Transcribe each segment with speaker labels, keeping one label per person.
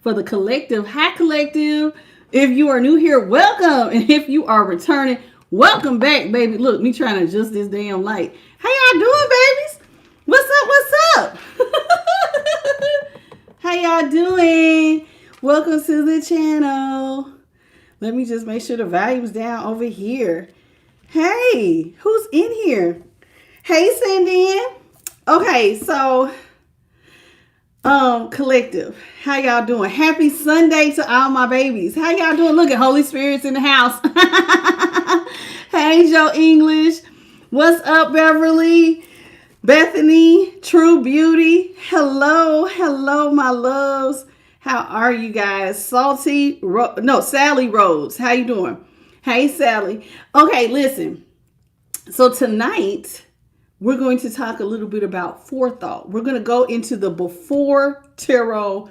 Speaker 1: for the collective. Hi, collective. If you are new here, welcome. And if you are returning, welcome back, baby. Look, me trying to adjust this damn light. How y'all doing, babies? What's up? What's up? How y'all doing? Welcome to the channel. Let me just make sure the volume's down over here. Hey, who's in here? Hey, Cindy. Okay, so collective, how y'all doing? Happy Sunday to all my babies. How y'all doing? Look at Holy Spirit's in the house. Hey, Joe English. What's up, Beverly? Bethany, True Beauty. Hello, my loves. How are you guys? Sally Rhodes. How you doing? Hey, Sally. Okay, listen. So tonight, we're going to talk a little bit about forethought. We're going to go into the before tarot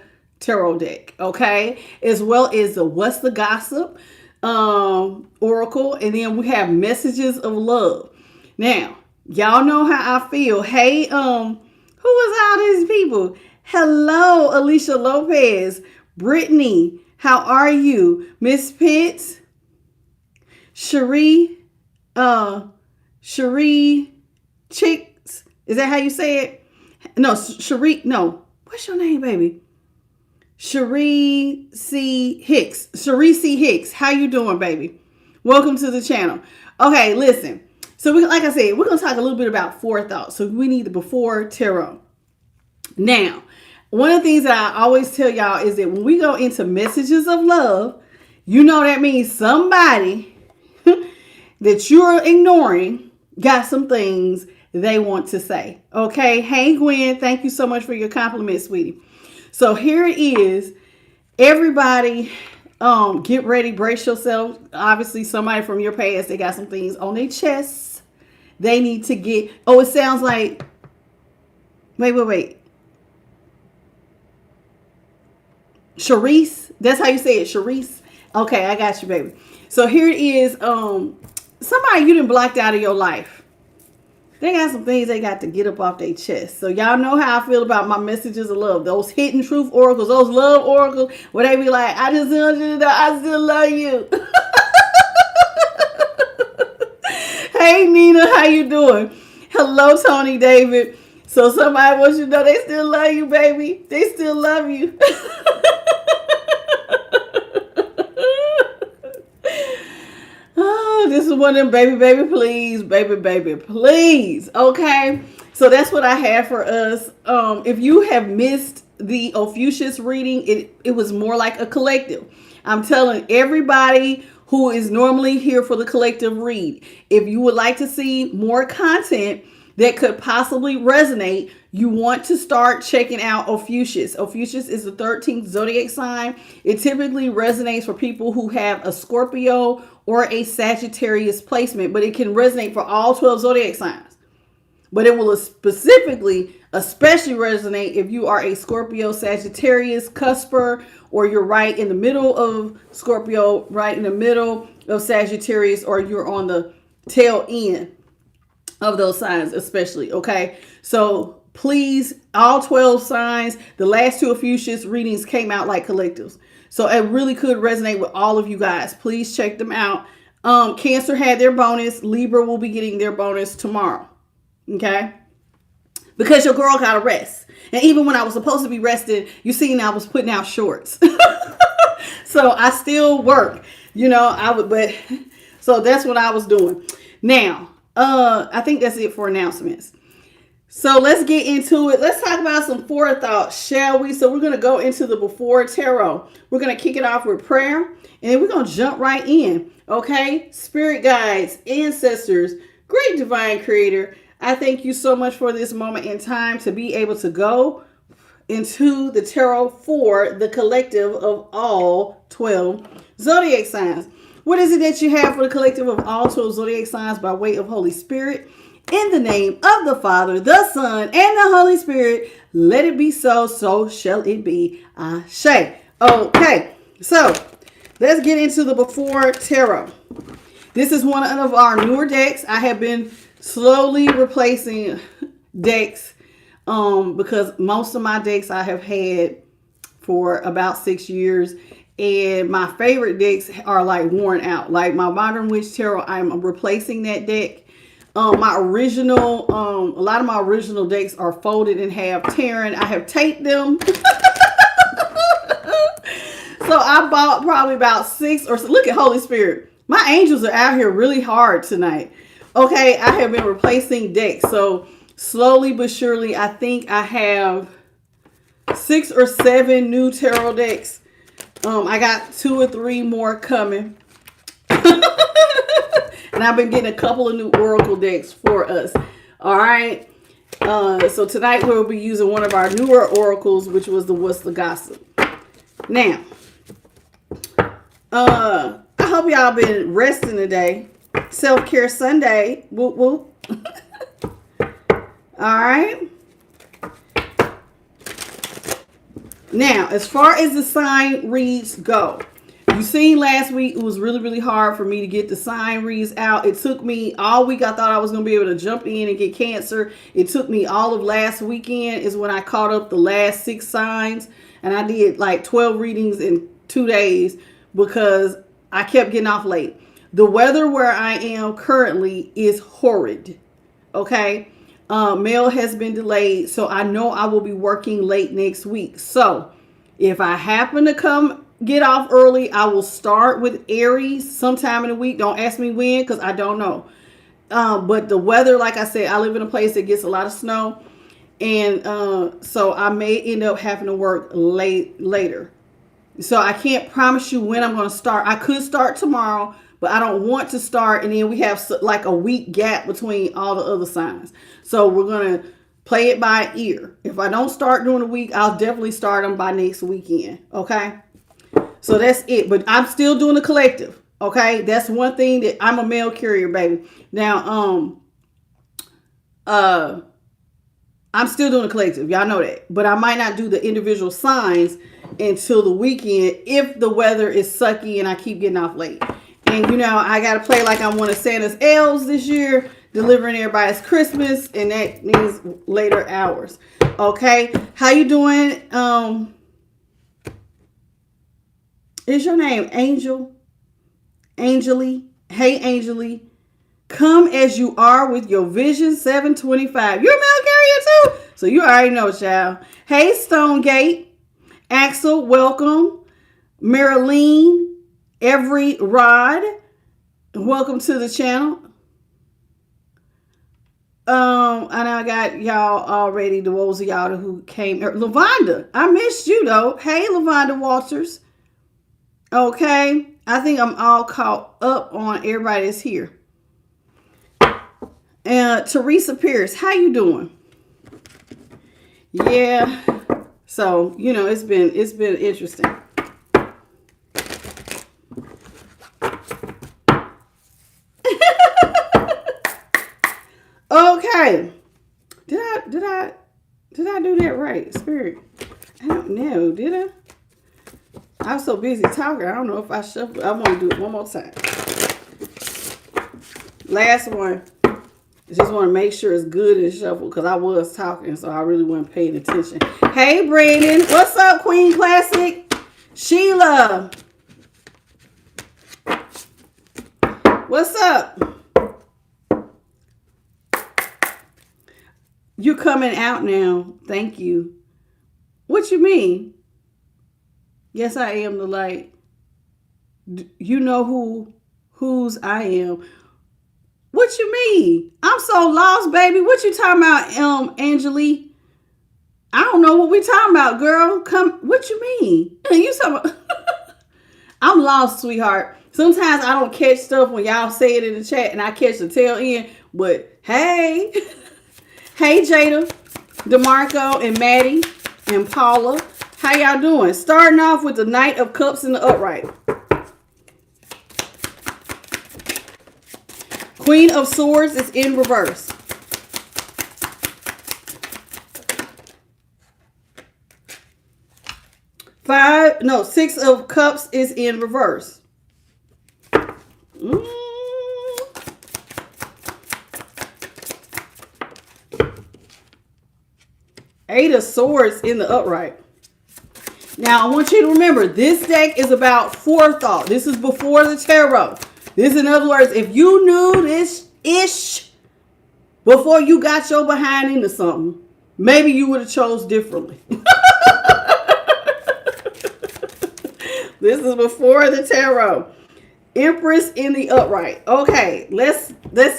Speaker 1: deck, okay? As well as the what's the gossip oracle. And then we have messages of love. Now, y'all know how I feel. Hey, who is all these people? Hello, Alicia Lopez. Brittany, how are you? Miss Pitts. Cherie Chicks. Is that how you say it? No, Cherie. No. What's your name, baby? Cherie C. Hicks. Cherie C. Hicks. How you doing, baby? Welcome to the channel. Okay, listen. So, like I said, we're going to talk a little bit about forethought. So, we need the before tarot. Now, one of the things that I always tell y'all is that when we go into messages of love, you know that means somebody that you're ignoring got some things they want to say. Okay. Hey, Gwen, thank you so much for your compliment, sweetie. So here it is. Everybody, get ready, brace yourself. Obviously, somebody from your past, they got some things on their chest. They need to get, it sounds like, wait. Charisse, that's how you say it, Charisse. Okay, I got you, baby. So here it is. Somebody you done blocked out of your life. They got some things they got to get up off their chest. So y'all know how I feel about my messages of love. Those hidden truth oracles, those love oracles, where they be like, I just want you to know I still love you. Hey, Nina, how you doing? Hello, Tony David. So somebody wants you to know they still love you, baby. They still love you. Oh, this is one of them baby, please, baby, please. Okay, so that's what I have for us. If you have missed the Ophiuchus reading, it was more like a collective. I'm telling everybody who is normally here for the collective read, if you would like to see more content that could possibly resonate, you want to start checking out Ophiuchus. Ophiuchus is the 13th zodiac sign. It typically resonates for people who have a Scorpio or a Sagittarius placement, but it can resonate for all 12 zodiac signs. But it will especially resonate if you are a Scorpio, Sagittarius, cusper, or you're right in the middle of Scorpio, right in the middle of Sagittarius, or you're on the tail end of those signs especially, okay? So please, all 12 signs, the last two Ophiuchus readings came out like collectives. So it really could resonate with all of you guys. Please check them out. Cancer had their bonus. Libra will be getting their bonus tomorrow, okay? Because your girl got to rest. And even when I was supposed to be resting, you seen I was putting out shorts. So I still work, so that's what I was doing. Now, I think that's it for announcements. So let's get into it. Let's talk about some forethought, shall we? So we're going to go into the before tarot. We're going to kick it off with prayer, and then we're going to jump right in. Okay? Spirit guides, ancestors, great divine creator, I thank you so much for this moment in time to be able to go into the tarot for the collective of all 12 zodiac signs. What is it that you have for the collective of all 12 zodiac signs by way of Holy Spirit? In the name of the Father, the Son, and the Holy Spirit, let it be so, so shall it be. Ashe. Okay, so let's get into the before tarot. This is one of our newer decks. I have been slowly replacing decks because most of my decks I have had for about 6 years. And my favorite decks are like worn out. Like my Modern Witch Tarot, I'm replacing that deck. My original, a lot of my original decks are folded in half, tearing. I have taped them. So I bought probably about 6 or so. Look at Holy Spirit. My angels are out here really hard tonight. Okay, I have been replacing decks. So slowly but surely, I think I have 6 or 7 new tarot decks. I got 2 or 3 more coming. And I've been getting a couple of new oracle decks for us. All right. So tonight we'll be using one of our newer oracles, which was the What's the Gossip. Now, I hope y'all been resting today. Self-care Sunday. Whoop, whoop. All right. Now, as far as the sign reads go, you seen last week, it was really, really hard for me to get the sign reads out. It took me all week. I thought I was going to be able to jump in and get Cancer. It took me all of last weekend is when I caught up the last 6 signs. And I did like 12 readings in 2 days because I kept getting off late. The weather where I am currently is horrid. Okay. Mail has been delayed. So I know I will be working late next week. So if I happen to get off early, I will start with Aries sometime in the week. Don't ask me when, because I don't know. But the weather, like I said, I live in a place that gets a lot of snow. And so I may end up having to work later. So I can't promise you when I'm going to start. I could start tomorrow, but I don't want to start. And then we have like a week gap between all the other signs. So we're going to play it by ear. If I don't start during the week, I'll definitely start them by next weekend. Okay. So that's it. But I'm still doing the collective. Okay. That's one thing that I'm a mail carrier, baby. Now, I'm still doing the collective. Y'all know that. But I might not do the individual signs until the weekend if the weather is sucky and I keep getting off late. And, you know, I got to play like I'm one of Santa's elves this year, delivering everybody's Christmas. And that means later hours. Okay. How you doing? Is your name Angel? Angeli? Hey, Angeli. Come as you are with your vision 725. You're a mail carrier too. So you already know, child. Hey, Stonegate. Axel, welcome. Marilyn, Every Rod, welcome to the channel. And I got y'all already, the those of y'all who came. Lavonda, I missed you though. Hey, Lavonda Walters. Okay. I think I'm all caught up on everybody that's here. And Teresa Pierce, how you doing? Yeah. So, you know, it's been interesting. Okay. Did I do that right, Spirit? I don't know. Did I? I was so busy talking. I don't know if I shuffled. I want to do it one more time. Last one. I just want to make sure it's good and shuffled because I was talking, so I really wasn't paying attention. Hey, Brandon. What's up, Queen Classic? Sheila. What's up? You're coming out now. Thank you. What you mean? Yes, I am the light. You know whose I am. What you mean? I'm so lost, baby. What you talking about, Angelique? I don't know what we talking about, girl. Come. What you mean? You talking about? I'm lost, sweetheart. Sometimes I don't catch stuff when y'all say it in the chat, and I catch the tail end. But hey, hey, Jada, DeMarco, and Maddie, and Paula. How y'all doing? Starting off with the Knight of Cups in the upright. Queen of Swords is in reverse. Six of Cups is in reverse. Eight of Swords in the upright. Now, I want you to remember, this deck is about forethought. This is before the tarot. This, in other words, if you knew this ish before you got your behind into something, maybe you would have chose differently. This is before the tarot. Empress in the upright. Okay, let's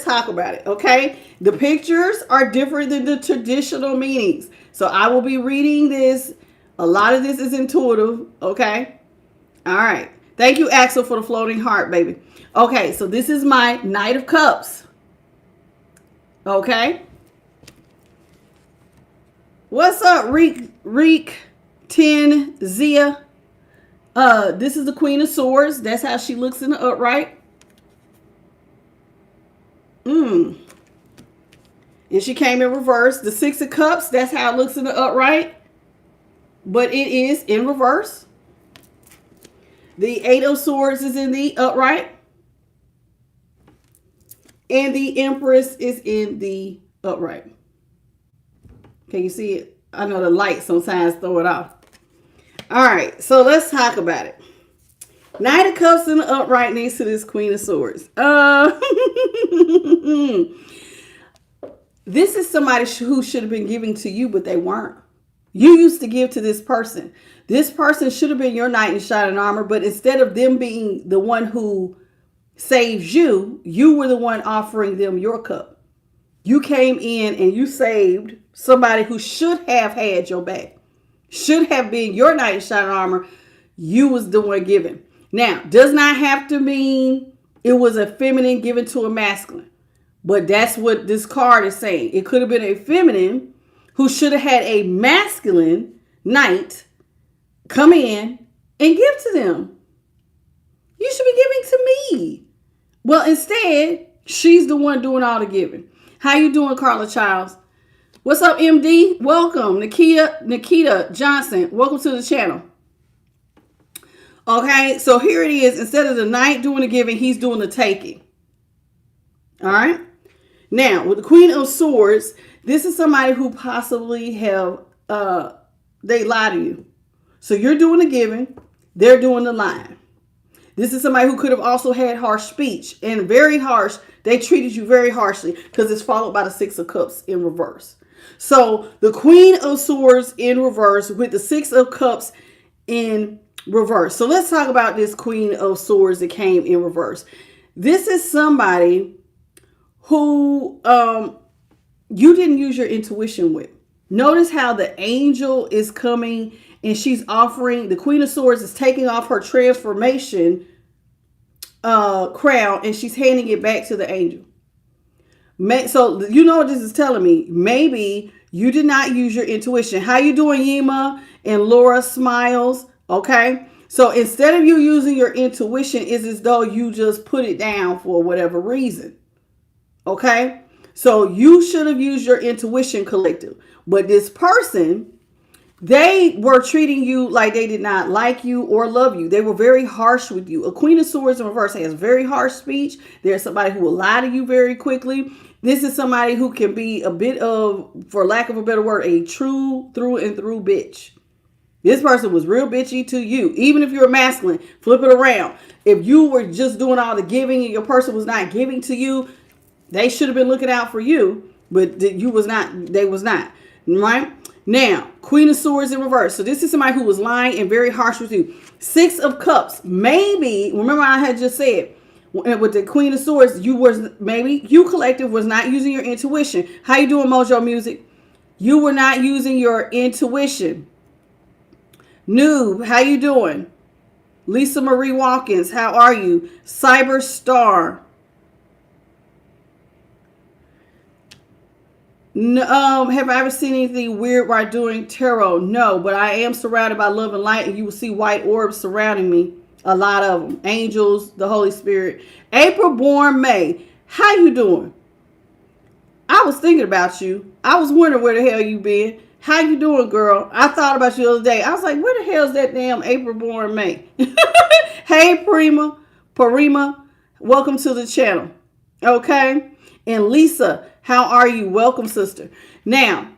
Speaker 1: talk about it. Okay, the pictures are different than the traditional meanings. So I will be reading this. A lot of this is intuitive. Okay. All right. Thank you, Axel, for the floating heart, baby. Okay, so this is my Knight of Cups. Okay. What's up, Reek 10 Zia? This is the Queen of Swords. That's how she looks in the upright. And she came in reverse. The Six of Cups, that's how it looks in the upright. But it is in reverse. The Eight of Swords is in the upright. And the Empress is in the upright. Can you see it? I know the light sometimes throw it off. All right, so let's talk about it. Knight of Cups in the upright next to this Queen of Swords. This is somebody who should have been giving to you, but they weren't. You used to give to this person. This person should have been your knight in shining armor, but instead of them being the one who saves you, you were the one offering them your cup. You came in and you saved somebody who should have had your back. Should have been your knight in shining armor. You was the one giving. Now, does not have to mean it was a feminine given to a masculine. But that's what this card is saying. It could have been a feminine who should have had a masculine knight come in and give to them. You should be giving to me. Well, instead, she's the one doing all the giving. How you doing, Carla Childs? What's up, MD? Welcome. Nikita Johnson. Welcome to the channel. Okay, so here it is. Instead of the knight doing the giving, he's doing the taking. All right. Now, with the Queen of Swords, this is somebody who possibly have, they lie to you. So you're doing the giving. They're doing the lying. This is somebody who could have also had harsh speech and very harsh. They treated you very harshly because it's followed by the Six of Cups in reverse. So the Queen of Swords in reverse with the Six of Cups in reverse. So let's talk about this Queen of Swords that came in reverse. This is somebody who you didn't use your intuition with. Notice how the angel is coming and she's offering, the Queen of Swords is taking off her transformation crown and she's handing it back to the angel. So you know what this is telling me? Maybe you did not use your intuition. How you doing, Yema and Laura Smiles? Okay. So instead of you using your intuition, it's as though you just put it down for whatever reason. Okay. So you should have used your intuition, collective. But this person, they were treating you like they did not like you or love you. They were very harsh with you. A Queen of Swords in reverse has very harsh speech. There's somebody who will lie to you very quickly. This is somebody who can be a bit of, for lack of a better word, a true through and through bitch. This person was real bitchy to you. Even if you're a masculine, flip it around. If you were just doing all the giving and your person was not giving to you, they should have been looking out for you, but you was not, they was not, right? Now, Queen of Swords in reverse. So this is somebody who was lying and very harsh with you. Six of Cups. Maybe, remember I had just said, with the Queen of Swords, maybe you collective was not using your intuition. How you doing, Mojo Music? You were not using your intuition. Noob, how you doing? Lisa Marie Watkins, how are you? Cyber Star. No, have I ever seen anything weird while doing tarot? No, but I am surrounded by love and light, and you will see white orbs surrounding me. A lot of them. Angels, the Holy Spirit. April born May. How you doing? I was thinking about you. I was wondering where the hell you been. How you doing, girl? I thought about you the other day. I was like, where the hell is that damn April born May? Hey, Parima. Welcome to the channel. Okay. And Lisa, how are you? Welcome, sister. Now,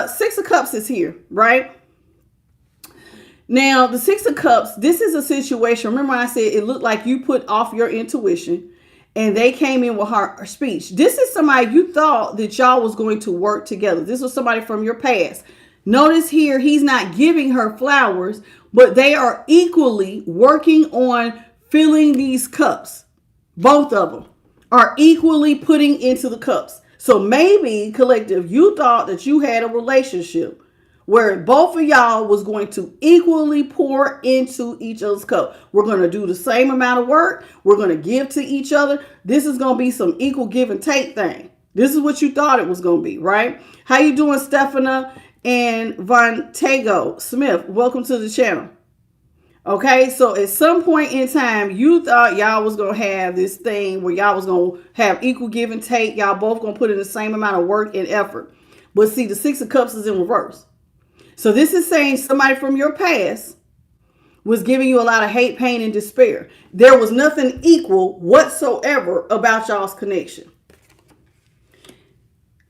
Speaker 1: Six of Cups is here, right? Now, the Six of Cups, this is a situation. Remember I said it looked like you put off your intuition and they came in with her speech. This is somebody you thought that y'all was going to work together. This was somebody from your past. Notice here, he's not giving her flowers, but they are equally working on filling these cups. Both of them are equally putting into the cups. So maybe, collective, you thought that you had a relationship where both of y'all was going to equally pour into each other's cup. We're going to do the same amount of work. We're going to give to each other. This is going to be some equal give and take thing. This is what you thought it was going to be, right? How you doing, Stefana and Vontago Smith? Welcome to the channel. Okay, so at some point in time, you thought y'all was going to have this thing where y'all was going to have equal give and take. Y'all both going to put in the same amount of work and effort. But see, the Six of Cups is in reverse. So this is saying somebody from your past was giving you a lot of hate, pain, and despair. There was nothing equal whatsoever about y'all's connection.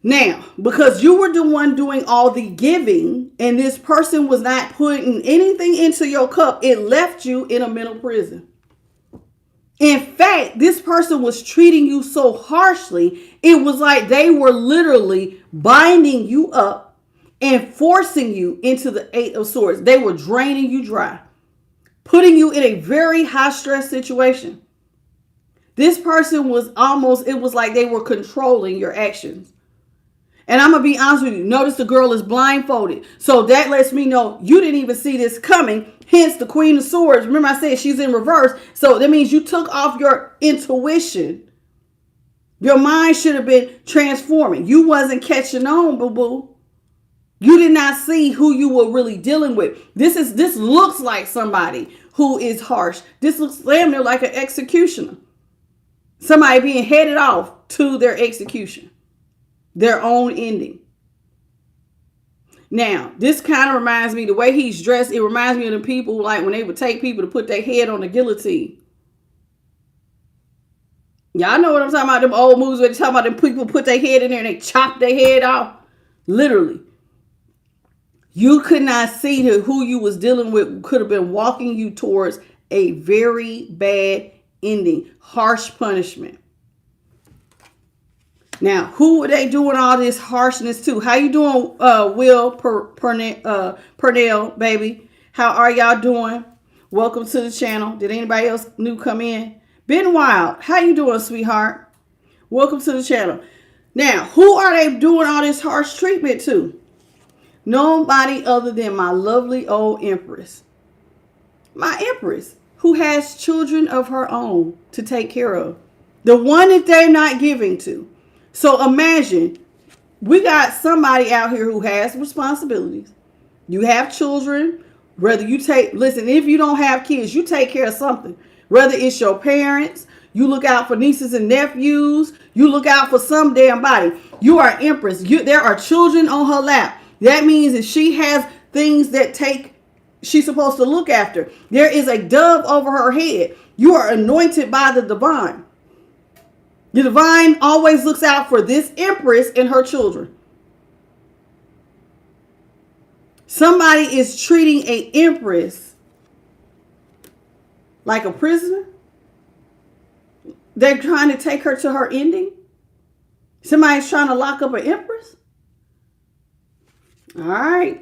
Speaker 1: Now, because you were the one doing all the giving and this person was not putting anything into your cup, it left you in a mental prison. In fact, this person was treating you so harshly, it was like they were literally binding you up and forcing you into the Eight of Swords. They were draining you dry, putting you in a very high stress situation. This person was almost, it was like they were controlling your actions. And I'm going to be honest with you. Notice the girl is blindfolded. So that lets me know you didn't even see this coming. Hence the Queen of Swords. Remember I said she's in reverse. So that means you took off your intuition. Your mind should have been transforming. You wasn't catching on, boo-boo. You did not see who you were really dealing with. This looks like somebody who is harsh. This looks damn near like an executioner. Somebody being headed off to their execution. Their own ending. Now, this kind of reminds me, the way he's dressed, it reminds me of the people like when they would take people to put their head on the guillotine. Y'all know what I'm talking about, them old movies where they talk about them people put their head in there and they chop their head off. Literally. You could not see who you was dealing with could have been walking you towards a very bad ending. Harsh punishment. Now, who are they doing all this harshness to? How you doing, Will Purnell, baby? How are y'all doing? Welcome to the channel. Did anybody else new come in? Been Wild. How you doing, sweetheart? Welcome to the channel. Now, who are they doing all this harsh treatment to? Nobody other than my lovely old Empress. My Empress, who has children of her own to take care of. The one that they're not giving to. So imagine, we got somebody out here who has responsibilities. You have children, whether you listen, if you don't have kids, you take care of something. Whether it's your parents, you look out for nieces and nephews, you look out for some damn body. You are Empress. There are children on her lap. That means that she has things that she's supposed to look after. There is a dove over her head. You are anointed by the divine. The divine always looks out for this Empress and her children. Somebody is treating an Empress like a prisoner. They're trying to take her to her ending. Somebody's trying to lock up an Empress. All right,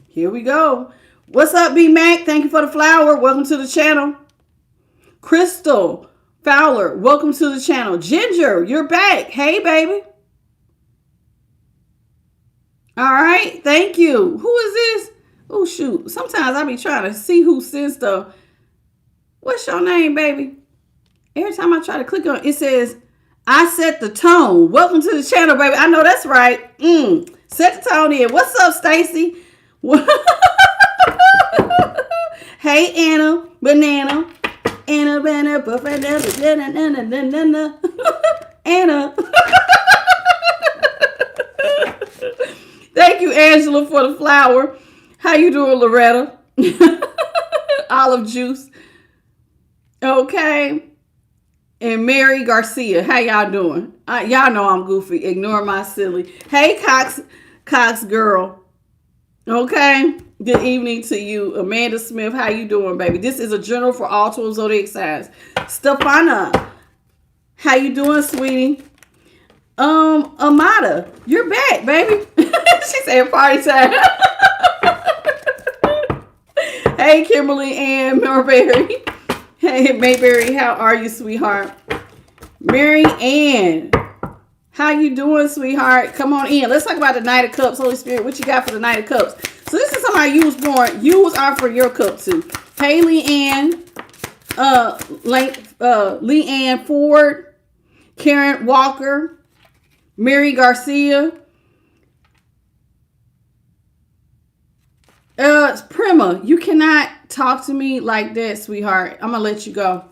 Speaker 1: here we go. What's up, B Mac? Thank you for the flower. Welcome to the channel. Crystal Fowler, welcome to the channel. Ginger, you're back. Hey, baby. All right, thank you. Who is this? Oh, shoot. Sometimes I be trying to see who sends stuff. What's your name, baby? Every time I try to click on it, it says, I set the tone. Welcome to the channel, baby. I know that's right. Set the tone in. What's up, Stacy? Hey, Anna, banana. Anna, banana, banana, Anna. Thank you, Angela, for the flower. How you doing, Loretta? Olive juice. Okay. And Mary Garcia. How y'all doing? Y'all know I'm goofy. Ignore my silly. Hey, Cox girl. Okay. Good evening to you, Amanda Smith. How you doing, baby? This is a journal for all 12 zodiac signs. Stefana, how you doing, sweetie? Amada, you're back, baby. She said party time. Hey, Kimberly Ann Marbury. Hey, Mayberry, how are you, sweetheart? Mary Ann, how you doing, sweetheart? Come on in. Let's talk about the Knight of Cups. Holy Spirit, what you got for the Knight of Cups? So this is somebody you was born. You are for your cup too. Haley Ann, Lee Ann Ford, Karen Walker, Mary Garcia, Prima. You cannot talk to me like that, sweetheart. I'm gonna let you go.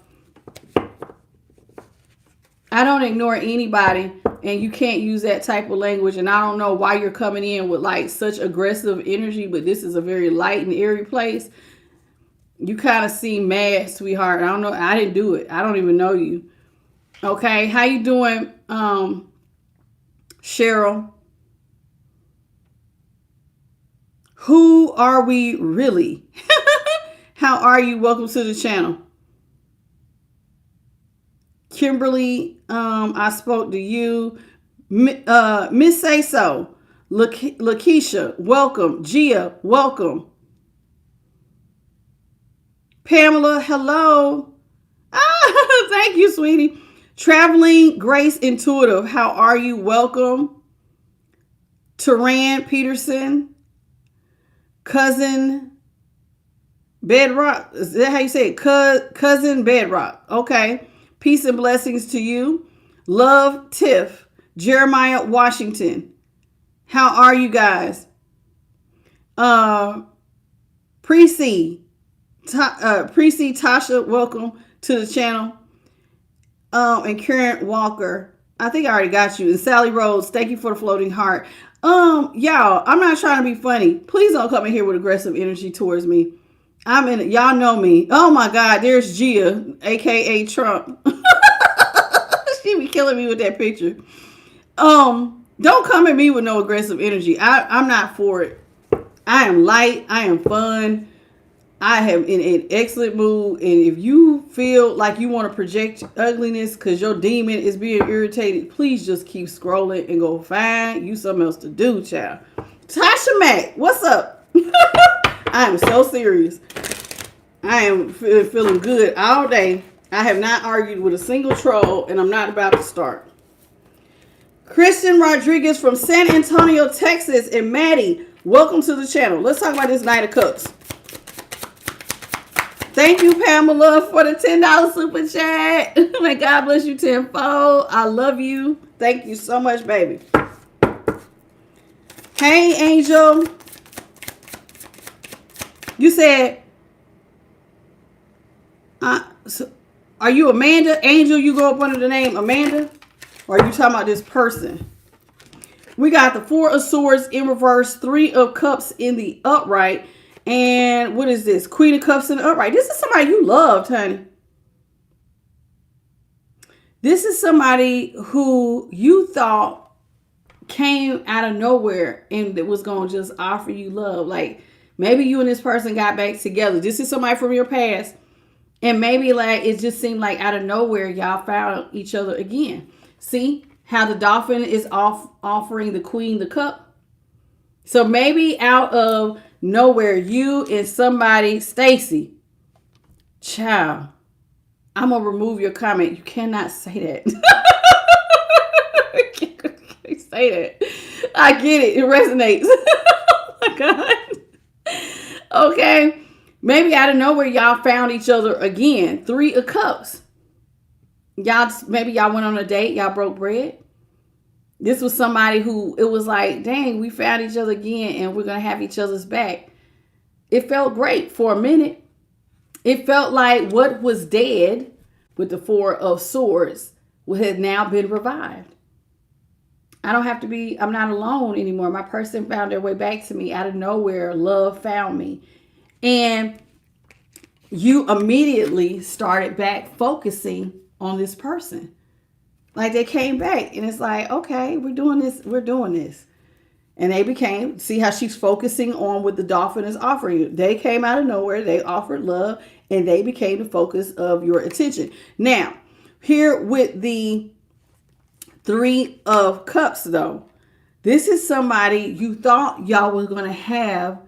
Speaker 1: I don't ignore anybody, and you can't use that type of language. And I don't know why you're coming in with like such aggressive energy, but this is a very light and airy place. You kind of seem mad, sweetheart. I don't know. I didn't do it. I don't even know you. Okay. How you doing, Cheryl? Who are we really? How are you? Welcome to the channel. Kimberly, I spoke to you. Miss Say So. Lakeisha, welcome. Gia, welcome. Pamela, hello. Thank you, sweetie. Traveling Grace Intuitive, how are you? Welcome. Taran Peterson. Cousin Bedrock. Is that how you say it? Cousin Bedrock. Okay. Peace and blessings to you. Love, Tiff. Jeremiah Washington. How are you guys? Precy Tasha, welcome to the channel. And Karen Walker. I think I already got you. And Sally Rhodes, thank you for the floating heart. Y'all, I'm not trying to be funny. Please don't come in here with aggressive energy towards me. Y'all know me. Oh my God, there's Gia, aka Trump. She be killing me with that picture. Don't come at me with no aggressive energy. I'm not for it. I am light. I am fun. I am in an excellent mood. And if you feel like you want to project ugliness because your demon is being irritated, please just keep scrolling and go find you something else to do, child. Tasha Mack, what's up? I am so serious. I am feeling good all day. I have not argued with a single troll, and I'm not about to start. Christian Rodriguez from San Antonio, Texas, and Maddie, welcome to the channel. Let's talk about this Knight of Cups. Thank you, Pamela, for the $10 super chat. May God bless you tenfold. I love you. Thank you so much, baby. Hey, Angel. You said, so are you Amanda? Angel, you go up under the name Amanda? Or are you talking about this person? We got the 4 of Swords in reverse, 3 of Cups in the upright. And what is this? Queen of Cups in the upright. This is somebody you loved, honey. This is somebody who you thought came out of nowhere and that was going to just offer you love. Like maybe you and this person got back together. This is somebody from your past. And maybe like it just seemed like out of nowhere y'all found each other again. See how the dolphin is offering the queen the cup? So maybe out of nowhere, you and somebody, Stacy, child, I'm going to remove your comment. You cannot say that. You can't say that. I get it. It resonates. Oh my God. Okay. Maybe out of nowhere, y'all found each other again. 3 of Cups. Maybe y'all went on a date. Y'all broke bread. This was somebody who it was like, dang, we found each other again and we're going to have each other's back. It felt great for a minute. It felt like what was dead with the 4 of Swords had now been revived. I'm not alone anymore. My person found their way back to me out of nowhere. Love found me. And you immediately started back focusing on this person. Like they came back and it's like, okay, we're doing this. And they became, see how she's focusing on what the dolphin is offering you. They came out of nowhere. They offered love and they became the focus of your attention. Now, here with the Three of Cups, though, this is somebody you thought y'all were going to have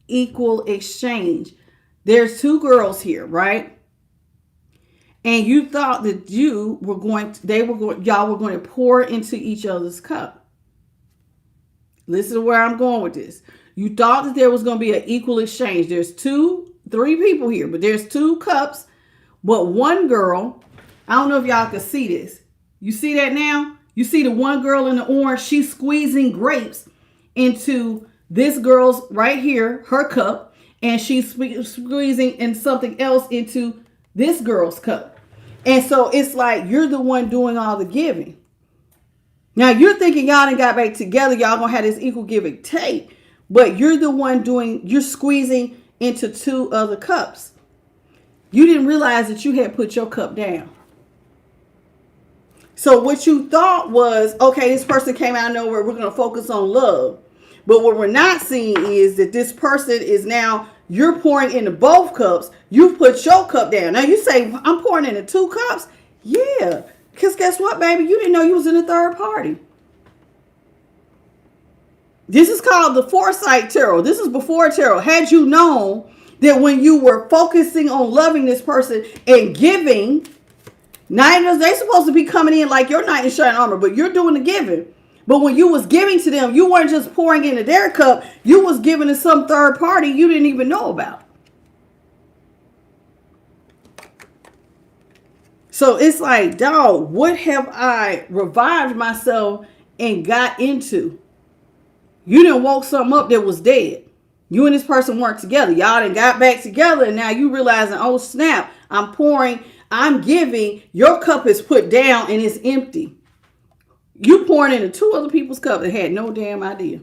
Speaker 1: equal exchange. There's two girls here, right? And you thought that y'all were going to pour into each other's cup. Listen to where I'm going with this. You thought that there was going to be an equal exchange. There's three people here, but there's two cups. But one girl, I don't know if y'all can see this. You see that now? You see the one girl in the orange, she's squeezing grapes into this girl's right here, her cup, and she's squeezing in something else into this girl's cup. And so it's like you're the one doing all the giving. Now you're thinking y'all done got back together, y'all gonna have this equal give and take, but you're the one you're squeezing into two other cups. You didn't realize that you had put your cup down. So what you thought was, okay, this person came out of nowhere, we're going to focus on love. But what we're not seeing is that this person is now, you're pouring into both cups. You've put your cup down. Now you say, I'm pouring into two cups? Yeah. Because guess what, baby? You didn't know you was in a third party. This is called the foresight tarot. This is before tarot. Had you known that when you were focusing on loving this person and giving, they're supposed to be coming in like your knight in shining armor, but you're doing the giving. But when you was giving to them, you weren't just pouring into their cup. You was giving to some third party you didn't even know about. So it's like, dog, what have I revived myself and got into? You done woke something up that was dead. You and this person weren't together. Y'all done got back together and now you realizing, oh snap, I'm giving, your cup is put down and it's empty. You pouring into two other people's cup that had no damn idea.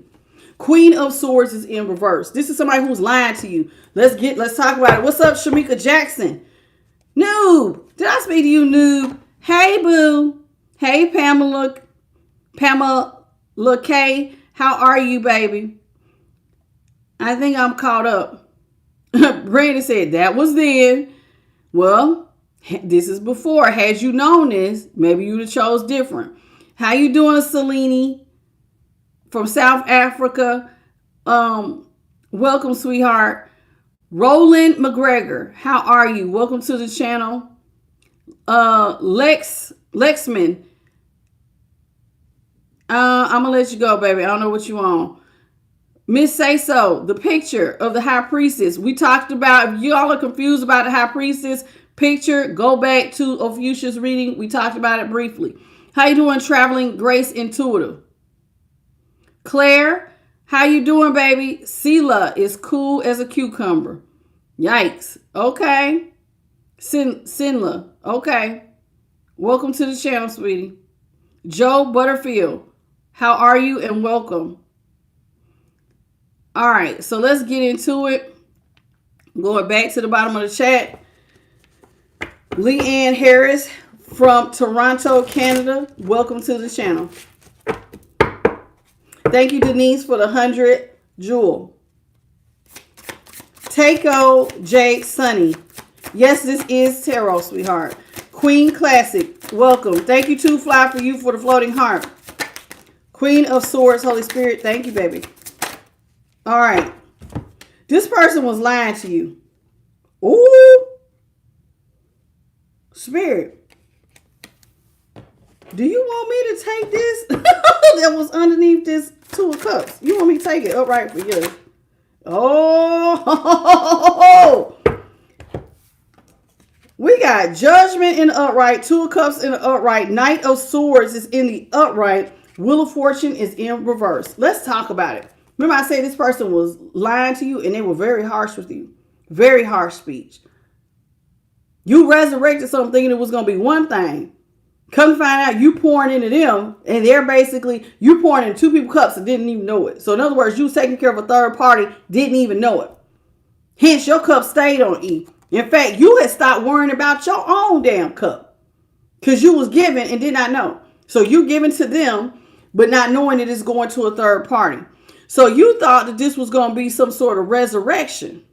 Speaker 1: Queen of Swords is in reverse. This is somebody who's lying to you. Let's talk about it. What's up, Shamika Jackson? Noob. Did I speak to you, Noob? Hey, boo. Hey, Pamela K. How are you, baby? I think I'm caught up. Brandon said that was then. Well, this is before. Had you known this, maybe you'd have chose different. How you doing, Selene from South Africa? Welcome, sweetheart. Roland McGregor, how are you? Welcome to the channel. Lexman, I'm gonna let you go, baby. I don't know what you want. Miss Say So, the picture of the high priestess. We talked about, if y'all are confused about the high priestess picture, go back to Ophiuchia's reading. We talked about it briefly. How you doing, Traveling Grace Intuitive? Claire, how you doing, baby? Sela is cool as a cucumber. Yikes. Okay. Sinla. Okay. Welcome to the channel, sweetie. Joe Butterfield, how are you and welcome. All right, so let's get into it. Going back to the bottom of the chat. Leanne Harris from Toronto, Canada. Welcome to the channel. Thank you, Denise, for the 100. Jewel. Takeo J. Sunny. Yes, this is tarot, sweetheart. Queen Classic. Welcome. Thank you, Two Fly, for you for the floating heart. Queen of Swords, Holy Spirit. Thank you, baby. All right. This person was lying to you. Ooh. Spirit. Do you want me to take this that was underneath this Two of Cups? You want me to take it upright for you? Oh. We got Judgment in the upright, Two of Cups in the upright, Knight of Swords is in the upright, Wheel of Fortune is in reverse. Let's talk about it. Remember I said this person was lying to you and they were very harsh with you. Very harsh speech. You resurrected something thinking it was going to be one thing. Come to find out you pouring into them and they're basically, you pouring into two people's cups and didn't even know it. So in other words, you was taking care of a third party, didn't even know it. Hence your cup stayed on E. In fact, you had stopped worrying about your own damn cup because you was giving and did not know. So you giving to them, but not knowing that it's going to a third party. So you thought that this was going to be some sort of resurrection.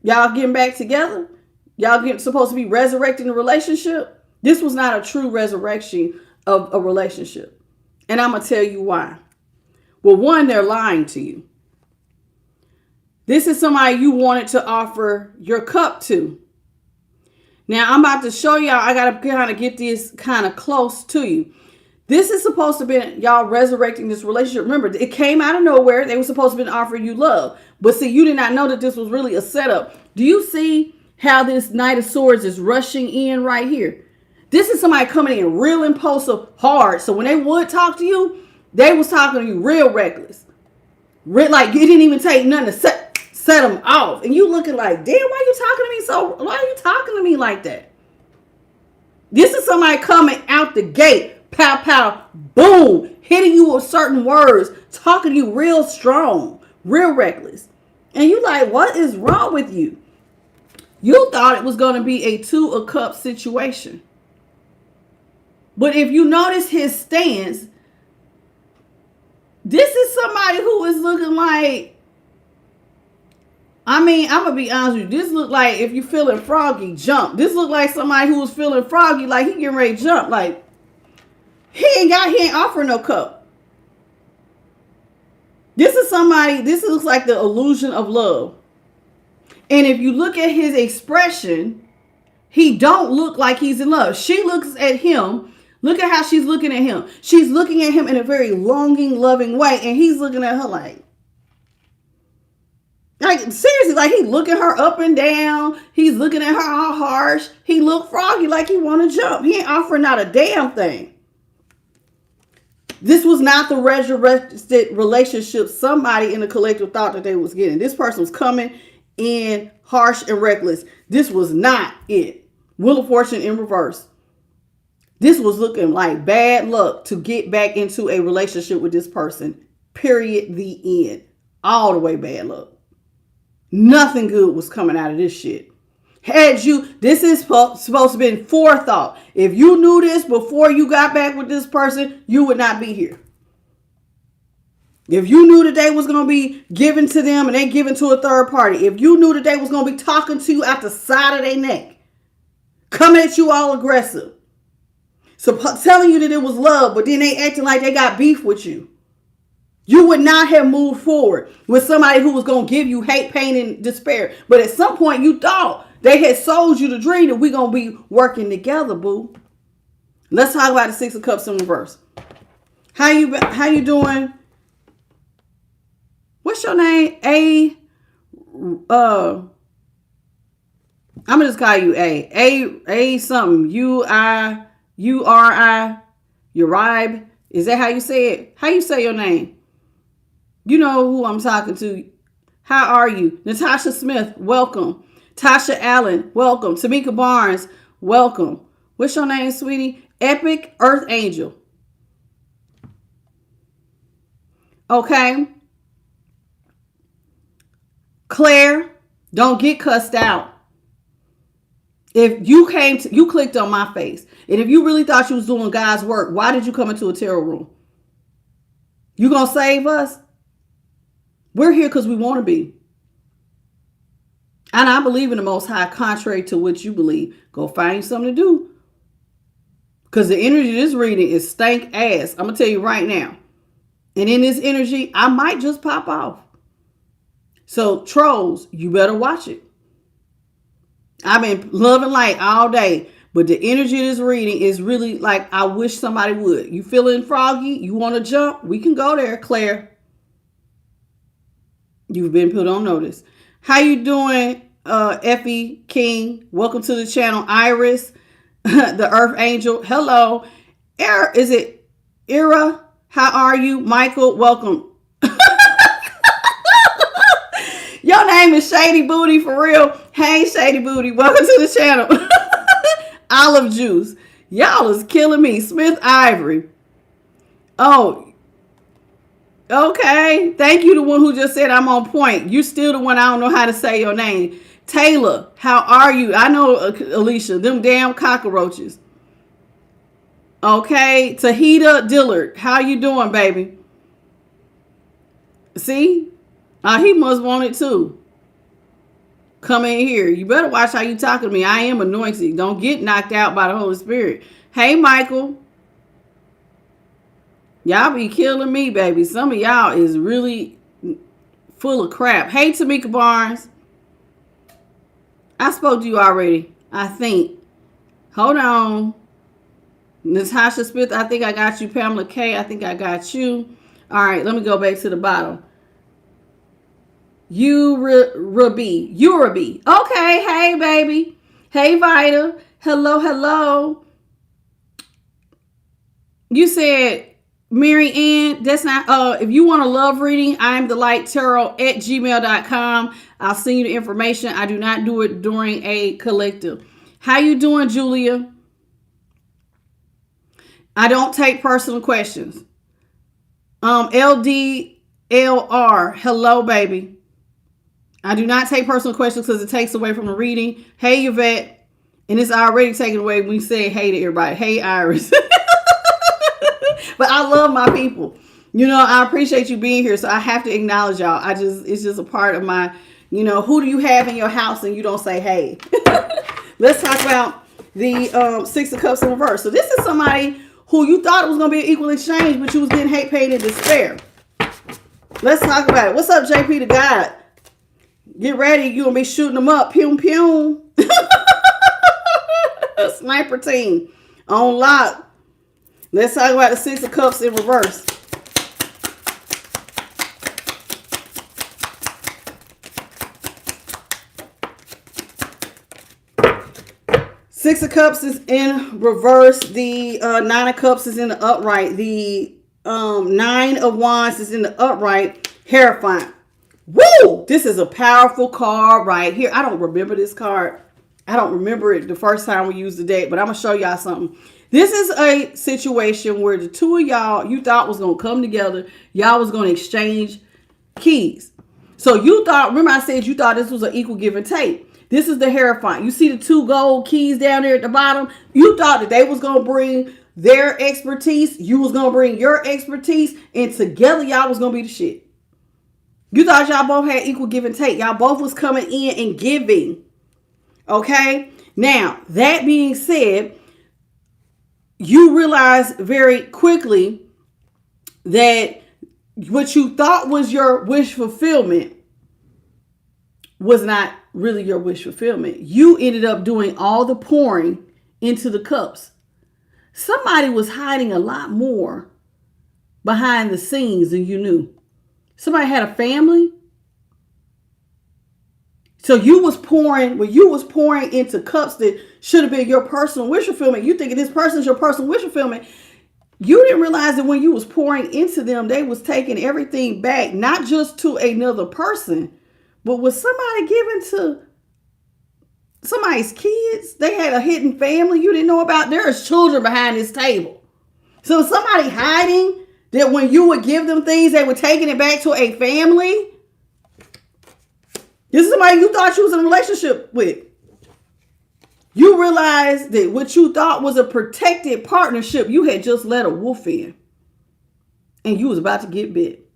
Speaker 1: Y'all getting back together? Y'all supposed to be resurrecting the relationship? This was not a true resurrection of a relationship. And I'm going to tell you why. Well, one, they're lying to you. This is somebody you wanted to offer your cup to. Now, I'm about to show y'all. I got to kind of get this kind of close to you. This is supposed to be y'all resurrecting this relationship. Remember, it came out of nowhere. They were supposed to be offering you love. But see, you did not know that this was really a setup. Do you see how this Knight of Swords is rushing in right here? This is somebody coming in real impulsive, hard. So when they would talk to you, they was talking to you real reckless. Like it didn't even take nothing to set them off. And you looking like, damn, why are you talking to me like that? This is somebody coming out the gate. Pow, pow, boom, hitting you with certain words, talking to you real strong, real reckless. And you like, what is wrong with you? You thought it was going to be a 2 of Cups situation. But if you notice his stance, this is somebody who is looking like, I'm going to be honest with you. This look like if you're feeling froggy, jump. This look like somebody who was feeling froggy, like he getting ready to jump. Like, he ain't offering no cup. This looks like the illusion of love. And if you look at his expression, he don't look like he's in love. She looks at him. Look at how she's looking at him. She's looking at him in a very longing, loving way. And he's looking at her like seriously, like he looking her up and down. He's looking at her all harsh. He look froggy like he want to jump. He ain't offering not a damn thing. This was not the resurrected relationship somebody in the collective thought that they was getting. This person was coming in harsh and reckless. This was not it. Wheel of Fortune in reverse. This was looking like bad luck to get back into a relationship with this person. Period. The end. All the way bad luck. Nothing good was coming out of this shit. This is supposed to be forethought. If you knew this before you got back with this person, you would not be here. If you knew that they was going to be given to them and they given to a third party. If you knew that they was going to be talking to you out the side of their neck. Coming at you all aggressive. So telling you that it was love, but then they acting like they got beef with you. You would not have moved forward with somebody who was going to give you hate, pain, and despair. But at some point you thought they had sold you the dream that we're going to be working together, boo. Let's talk about the 6 of Cups in reverse. How you doing? What's your name? I'm going to just call you A something. Uri. Uribe. Is that how you say it? How you say your name? You know who I'm talking to. How are you? Natasha Smith, welcome. Tasha Allen, welcome. Tamika Barnes, welcome. What's your name, sweetie? Epic Earth Angel. Okay. Claire, don't get cussed out. If you you clicked on my face, and if you really thought you was doing God's work, why did you come into a tarot room? You gonna save us? We're here because we want to be. And I believe in the Most High, contrary to what you believe. Go find you something to do. Because the energy of this reading is stank ass. I'm going to tell you right now. And in this energy, I might just pop off. So trolls, you better watch it. I've been loving light all day. But the energy of this reading is really like, I wish somebody would. You feeling froggy? You want to jump? We can go there, Claire. You've been put on notice. How you doing, Effie King? Welcome to the channel. Iris, the Earth Angel. Hello. Is it Ira? How are you? Michael, welcome. Your name is Shady Booty for real. Hey, Shady Booty. Welcome to the channel. Olive Juice. Y'all is killing me. Smith Ivory. Oh, okay. Thank you, the one who just said I'm on point. You still the one I don't know how to say your name. Taylor, how are you? I know, Alicia, them damn cockroaches. Okay. Tahita Dillard, how you doing, baby? See? He must want it too. Come in here. You better watch how you talking to me. I am anointed. Don't get knocked out by the Holy Spirit. Hey, Michael. Y'all be killing me, baby. Some of y'all is really full of crap. Hey, Tamika Barnes. I spoke to you already, I think. Hold on. Natasha Smith, I think I got you. Pamela K, I think I got you. All right, let me go back to the bottom. Urabi. Okay, hey, baby. Hey, Vita. Hello. You said, Mary Ann, that's not, if you want a love reading, I'm the light tarot at gmail.com. I'll send you the information. I do not do it during a collective. How you doing, Julia? I don't take personal questions. LDLR, hello, baby. I do not take personal questions because it takes away from the reading. Hey, Yvette. And it's already taken away when we say hey to everybody. Hey, Iris. But I love my people. You know, I appreciate you being here. So I have to acknowledge y'all. It's just a part of my, who do you have in your house and you don't say hey? Let's talk about the Six of Cups in reverse. So this is somebody who you thought it was going to be an equal exchange, but you was getting hate, pain, and despair. Let's talk about it. What's up, JP the God? Get ready. You're going to be shooting them up. Pew, pew. Sniper team on lock. Let's talk about the Six of Cups in reverse. Six of Cups is in reverse. The Nine of Cups is in the upright. The Nine of Wands is in the upright. Hierophant. Woo! This is a powerful card right here. I don't remember this card. I don't remember it the first time we used the deck, but I'm going to show y'all something. This is a situation where the two of y'all, you thought was going to come together. Y'all was going to exchange keys. So you thought, remember I said you thought this was an equal give and take. This is the Hierophant. You see the two gold keys down there at the bottom? You thought that they was going to bring their expertise. You was going to bring your expertise. And together y'all was going to be the shit. You thought y'all both had equal give and take. Y'all both was coming in and giving. Okay? Now, that being said, you realize very quickly that what you thought was your wish fulfillment was not really your wish fulfillment. You ended up doing all the pouring into the cups. Somebody was hiding a lot more behind the scenes than you knew. Somebody had a family. So you was pouring into cups that should have been your personal wish fulfillment. You thinking this person's your personal wish fulfillment. You didn't realize that when you was pouring into them, they was taking everything back, not just to another person, but was somebody giving to somebody's kids. They had a hidden family you didn't know about. There's children behind this table. So somebody hiding that when you would give them things, they were taking it back to a family. This is somebody you thought you was in a relationship with. You realized that what you thought was a protected partnership, you had just let a wolf in. And you was about to get bit.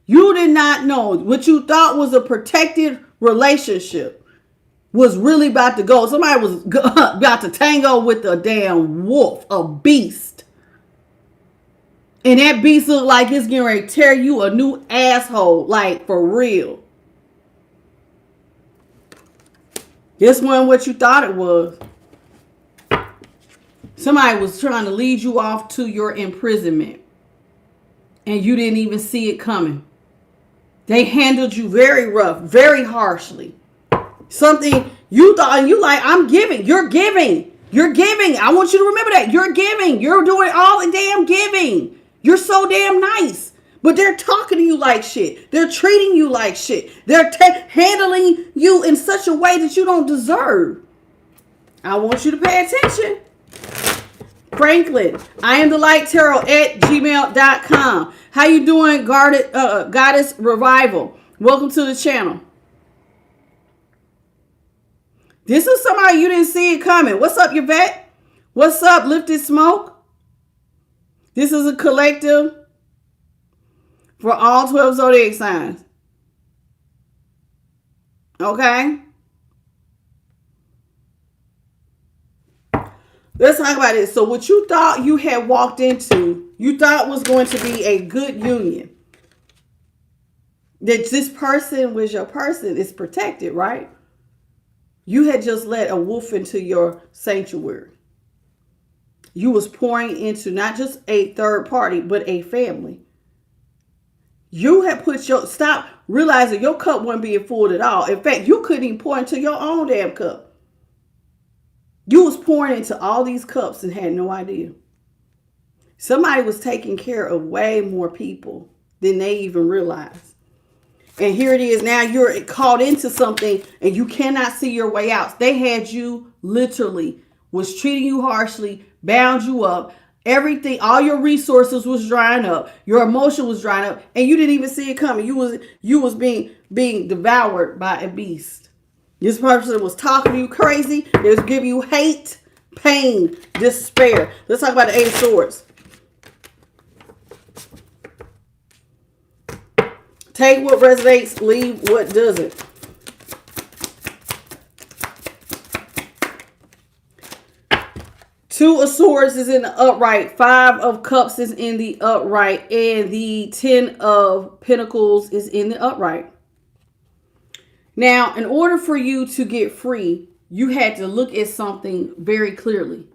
Speaker 1: You did not know what you thought was a protected relationship was really about to go. Somebody was about to tango with a damn wolf, a beast. And that beast looked like it's getting ready to tear you a new asshole, like for real. This wasn't what you thought it was. Somebody was trying to lead you off to your imprisonment. And you didn't even see it coming. They handled you very rough, very harshly. Something you thought, you like, I'm giving. You're giving. You're giving. I want you to remember that. You're giving. You're doing all the damn giving. You're so damn nice. But they're talking to you like shit. They're treating you like shit. They're handling you in such a way that you don't deserve. I want you to pay attention. Franklin, I am the light tarot at gmail.com. How you doing, Goddess Revival? Welcome to the channel. This is somebody you didn't see it coming. What's up, Yvette? What's up, Lifted Smoke? This is a collective. for all 12 zodiac signs. Okay? Let's talk about this. So what you thought you had walked into, you thought was going to be a good union. That this person was your person is protected, right? You had just let a wolf into your sanctuary. You was pouring into not just a third party, but a family. You had put stop realizing your cup wasn't being full at all. In fact, you couldn't even pour into your own damn cup. You was pouring into all these cups and had no idea. Somebody was taking care of way more people than they even realized. And here it is. Now you're caught into something and you cannot see your way out. They had you literally was treating you harshly, bound you up. Everything, all your resources was drying up. Your emotion was drying up, and you didn't even see it coming. You was being devoured by a beast. This person was talking to you crazy. They was giving you hate, pain, despair. Let's talk about the Eight of Swords. Take what resonates, leave what doesn't. Two of Swords is in the upright. Five of Cups is in the upright. And the 10 of Pentacles is in the upright. Now, in order for you to get free, you had to look at something very clearly.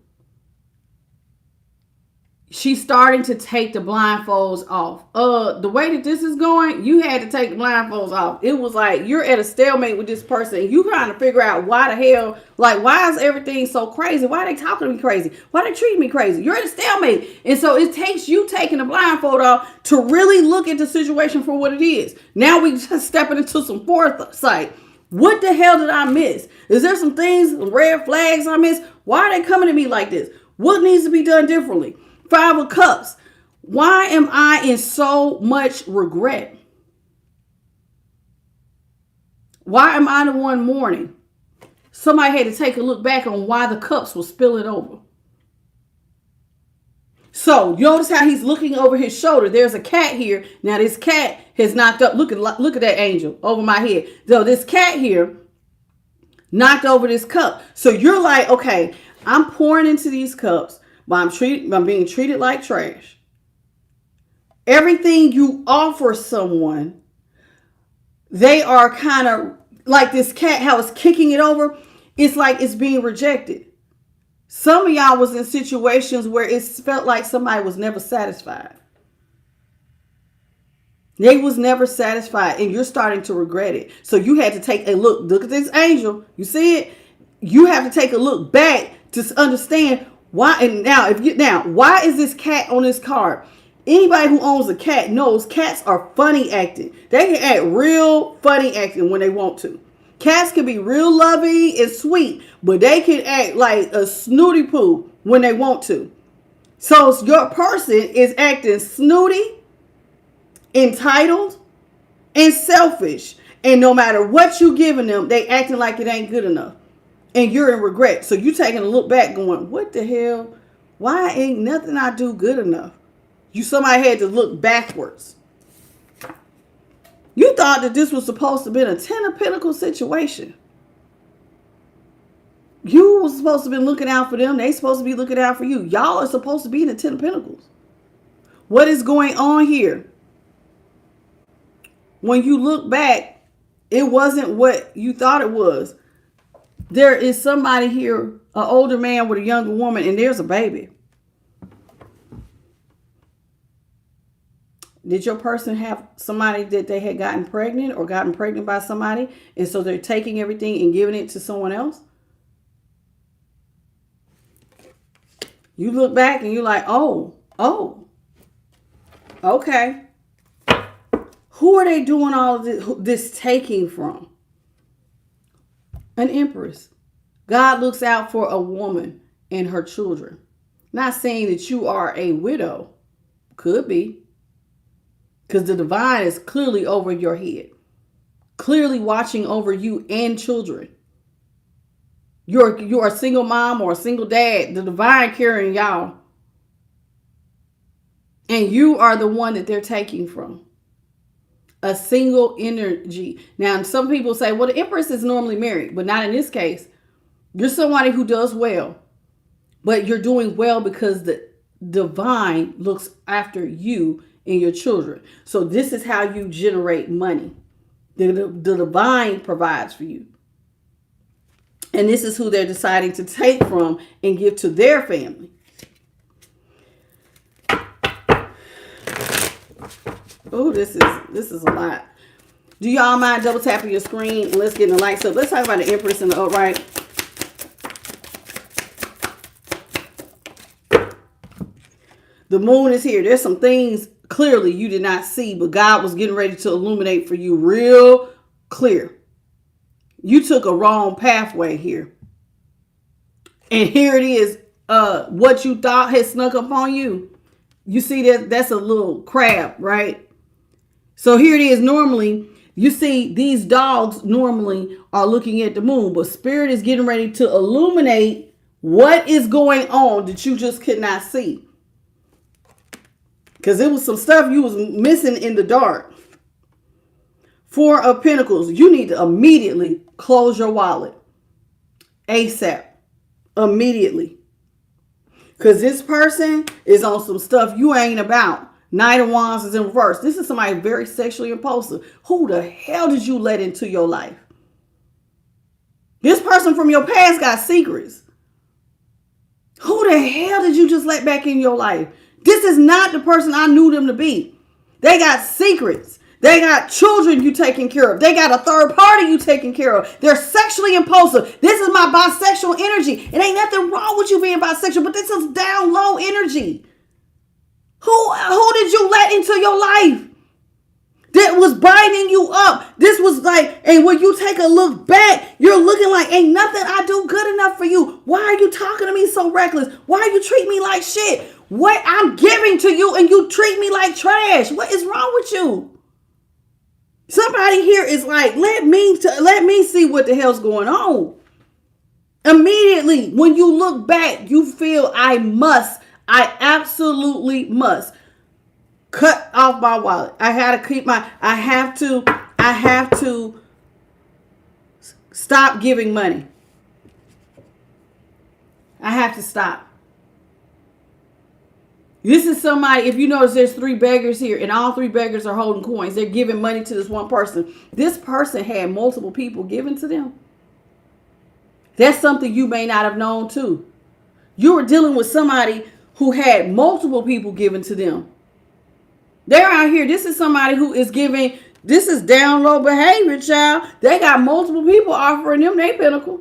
Speaker 1: She's starting to take the blindfolds off. The way that this is going, you had to take the blindfolds off. It was like you're at a stalemate with this person and you trying to figure out why the hell, like, why is everything so crazy? Why are they talking to me crazy? Why they treating me crazy? You're at a stalemate. And so it takes you taking the blindfold off to really look at the situation for what it is. Now we just stepping into some foresight. What the hell did I miss? Is there some things, red flags I missed? Why are they coming to me like this? What needs to be done differently? Five of Cups. Why am I in so much regret? Why am I the one mourning? Somebody had to take a look back on why the cups were spilling over. So you notice how he's looking over his shoulder. There's a cat here. Now this cat has knocked up. Look at that angel over my head. So this cat here knocked over this cup. So you're like, okay, I'm pouring into these cups. I'm being treated like trash. Everything you offer someone, they are kind of like this cat, how it's kicking it over. It's like it's being rejected. Some of y'all was in situations where it felt like somebody was never satisfied. They was never satisfied and you're starting to regret it. So you had to take a look. Look at this angel. You see it? You have to take a look back to understand why. And now, why is this cat on this card? Anybody who owns a cat knows cats are funny acting. They can act real funny acting when they want to. Cats can be real loving and sweet, but they can act like a snooty poo when they want to. So your person is acting snooty, entitled, and selfish. And no matter what you giving them, they acting like it ain't good enough. And you're in regret. So you taking a look back going, what the hell? Why ain't nothing I do good enough? Somebody had to look backwards. You thought that this was supposed to be a 10 of Pentacles situation. You was supposed to be looking out for them. They supposed to be looking out for you. Y'all are supposed to be in the 10 of Pentacles. What is going on here? When you look back, it wasn't what you thought it was. There is somebody here, an older man with a younger woman, and there's a baby. Did your person have somebody that they had gotten pregnant or gotten pregnant by somebody, and so they're taking everything and giving it to someone else? You look back and you're like, oh, okay. Who are they doing all of this taking from? An empress. God looks out for a woman and her children. Not saying that you are a widow. Could be. Because the divine is clearly over your head. Clearly watching over you and children. You're a single mom or a single dad. The divine carrying y'all. And you are the one that they're taking from. a single energy. Now, some people say, well, the Empress is normally married, but not in this case. You're somebody who does well, but you're doing well because the divine looks after you and your children. So this is how you generate money. The divine provides for you. And this is who they're deciding to take from and give to their family. Oh, this is a lot. Do y'all mind double tapping your screen and let's get in the lights up? Let's talk about the Empress and the upright. The moon is here. There's some things clearly you did not see, but God was getting ready to illuminate for you real clear. You took a wrong pathway here. And here it is. What you thought had snuck up on you. You see that's a little crab, right? So here it is. Normally, you see these dogs normally are looking at the moon, but Spirit is getting ready to illuminate what is going on that you just could not see. Because it was some stuff you was missing in the dark. Four of Pentacles. You need to immediately close your wallet. ASAP. Immediately. Because this person is on some stuff you ain't about. Knight of Wands is in reverse. This is somebody very sexually impulsive. Who the hell did you let into your life? This person from your past got secrets. Who the hell did you just let back in your life? This is not the person I knew them to be. They got secrets. They got children you taking care of. They got a third party you taking care of. They're sexually impulsive. This is my bisexual energy. It ain't nothing wrong with you being bisexual, but this is down low energy. Who did you let into your life that was binding you up? This was like, and when you take a look back, you're looking like, ain't nothing I do good enough for you. Why are you talking to me so reckless? Why you treat me like shit? What I'm giving to you and you treat me like trash. What is wrong with you? Somebody here is like, let me see what the hell's going on. Immediately, when you look back, you feel I absolutely must cut off my wallet. I have to stop giving money. I have to stop. This is somebody, if you notice there's 3 beggars here and all 3 beggars are holding coins. They're giving money to this one person. This person had multiple people given to them. That's something you may not have known too. You were dealing with somebody who had multiple people given to them. They're out here. This is somebody who is giving. This is down low behavior, child. They got multiple people offering them their pinnacle.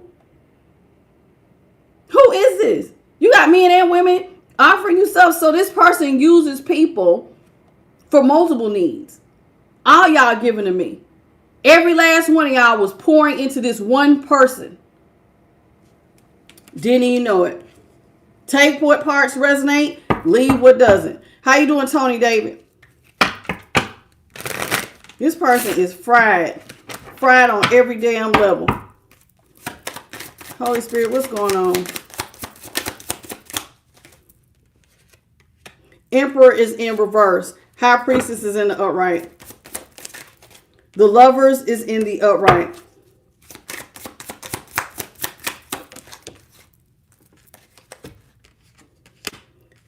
Speaker 1: Who is this? You got men and women offering you stuff. So this person uses people for multiple needs. All y'all giving to me. Every last one of y'all was pouring into this one person. Didn't even know it. Take what parts resonate, leave what doesn't. How you doing, Tony David? This person is fried. Fried on every damn level. Holy Spirit, what's going on? Emperor is in reverse. High Priestess is in the upright. The Lovers is in the upright.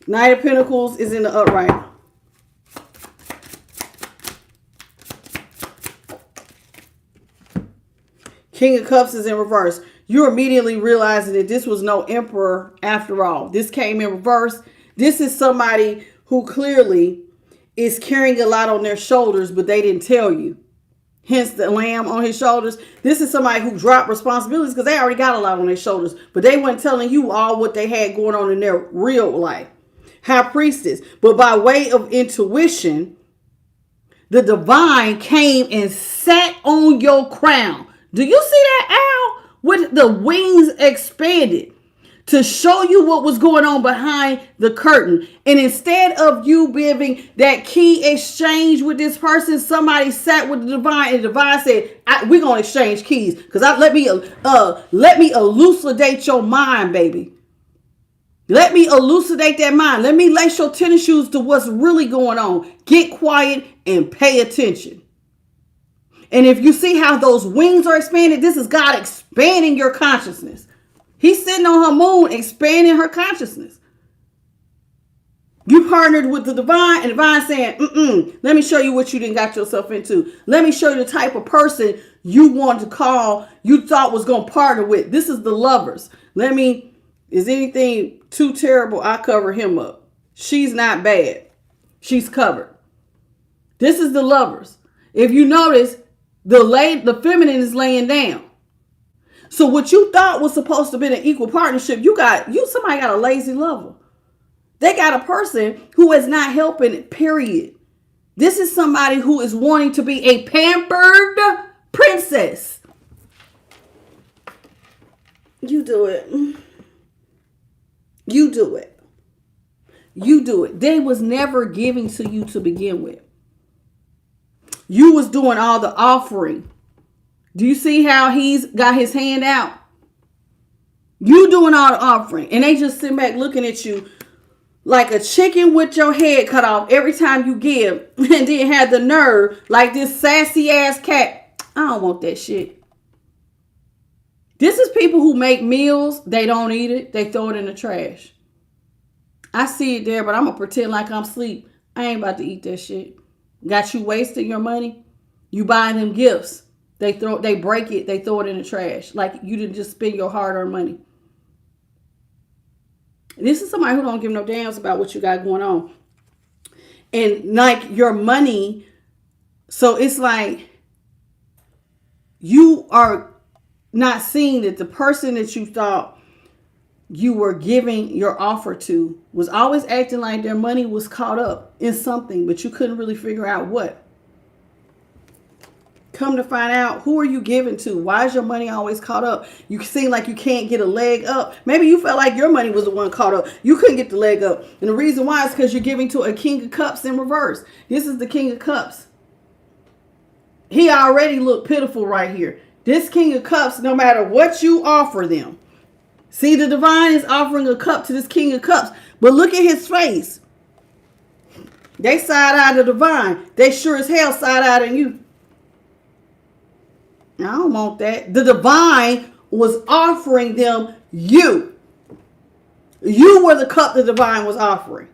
Speaker 1: Knight of Pentacles is in the upright. King of Cups is in reverse. You're immediately realizing that this was no emperor after all. This came in reverse. This is somebody who clearly is carrying a lot on their shoulders, but they didn't tell you. Hence the lamb on his shoulders. This is somebody who dropped responsibilities because they already got a lot on their shoulders, but they weren't telling you all what they had going on in their real life. High Priestess. But by way of intuition, the divine came and sat on your crown. Do you see that owl with the wings expanded to show you what was going on behind the curtain? And instead of you giving that key exchange with this person, somebody sat with the divine and the divine said, we're going to exchange keys because let me elucidate your mind, baby. Let me elucidate that mind. Let me lace your tennis shoes to what's really going on. Get quiet and pay attention. And if you see how those wings are expanded, this is God expanding your consciousness. He's sitting on her moon, expanding her consciousness. You partnered with the divine, and divine saying, let me show you what you didn't got yourself into. Let me show you the type of person you want to call, you thought was going to partner with. This is the lovers. Is anything too terrible? I cover him up. She's not bad. She's covered. This is the lovers. If you notice, the feminine is laying down. So what you thought was supposed to be an equal partnership, somebody got a lazy lover. They got a person who is not helping, period. This is somebody who is wanting to be a pampered princess. You do it. You do it. You do it. They was never giving to you to begin with. You was doing all the offering. Do you see how he's got his hand out? You doing all the offering. And they just sit back looking at you like a chicken with your head cut off every time you give. And then have the nerve like this sassy ass cat. I don't want that shit. This is people who make meals. They don't eat it. They throw it in the trash. I see it there, but I'm going to pretend like I'm asleep. I ain't about to eat that shit. Got you wasting your money? You buying them gifts. They break it. They throw it in the trash. Like you didn't just spend your hard-earned money. This is somebody who don't give no damns about what you got going on. And like your money. So it's like you are not seeing that the person that you thought you were giving your offer to was always acting like their money was caught up in something, but you couldn't really figure out what. Come to find out, who are you giving to? Why is your money always caught up? You seem like you can't get a leg up. Maybe you felt like your money was the one caught up. You couldn't get the leg up. And the reason why is because you're giving to a King of Cups in reverse. This is the King of Cups. He already looked pitiful right here. This King of Cups, no matter what you offer them. See, the divine is offering a cup to this King of Cups. But look at his face. They side-eye the divine. They sure as hell side-eyeing you. I don't want that. The divine was offering them you. You were the cup the divine was offering.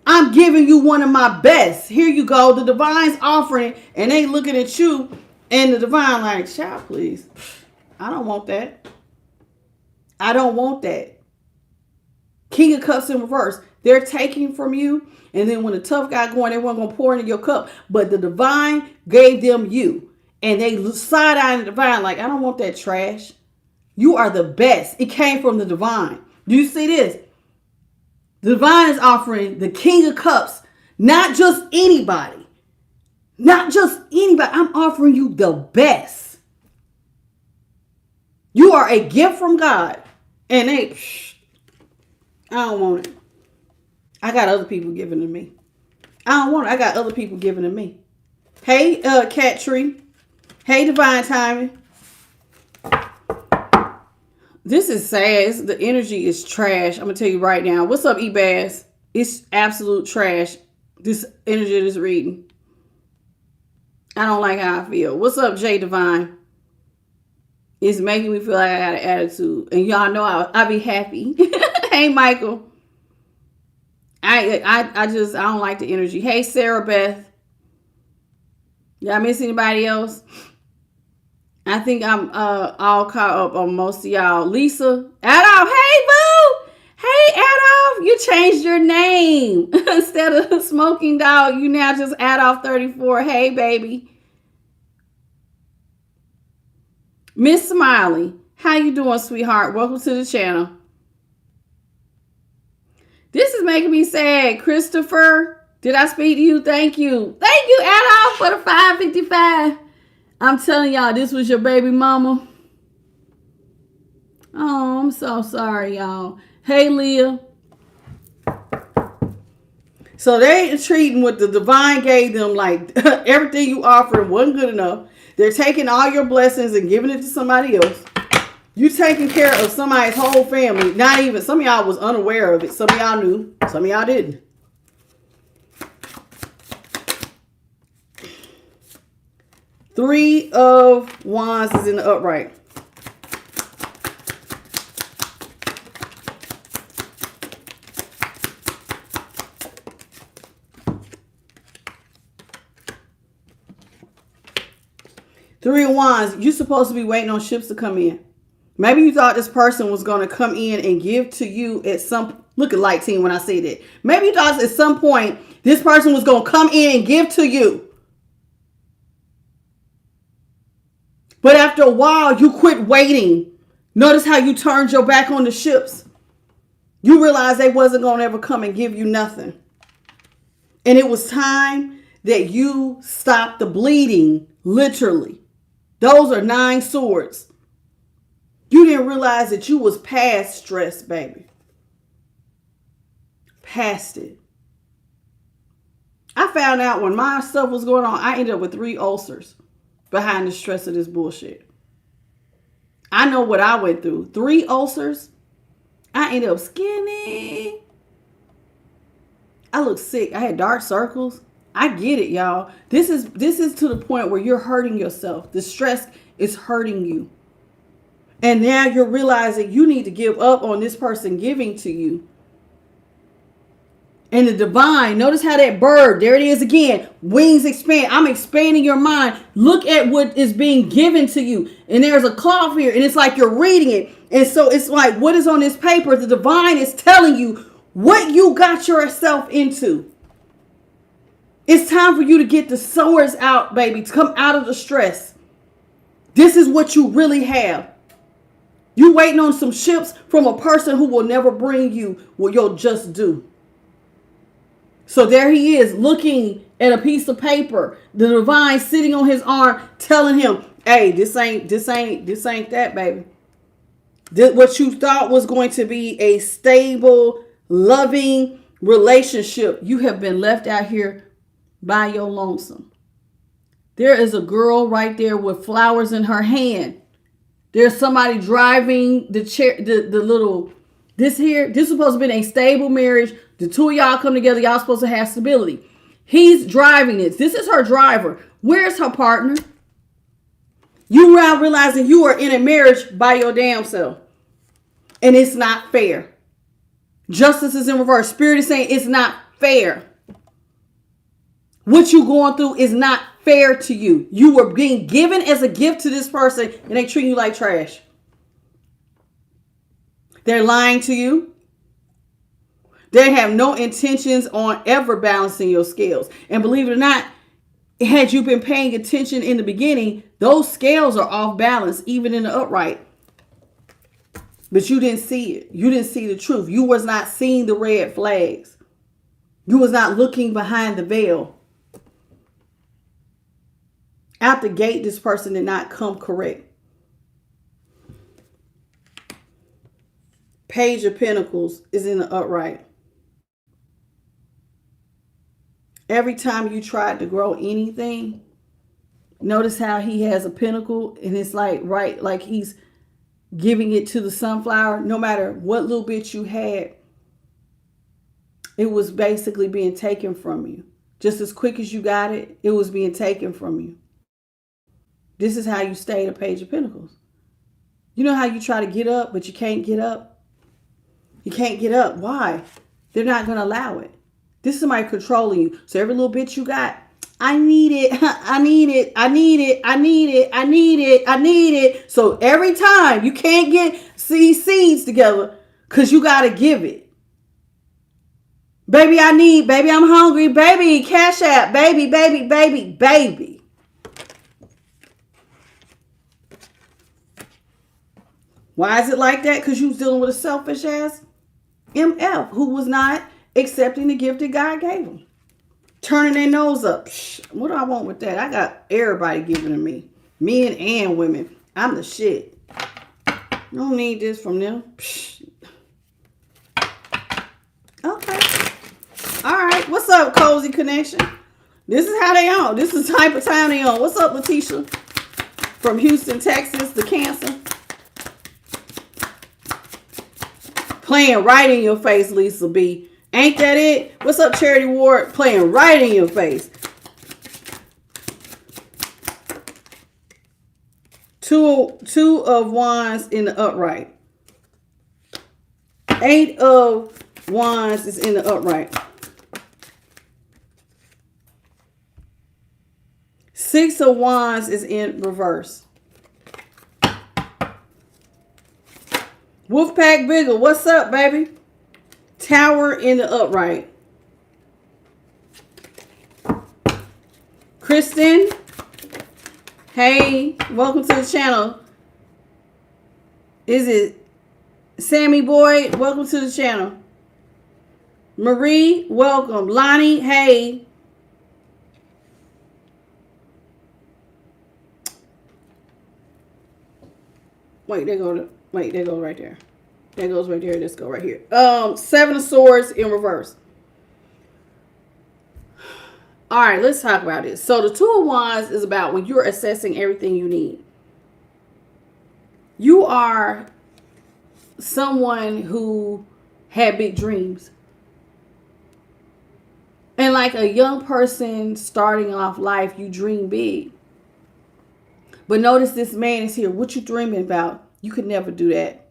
Speaker 1: I'm giving you one of my best. Here you go. The divine's offering and they looking at you and the divine like, child, please. I don't want that. I don't want that. King of Cups in reverse. They're taking from you. And then when the tough guy going, they weren't going to pour into your cup. But the divine gave them you. And they side-eye the divine like, I don't want that trash. You are the best. It came from the divine. Do you see this? The divine is offering the King of Cups, not just anybody. Not just anybody. I'm offering you the best. You are a gift from God. And I don't want it. I got other people giving to me. I don't want it. I got other people giving to me. Hey, Cat Tree. Hey, Divine Timing. This is sad. The energy is trash. I'm going to tell you right now. What's up, E-Bass? It's absolute trash. This energy is reading. I don't like how I feel. What's up, J Divine? It's making me feel like I got an attitude. And y'all know I be happy. Hey, Michael. I don't like the energy. Hey, Sarah Beth. Y'all miss anybody else? I think I'm all caught up on most of y'all. Lisa, Adolf, hey boo! Hey Adolf, you changed your name. Instead of Smoking Dog, you now just Adolf 34. Hey baby. Miss Smiley, how you doing, sweetheart? Welcome to the channel. This is making me sad. Christopher, did I speak to you? Thank you. Thank you, Adolf, for the 555. I'm telling y'all, this was your baby mama. Oh, I'm so sorry, y'all. Hey, Leah. So they treating what the divine gave them like everything you offered wasn't good enough. They're taking all your blessings and giving it to somebody else. You taking care of somebody's whole family. Not even, some of y'all was unaware of it. Some of y'all knew. Some of y'all didn't. Three of Wands is in the upright. Three of Wands, you're supposed to be waiting on ships to come in. Maybe you thought this person was going to come in and give to you at some, look at light team when I say that. Maybe you thought at some point this person was going to come in and give to you. But after a while, you quit waiting. Notice how you turned your back on the ships. You realized they wasn't going to ever come and give you nothing. And it was time that you stopped the bleeding, literally. Those are 9 swords. You didn't realize that you was past stress, baby. Past it. I found out when my stuff was going on, I ended up with 3 ulcers behind the stress of this bullshit. I know what I went through. 3 ulcers. I ended up skinny. I looked sick. I had dark circles. I get it, y'all. This is to the point where you're hurting yourself. The stress is hurting you. And now you're realizing you need to give up on this person giving to you. And the divine, notice how that bird, there it is again, wings expand. I'm expanding your mind. Look at what is being given to you. And there's a cloth here, and it's like you're reading it. And so it's like, what is on this paper? The divine is telling you what you got yourself into. It's time for you to get the swords out, baby, to come out of the stress. This is what you really have. You waiting on some ships from a person who will never bring you what you'll just do. So there he is looking at a piece of paper. The divine sitting on his arm telling him, hey, this ain't that, baby. What you thought was going to be a stable, loving relationship, you have been left out here by your lonesome. There is a girl right there with flowers in her hand. There's somebody driving the chair, this is supposed to be a stable marriage. The two of y'all come together. Y'all supposed to have stability. He's driving this. This is her driver. Where's her partner? You now realizing you are in a marriage by your damn self. And it's not fair. Justice is in reverse. Spirit is saying it's not fair. What you going through is not fair to you. You were being given as a gift to this person and they treat you like trash. They're lying to you. They have no intentions on ever balancing your scales. And believe it or not, had you been paying attention in the beginning, those scales are off balance, even in the upright. But you didn't see it. You didn't see the truth. You was not seeing the red flags. You was not looking behind the veil. Out the gate, this person did not come correct. Page of Pentacles is in the upright. Every time you tried to grow anything, notice how he has a pentacle and it's like, right, like he's giving it to the sunflower. No matter what little bit you had, it was basically being taken from you. Just as quick as you got it, it was being taken from you. This is how you stay the Page of Pentacles. You know how you try to get up, but you can't get up? You can't get up. Why? They're not going to allow it. This is somebody controlling you. So every little bit you got, I need it. I need it. I need it. I need it. I need it. I need it. So every time you can't get seeds together because you got to give it. Baby, I need, baby, I'm hungry. Baby, cash app. Baby, baby, baby, baby. Why is it like that? Because you was dealing with a selfish ass MF who was not accepting the gift that God gave them. Turning their nose up. What do I want with that? I got everybody giving to me. Men and women. I'm the shit. Don't need this from them. Okay. All right. What's up, Cozy Connection? This is how they on. This is the type of time they on. What's up, Letitia? From Houston, Texas, the Cancer. Playing right in your face, Lisa B. Ain't that it? What's up, Charity Ward? Playing right in your face. Two of Wands in the upright. 8 of Wands is in the upright. 6 of Wands is in reverse. Wolfpack Bigger, what's up, baby? Tower in the upright. Kristen, hey, welcome to the channel. Is it Sammy Boy? Welcome to the channel. Marie, welcome. Lonnie, hey. Wait, there go right there. That goes right there. Let's go right here. 7 of Swords in reverse. All right, let's talk about this. So the 2 of Wands is about when you're assessing everything you need. You are someone who had big dreams. And like a young person starting off life, you dream big. But notice this man is here. What you dreaming about? You could never do that.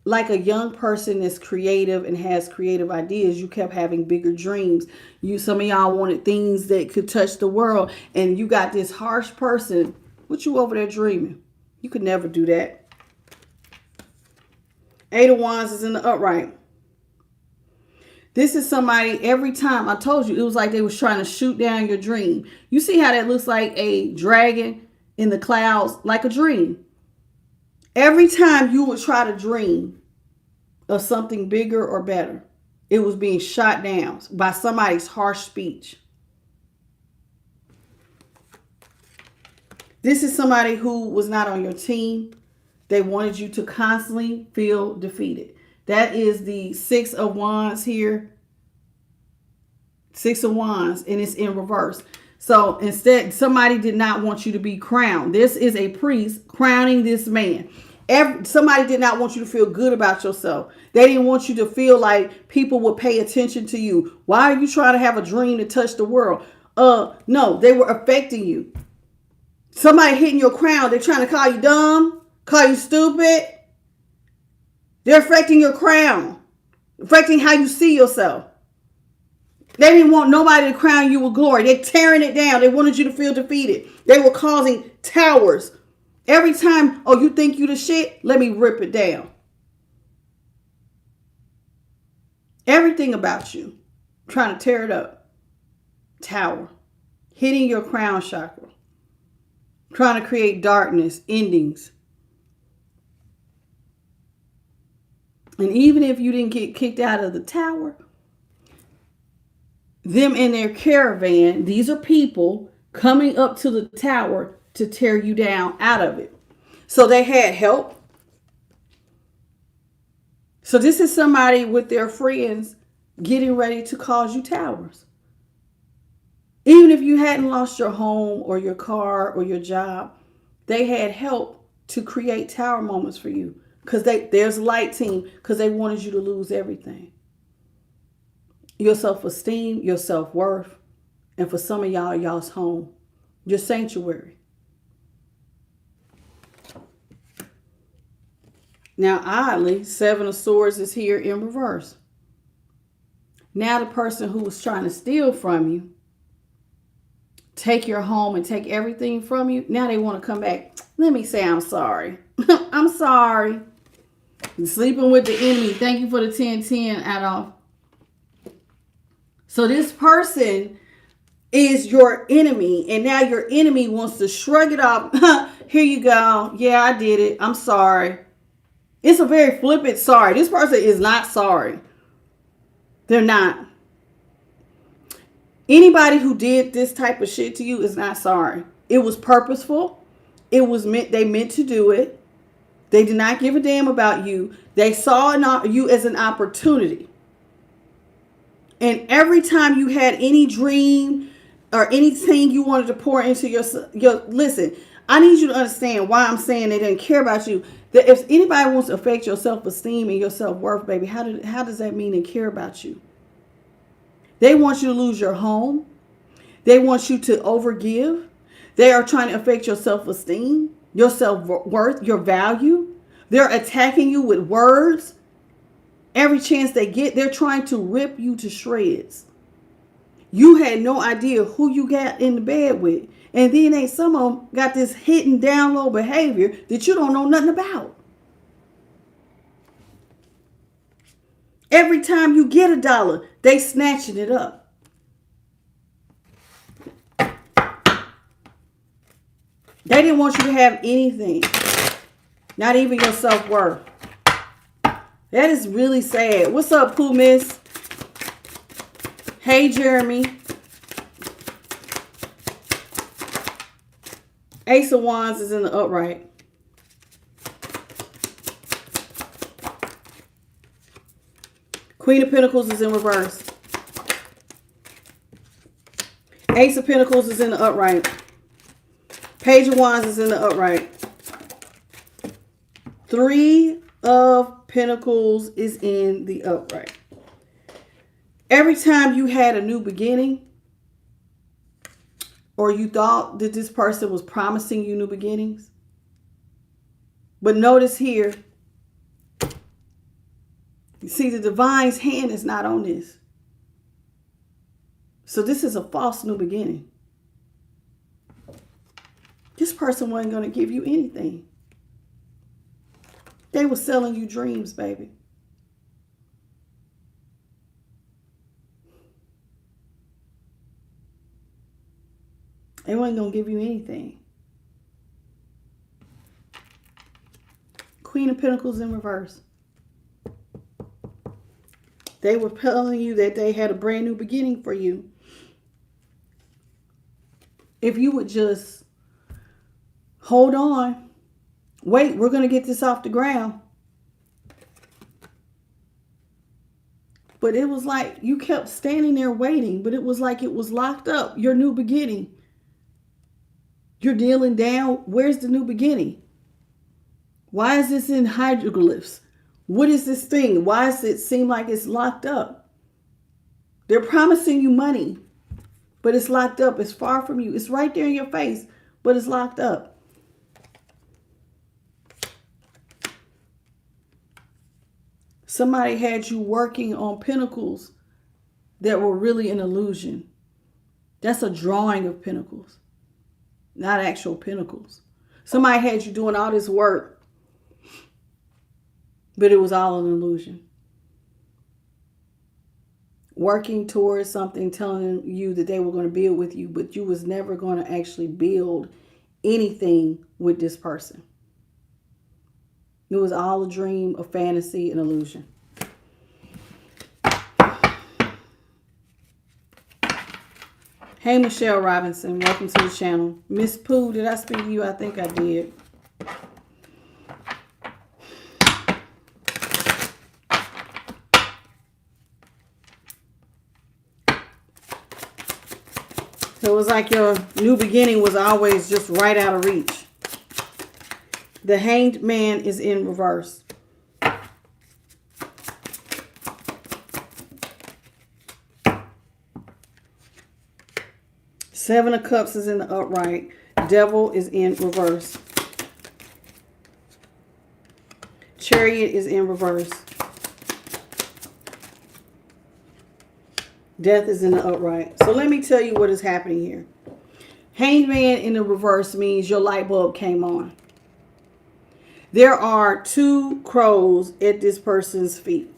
Speaker 1: Like a young person that's creative and has creative ideas, you kept having bigger dreams. Some of y'all wanted things that could touch the world, and you got this harsh person. What you over there dreaming? You could never do that. 8 of Wands is in the upright. This is somebody, every time, I told you, it was like they was trying to shoot down your dream. You see how that looks like a dragon in the clouds, like a dream. Every time you would try to dream of something bigger or better, it was being shot down by somebody's harsh speech. This is somebody who was not on your team. They wanted you to constantly feel defeated. That is the 6 of Wands here. 6 of Wands, and it's in reverse. So instead, somebody did not want you to be crowned. This is a priest crowning this man. Somebody did not want you to feel good about yourself. They didn't want you to feel like people would pay attention to you. Why are you trying to have a dream to touch the world? No, they were affecting you. Somebody hitting your crown. They're trying to call you dumb, call you stupid. They're affecting your crown, affecting how you see yourself. They didn't want nobody to crown you with glory. They're tearing it down. They wanted you to feel defeated. They were causing towers. Every time, oh, you think you the shit? Let me rip it down. Everything about you, trying to tear it up. Tower. Hitting your crown chakra. Trying to create darkness, endings. And even if you didn't get kicked out of the tower, them in their caravan, these are people coming up to the tower to tear you down out of it. So they had help. So this is somebody with their friends getting ready to cause you towers. Even if you hadn't lost your home or your car or your job, they had help to create tower moments for you. Because there's a light team, because they wanted you to lose everything. Your self-esteem, your self-worth, and for some of y'all's home, your sanctuary. Now, oddly, 7 of Swords is here in reverse. Now the person who was trying to steal from you, take your home and take everything from you, now they want to come back. Let me say I'm sorry. I'm sorry. Sleeping with the enemy. Thank you for the 1010 Adolf. So this person is your enemy, and now your enemy wants to shrug it off. Here you go. Yeah, I did it. I'm sorry. It's a very flippant sorry. This person is not sorry. They're not. Anybody who did this type of shit to you is not sorry. It was purposeful. It was meant. They meant to do it. They did not give a damn about you. They saw you as an opportunity. And every time you had any dream or anything you wanted to pour into your listen, I need you to understand why I'm saying they didn't care about you. That if anybody wants to affect your self-esteem and your self-worth, baby, how does that mean they care about you? They want you to lose your home. They want you to overgive. They are trying to affect your self-esteem, your self-worth, your value. They're attacking you with words. Every chance they get, they're trying to rip you to shreds. You had no idea who you got in the bed with. And then some of them got this hidden down low behavior that you don't know nothing about. Every time you get $1, they snatching it up. They didn't want you to have anything. Not even your self-worth. That is really sad. What's up, Pooh Miss? Hey, Jeremy. Ace of Wands is in the upright. Queen of Pentacles is in reverse. Ace of Pentacles is in the upright. Page of Wands is in the upright. 3 of Pentacles is in the upright. Every time you had a new beginning, or you thought that this person was promising you new beginnings, but notice here, you see the divine's hand is not on this. So this is a false new beginning. This person wasn't going to give you anything. They were selling you dreams, baby. They weren't going to give you anything. Queen of Pentacles in reverse. They were telling you that they had a brand new beginning for you. If you would just hold on. Wait, we're going to get this off the ground. But it was like you kept standing there waiting, but it was like it was locked up. Your new beginning. You're dealing down. Where's the new beginning? Why is this in hieroglyphs? What is this thing? Why does it seem like it's locked up? They're promising you money, but it's locked up. It's far from you. It's right there in your face, but it's locked up. Somebody had you working on pentacles that were really an illusion. That's a drawing of pentacles, not actual pentacles. Somebody had you doing all this work, but it was all an illusion. Working towards something, telling you that they were going to build with you, but you was never going to actually build anything with this person. It was all a dream, a fantasy, an illusion. Hey, Michelle Robinson. Welcome to the channel. Miss Pooh, did I speak to you? I think I did. So it was like your new beginning was always just right out of reach. The Hanged Man is in reverse. Seven of Cups is in the upright. Devil is in reverse. Chariot is in reverse. Death is in the upright. So let me tell you what is happening here. Hanged Man in the reverse means your light bulb came on. There are 2 crows at this person's feet.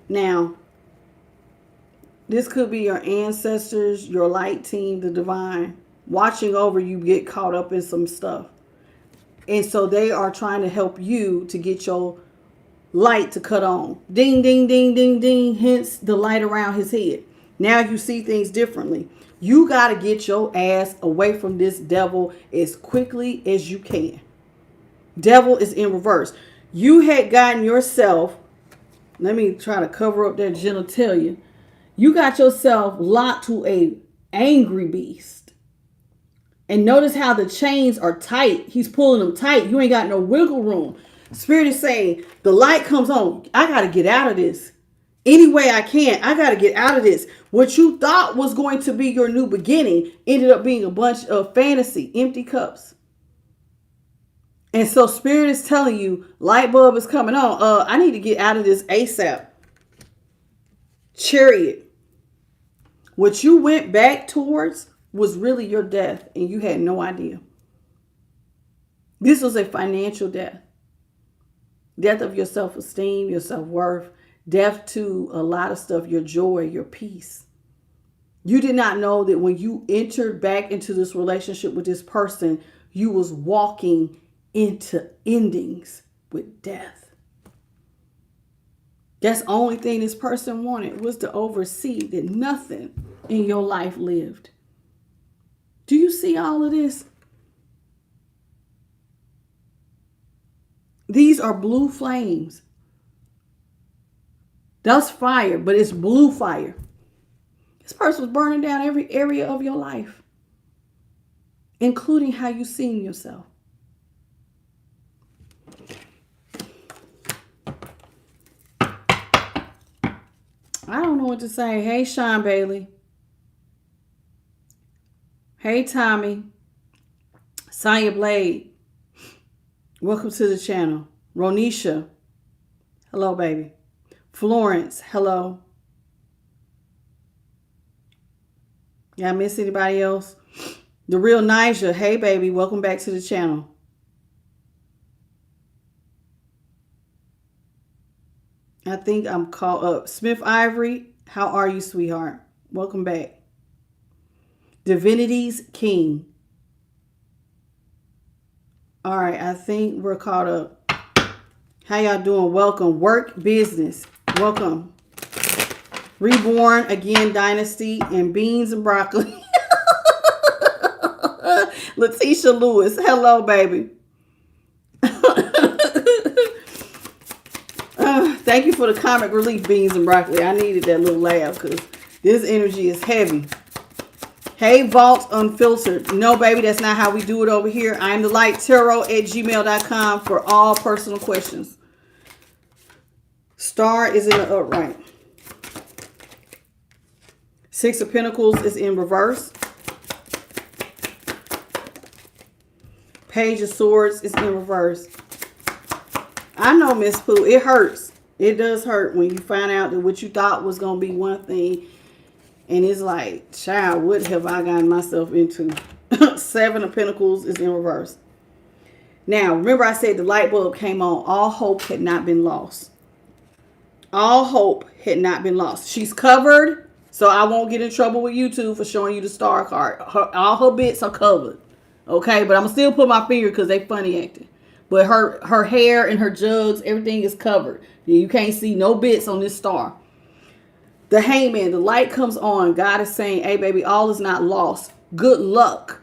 Speaker 1: Now, this could be your ancestors, your light team, the divine, watching over you get caught up in some stuff. And so they are trying to help you to get your light to cut on. Ding, ding, ding, ding, ding. Hence the light around his head. Now you see things differently. You got to get your ass away from this devil as quickly as you can. Devil is in reverse. You had gotten yourself, let me try to cover up that genitalia. You got yourself locked to a angry beast. And notice how the chains are tight. He's pulling them tight. You ain't got no wiggle room. Spirit is saying, the light comes on. I got to get out of this. Any way I can. I got to get out of this. What you thought was going to be your new beginning ended up being a bunch of fantasy, empty cups. And so Spirit is telling you, light bulb is coming on. I need to get out of this ASAP. Chariot. What you went back towards was really your death, and you had no idea. This was a financial death. Death of your self-esteem, your self-worth, death to a lot of stuff, your joy, your peace. You did not know that when you entered back into this relationship with this person, you was walking into endings with death. That's the only thing this person wanted, was to oversee that nothing in your life lived. Do you see all of this? These are blue flames. That's fire, but it's blue fire. This person was burning down every area of your life, including how you seen yourself. I don't know what to say. Hey, Sean Bailey. Hey, Tommy. Sonya Blade. Welcome to the channel. Ronisha. Hello, baby. Florence. Hello. Yeah, I miss anybody else? The Real Nija. Hey, baby. Welcome back to the channel. I think I'm called up. Smith Ivory. How are you, sweetheart? Welcome back. Divinity's King. All right, I think we're caught up. How y'all doing? Welcome. Work Business. Welcome. Reborn Again Dynasty and Beans and Broccoli. Letitia Lewis. Hello, baby. Thank you for the comic relief, Beans and Broccoli. I needed that little laugh because this energy is heavy. Hey, Vault Unfiltered. No, baby, that's not how we do it over here. I am the light tarot at gmail.com for all personal questions. Star is in the upright. Six of Pentacles is in reverse. Page of Swords is in reverse. I know, Miss Pooh, it hurts. It does hurt when you find out that what you thought was going to be one thing. And it's like, child, what have I gotten myself into? Seven of Pentacles is in reverse. Now, remember I said the light bulb came on. All hope had not been lost. All hope had not been lost. She's covered, so I won't get in trouble with YouTube for showing you the star card. All her bits are covered. Okay, but I'm going to still put my finger because they funny acting. But her hair and her jugs, everything is covered. You can't see no bits on this star. The Hangman, the light comes on. God is saying, hey, baby, all is not lost. Good luck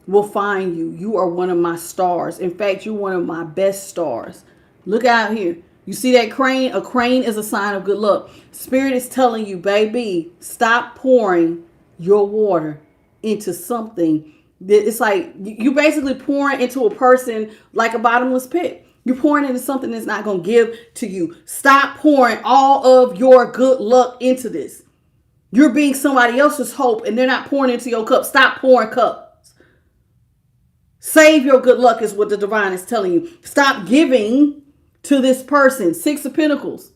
Speaker 1: will find you. You are one of my stars. In fact, you're one of my best stars. Look out here. You see that crane? A crane is a sign of good luck. Spirit is telling you, baby, stop pouring your water into something. It's like you basically pouring into a person like a bottomless pit. You're pouring into something that's not going to give to you. Stop pouring all of your good luck into this. You're being somebody else's hope and they're not pouring into your cup. Stop pouring cups. Save your good luck is what the divine is telling you. Stop giving to this person. Six of Pentacles.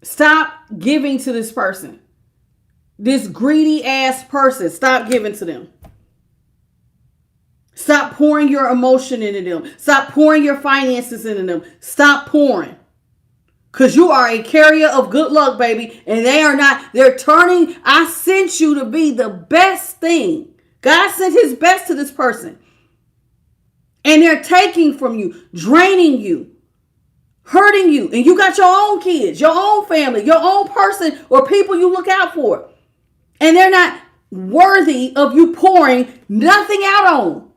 Speaker 1: Stop giving to this person. This greedy ass person. Stop giving to them. Stop pouring your emotion into them. Stop pouring your finances into them. Stop pouring. Because you are a carrier of good luck, baby. And they are not. They're turning. I sent you to be the best thing. God sent his best to this person. And they're taking from you, draining you, hurting you. And you got your own kids, your own family, your own person or people you look out for. And they're not worthy of you pouring nothing out on.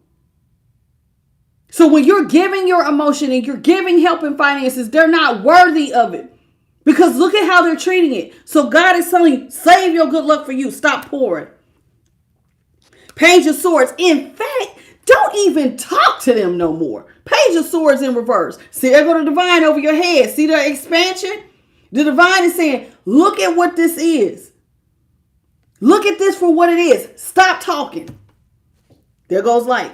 Speaker 1: So when you're giving your emotion and you're giving help and finances, they're not worthy of it. Because look at how they're treating it. So God is telling you, save your good luck for you. Stop pouring. Page of Swords. In fact, don't Don't even talk to them no more. Page of Swords in reverse. See, there go the divine over your head. See the expansion? The divine is saying, look at what this is. Look at this for what it is. Stop talking. There goes light.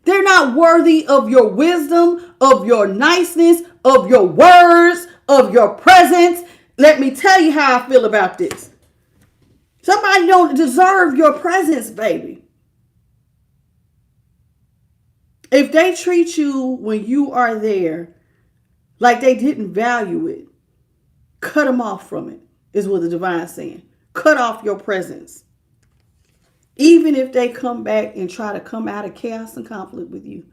Speaker 1: They're not worthy of your wisdom, of your niceness, of your words, of your presence. Let me tell you how I feel about this. Somebody don't deserve your presence, baby. If they treat you when you are there like they didn't value it, cut them off from it, is what the divine is saying. Cut off your presence. Even if they come back and try to come out of chaos and conflict with you.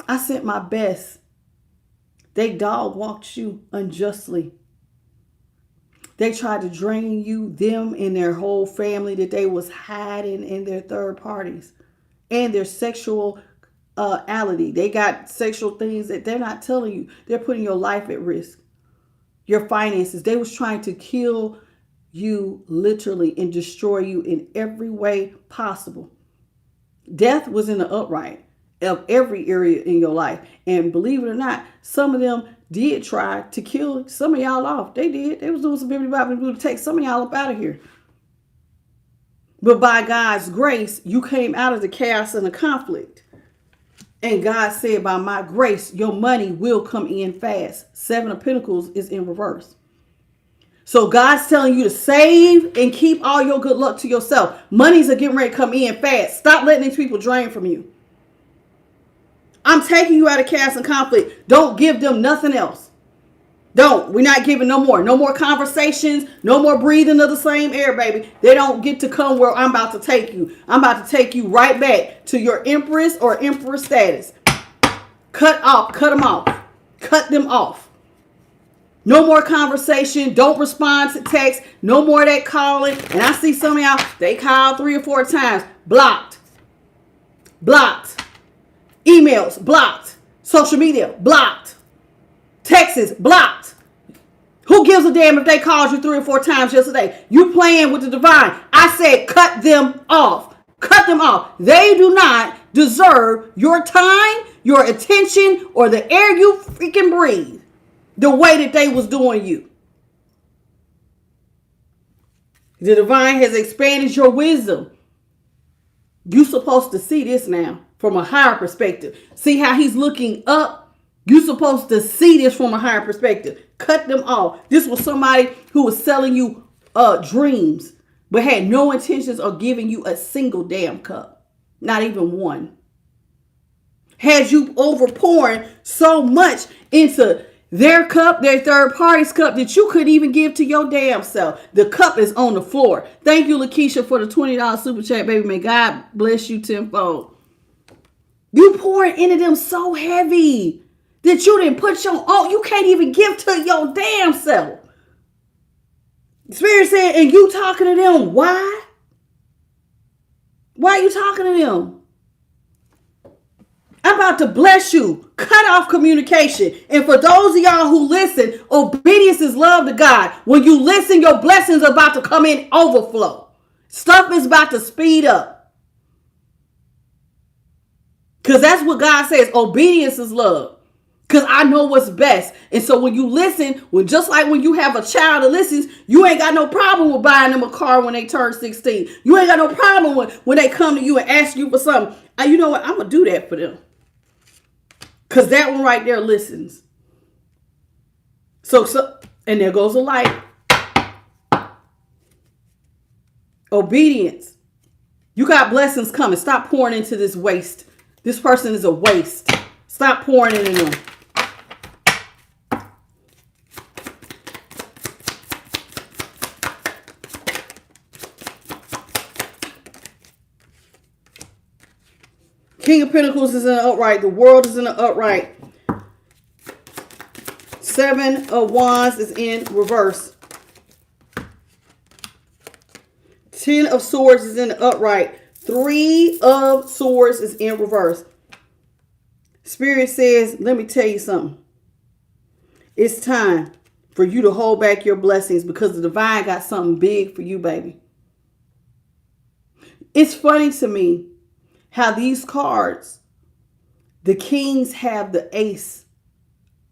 Speaker 1: I sent my best. They dog walked you unjustly. They tried to drain you, them and their whole family that they was hiding in their third parties. And their sexuality. They got sexual things that they're not telling you. They're putting your life at risk. Your finances. They was trying to kill you literally and destroy you in every way possible. Death was in the upright of every area in your life. And believe it or not, some of them did try to kill some of y'all off. They did. They was doing some bibbidi-bobbidi to take some of y'all up out of here. But by God's grace, you came out of the chaos and the conflict. And God said, by my grace, your money will come in fast. 7 of Pentacles is in reverse. So God's telling you to save and keep all your good luck to yourself. Monies are getting ready to come in fast. Stop letting these people drain from you. I'm taking you out of chaos and conflict. Don't give them nothing else. Don't. We're not giving no more. No more conversations. No more breathing of the same air, baby. They don't get to come where I'm about to take you. I'm about to take you right back to your empress or emperor status. Cut them off. Cut them off. No more conversation. Don't respond to text. No more of that calling. And I see some of y'all, they called 3 or 4 times. Blocked. Blocked. Emails. Blocked. Social media. Blocked. Texts. Blocked. Who gives a damn if they called you 3 or 4 times yesterday? You playing with the divine. I said cut them off. Cut them off. They do not deserve your time, your attention, or the air you freaking breathe. The way that they was doing you. The divine has expanded your wisdom. You're supposed to see this now from a higher perspective. See how he's looking up? You're supposed to see this from a higher perspective. Cut them off. This was somebody who was selling you dreams, but had no intentions of giving you a single damn cup. Not even one. Had you overpouring so much into their cup, their third party's cup, that you couldn't even give to your damn self. The cup is on the floor. Thank you, Lakeisha, for the $20 super chat, baby. May God bless you tenfold. You pouring into them so heavy that you didn't put your own. You can't even give to your damn self. Spirit said, and you talking to them. Why? Why are you talking to them? I'm about to bless you. Cut off communication. And for those of y'all who listen, obedience is love to God. When you listen, your blessings are about to come in overflow. Stuff is about to speed up. Because that's what God says. Obedience is love. Because I know what's best. And so when you listen, just like when you have a child that listens, you ain't got no problem with buying them a car when they turn 16. You ain't got no problem when they come to you and ask you for something. You know what? I'm going to do that for them. Because that one right there listens. So, and there goes the light. Obedience. You got blessings coming. Stop pouring into this waste. This person is a waste. Stop pouring into them. King of Pentacles is in the upright. The world is in the upright. 7 of Wands is in reverse. 10 of Swords is in the upright. 3 of Swords is in reverse. Spirit says, let me tell you something. It's time for you to hold back your blessings because the divine got something big for you, baby. It's funny to me how these cards, the kings have the ace.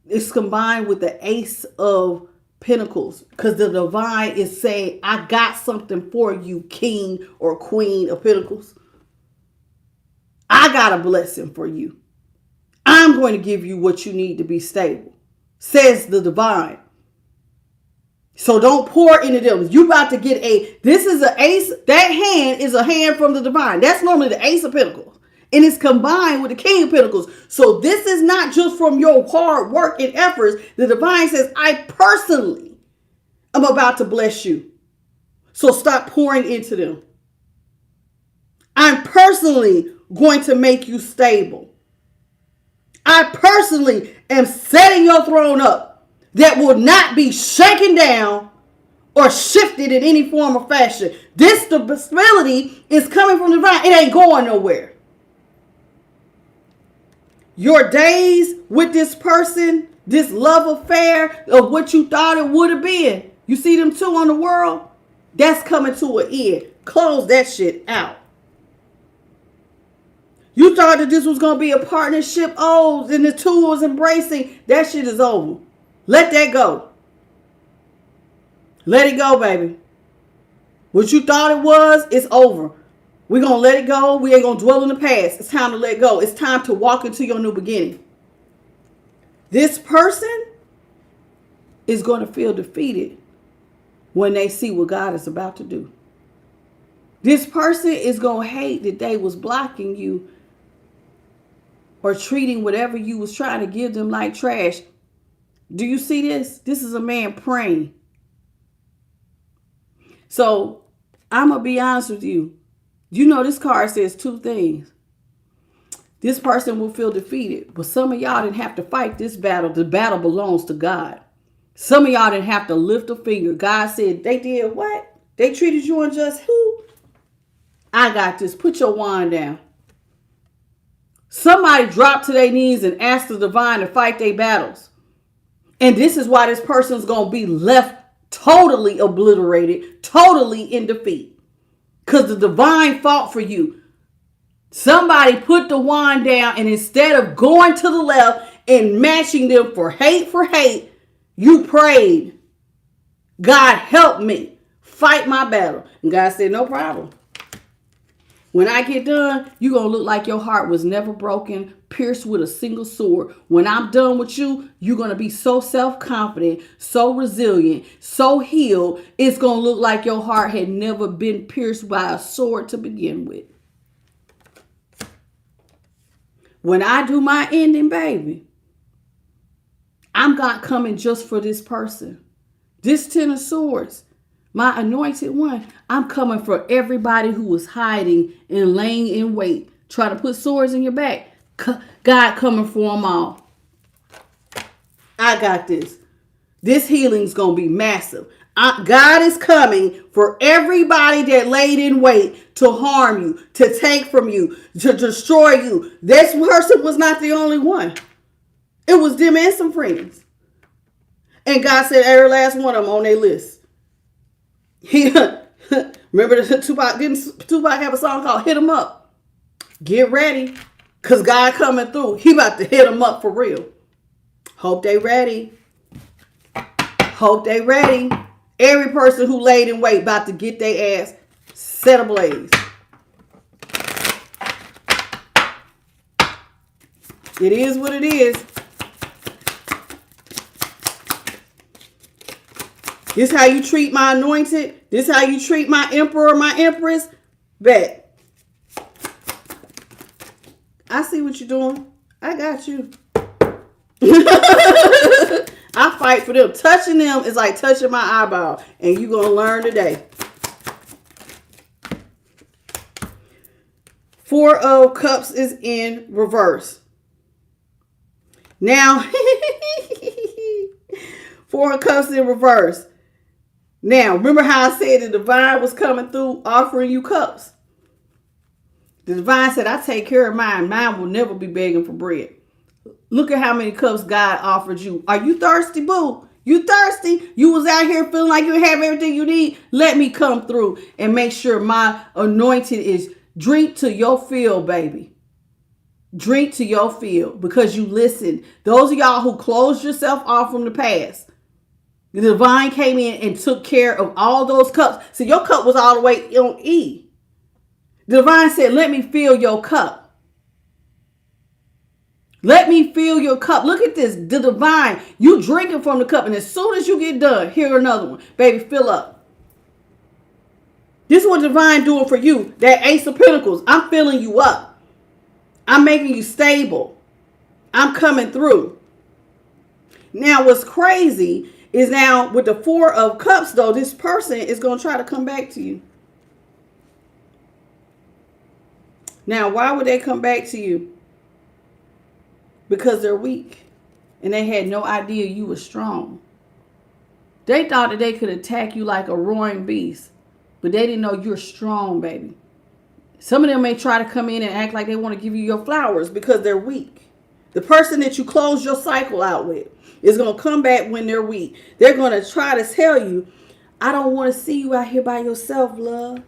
Speaker 1: It's combined with the ace of pentacles, because the divine is saying, I got something for you, king or queen of pentacles. I got a blessing for you. I'm going to give you what you need to be stable, says the divine. So don't pour into them. You about to get this is an ace. That hand is a hand from the divine. That's normally the ace of pentacles. And it's combined with the king of pentacles. So this is not just from your hard work and efforts. The divine says, I personally am about to bless you. So stop pouring into them. I'm personally going to make you stable. I personally am setting your throne up that will not be shaken down or shifted in any form or fashion. This stability is coming from the divine. It ain't going nowhere. Your days with this person, this love affair of what you thought it would have been. You see them two on the world? That's coming to an end. Close that shit out. You thought that this was going to be a partnership. Oh, and the two was embracing. That shit is over. Let that go. Let it go, baby. What you thought it was, it's over. We're going to let it go. We ain't going to dwell in the past. It's time to let go. It's time to walk into your new beginning. This person is going to feel defeated when they see what God is about to do. This person is going to hate that they was blocking you or treating whatever you was trying to give them like trash. Do you see this? This is a man praying. So I'm going to be honest with you. You know, this card says two things. This person will feel defeated, but some of y'all didn't have to fight this battle. The battle belongs to God. Some of y'all didn't have to lift a finger. God said, they did what? They treated you unjust. Who? I got this. Put your wand down. Somebody dropped to their knees and asked the divine to fight their battles. And this is why this person's going to be left totally obliterated, totally in defeat. Because the divine fought for you. Somebody put the wand down, and instead of going to the left and matching them for hate, you prayed, God, help me fight my battle. And God said, no problem. When I get done, you're going to look like your heart was never broken, pierced with a single sword. When I'm done with you, you're going to be so self-confident, so resilient, so healed. It's going to look like your heart had never been pierced by a sword to begin with. When I do my ending, baby, I'm not coming just for this person. This Ten of Swords, my anointed one, I'm coming for everybody who was hiding and laying in wait, trying to put swords in your back. God coming for them all. I got this. This healing's going to be massive. God is coming for everybody that laid in wait to harm you, to take from you, to destroy you. This person was not the only one. It was them and some friends. And God said every last one of them on their list. Remember the Tupac? Didn't Tupac have a song called Hit 'Em Up? Get ready, because God coming through. He about to hit them up for real. Hope they ready. Hope they ready. Every person who laid in wait about to get their ass set ablaze. It is what it is. This how you treat my anointed. This how you treat my emperor, my empress. Bet. I see what you're doing. I got you. I fight for them. Touching them is like touching my eyeball. And you're going to learn today. Four of Cups is in reverse. Now, Four of Cups in reverse. Now, remember how I said the divine was coming through offering you cups? The divine said, I take care of mine. Mine will never be begging for bread. Look at how many cups God offered you. Are you thirsty, boo? You thirsty? You was out here feeling like you have everything you need? Let me come through and make sure my anointing is drink to your fill, baby. Drink to your fill because you listened. Those of y'all who closed yourself off from the past, the divine came in and took care of all those cups. So your cup was all the way on E. The divine said, let me fill your cup. Let me fill your cup. Look at this. The divine, you drinking from the cup. And as soon as you get done, here another one. Baby, fill up. This is what divine doing for you. That Ace of Pentacles. I'm filling you up. I'm making you stable. I'm coming through. Now, what's crazy is now with the Four of Cups, though, this person is going to try to come back to you. Now, why would they come back to you? Because they're weak. And they had no idea you were strong. They thought that they could attack you like a roaring beast. But they didn't know you're strong, baby. Some of them may try to come in and act like they want to give you your flowers because they're weak. The person that you close your cycle out with is going to come back when they're weak. They're going to try to tell you, I don't want to see you out here by yourself, love.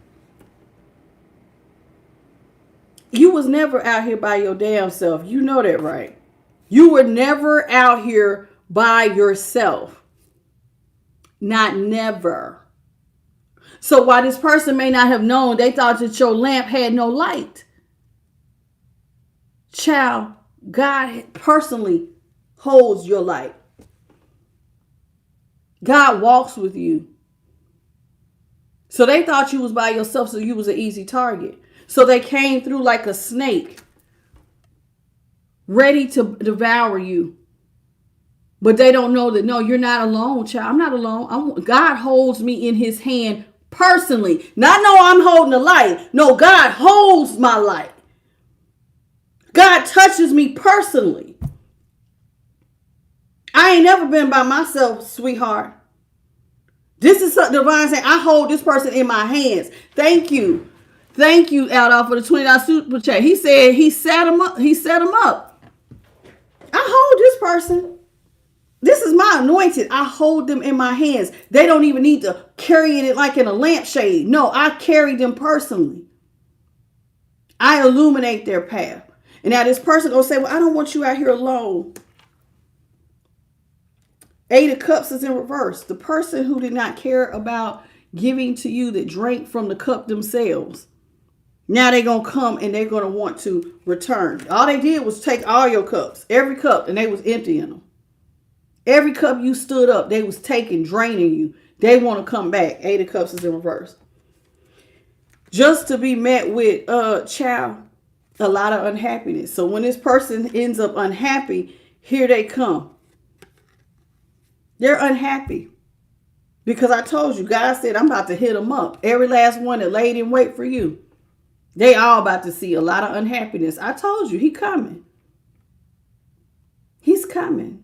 Speaker 1: You was never out here by your damn self. You know that, right? You were never out here by yourself. Not never. So while this person may not have known, they thought that your lamp had no light. Child, God personally holds your light. God walks with you. So they thought you was by yourself, so you was an easy target. So they came through like a snake, ready to devour you. But they don't know that, no, you're not alone, child. I'm not alone. God holds me in his hand personally. Not know I'm holding the light. No, God holds my light. God touches me personally. I ain't never been by myself, sweetheart. This is something divine saying, I hold this person in my hands. Thank you. Thank you, Aldolph, for the $20 super chat. He said he set him up. He set him up. I hold this person. This is my anointed. I hold them in my hands. They don't even need to carry it like in a lampshade. No, I carry them personally. I illuminate their path. And now this person gonna say, well, I don't want you out here alone. Eight of Cups is in reverse. The person who did not care about giving to you, that drank from the cup themselves. Now they're going to come and they're going to want to return. All they did was take all your cups, every cup, and they was emptying them. Every cup you stood up, they was taking, draining you. They want to come back. Eight of Cups is in reverse. Just to be met with, child, a lot of unhappiness. So when this person ends up unhappy, here they come. They're unhappy. Because I told you, God said, I'm about to hit them up. Every last one that laid in wait for you. They all about to see a lot of unhappiness. I told you, he coming. He's coming.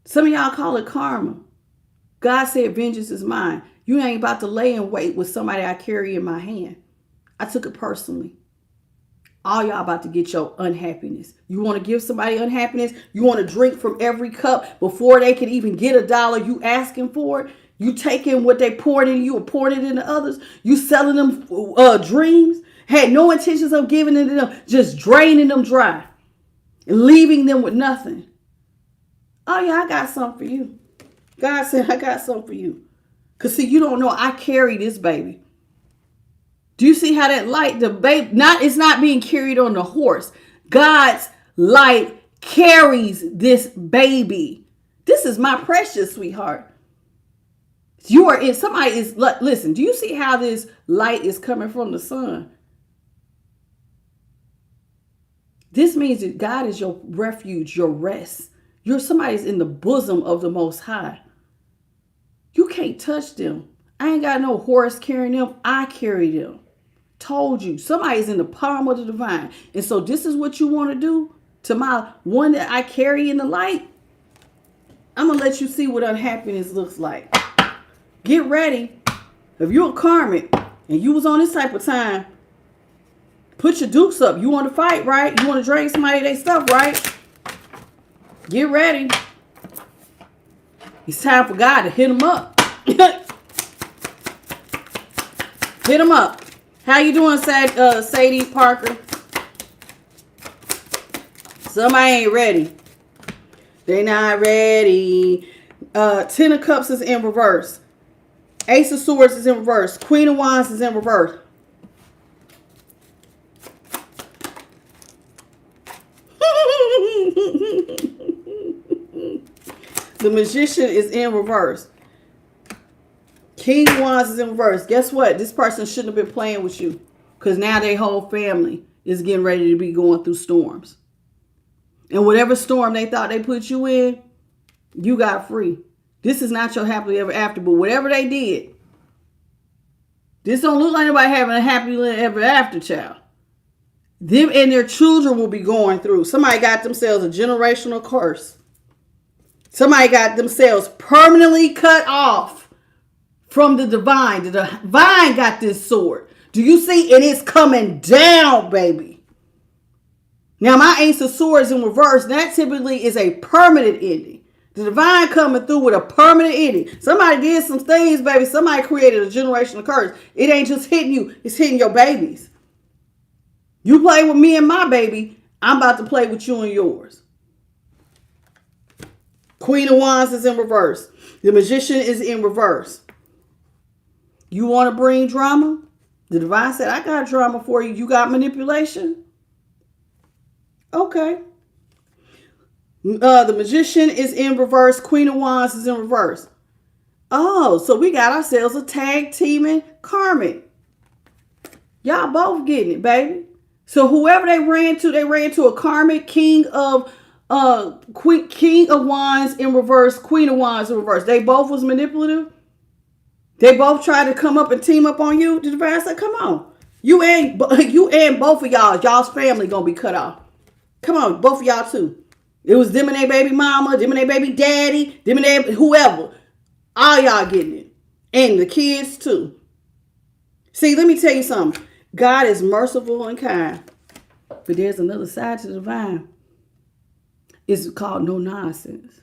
Speaker 1: Some of y'all call it karma. God said, vengeance is mine. You ain't about to lay in wait with somebody I carry in my hand. I took it personally. All y'all about to get your unhappiness. You want to give somebody unhappiness? You want to drink from every cup before they can even get $1? You asking for it? You taking what they poured into you or pouring it into others? You selling them dreams? Had no intentions of giving it to them, just draining them dry and leaving them with nothing. Oh yeah, I got something for you. God said, I got something for you. Because see, you don't know, I carry this baby. Do you see how that light, the baby, it's not being carried on the horse. God's light carries this baby. This is my precious sweetheart. You are in, somebody is, listen, do you see how this light is coming from the sun? This means that God is your refuge, your rest. Somebody's in the bosom of the Most High. You can't touch them. I ain't got no horse carrying them. I carry them. Told you, somebody's in the palm of the divine. And so this is what you want to do to my one that I carry in the light. I'm going to let you see what unhappiness looks like. Get ready. If you're a karmic and you was on this type of time, put your dukes up. You want to fight, right? You want to drain somebody their stuff, right? Get ready. It's time for God to hit them up. Hit them up. How you doing, Sadie Parker? Somebody ain't ready. They not ready. 10 of Cups is in reverse. Ace of Swords is in reverse. Queen of Wands is in reverse. The Magician is in reverse. King of Wands is in reverse. Guess what? This person shouldn't have been playing with you, because now their whole family is getting ready to be going through storms. And whatever storm they thought they put you in, you got free. This is not your happily ever after, but whatever they did, this don't look like anybody having a happily ever after, child. Them and their children will be going through. Somebody got themselves a generational curse. Somebody got themselves permanently cut off from the divine. The divine got this sword. Do you see? And it's coming down, baby. Now, my Ace of Swords in reverse, that typically is a permanent ending. The divine coming through with a permanent ending. Somebody did some things, baby. Somebody created a generational curse. It ain't just hitting you. It's hitting your babies. You play with me and my baby, I'm about to play with you and yours. Queen of Wands is in reverse. The Magician is in reverse. You want to bring drama? The divine said, I got drama for you. You got manipulation? Okay. The Magician is in reverse. Queen of Wands is in reverse. Oh, so we got ourselves a tag teaming karmic. Y'all both getting it, baby. So whoever they ran to a karmic. King of Wands in reverse, Queen of Wands in reverse. They both was manipulative. They both tried to come up and team up on you. The divine said, come on. You and both of y'all's family gonna be cut off. Come on, both of y'all too. It was them and their baby mama, them and their baby daddy, them and their whoever. All y'all getting it. And the kids too. See, let me tell you something. God is merciful and kind. But there's another side to the divine. It's called no nonsense.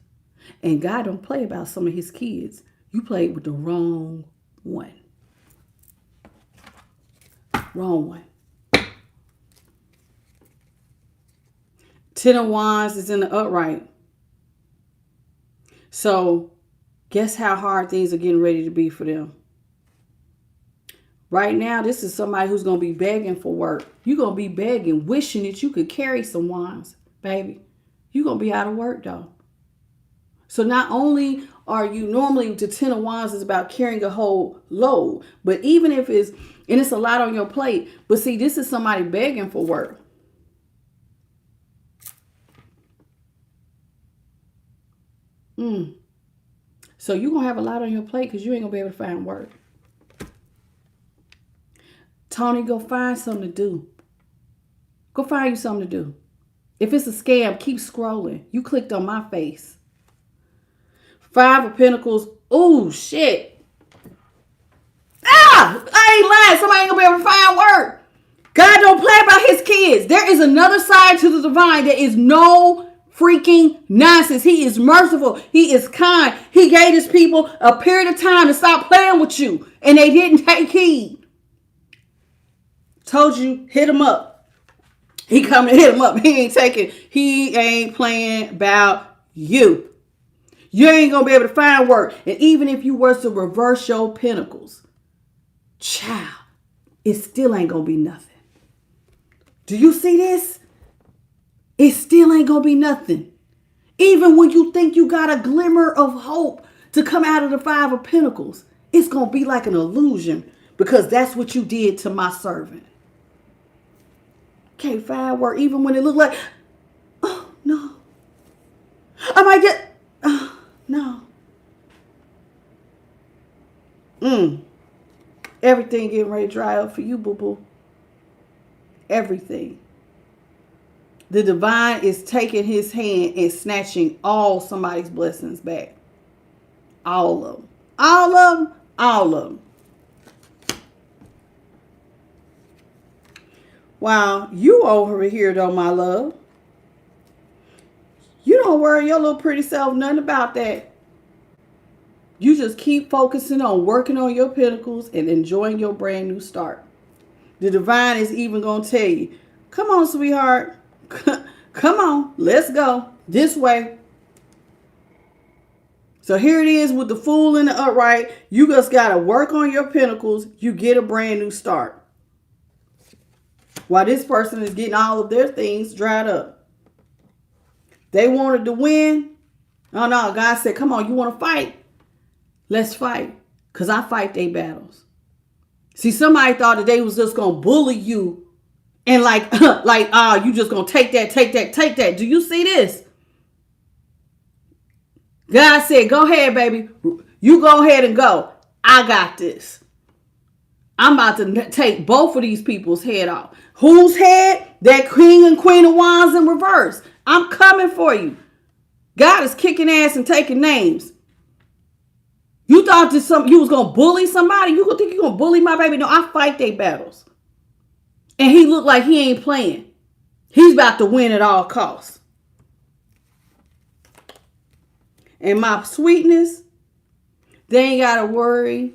Speaker 1: And God don't play about some of his kids. You played with the wrong one. Wrong one. 10 of Wands is in the upright. So guess how hard things are getting ready to be for them. Right now, this is somebody who's going to be begging for work. You're going to be begging, wishing that you could carry some wands, baby. You're going to be out of work, though. So not only are you normally, the 10 of Wands is about carrying a whole load, but even if it's a lot on your plate, but see, this is somebody begging for work. So you're going to have a lot on your plate because you ain't going to be able to find work. Tony, go find something to do. Go find you something to do. If it's a scam, keep scrolling. You clicked on my face. 5 of Pentacles. Oh, shit. I ain't lying. Somebody ain't going to be able to find work. God don't play about his kids. There is another side to the divine. There is no freaking nonsense. He is merciful. He is kind. He gave his people a period of time to stop playing with you. And they didn't take heed. Told you, hit him up. He coming to hit him up. He ain't playing about you. You ain't going to be able to find work. And even if you were to reverse your pentacles, child, it still ain't going to be nothing. Do you see this? It still ain't going to be nothing. Even when you think you got a glimmer of hope to come out of the 5 of Pentacles, it's going to be like an illusion because that's what you did to my servant. Can't find work even when it looked like, oh, no. I might get, oh, no. Everything getting ready to dry up for you, boo-boo. Everything. The divine is taking his hand and snatching all somebody's blessings back. All of them. All of them. All of them. Wow, you over here though, my love. You don't worry your little pretty self nothing about that. You just keep focusing on working on your pinnacles and enjoying your brand new start. The divine is even going to tell you, come on, sweetheart. Come on, let's go this way. So here it is with the Fool and the Upright. You just got to work on your pinnacles. You get a brand new start. While this person is getting all of their things dried up. They wanted to win. Oh no, God said, come on, you want to fight? Let's fight. Because I fight their battles. See, somebody thought that they was just going to bully you. And you just going to take that. Do you see this? God said, go ahead, baby. You go ahead and go. I got this. I'm about to take both of these people's head off. Whose head? That king and queen of wands in reverse. I'm coming for you. God is kicking ass and taking names. You thought you was going to bully somebody? You think you're going to bully my baby? No, I fight their battles. And he looked like he ain't playing. He's about to win at all costs. And my sweetness, they ain't got to worry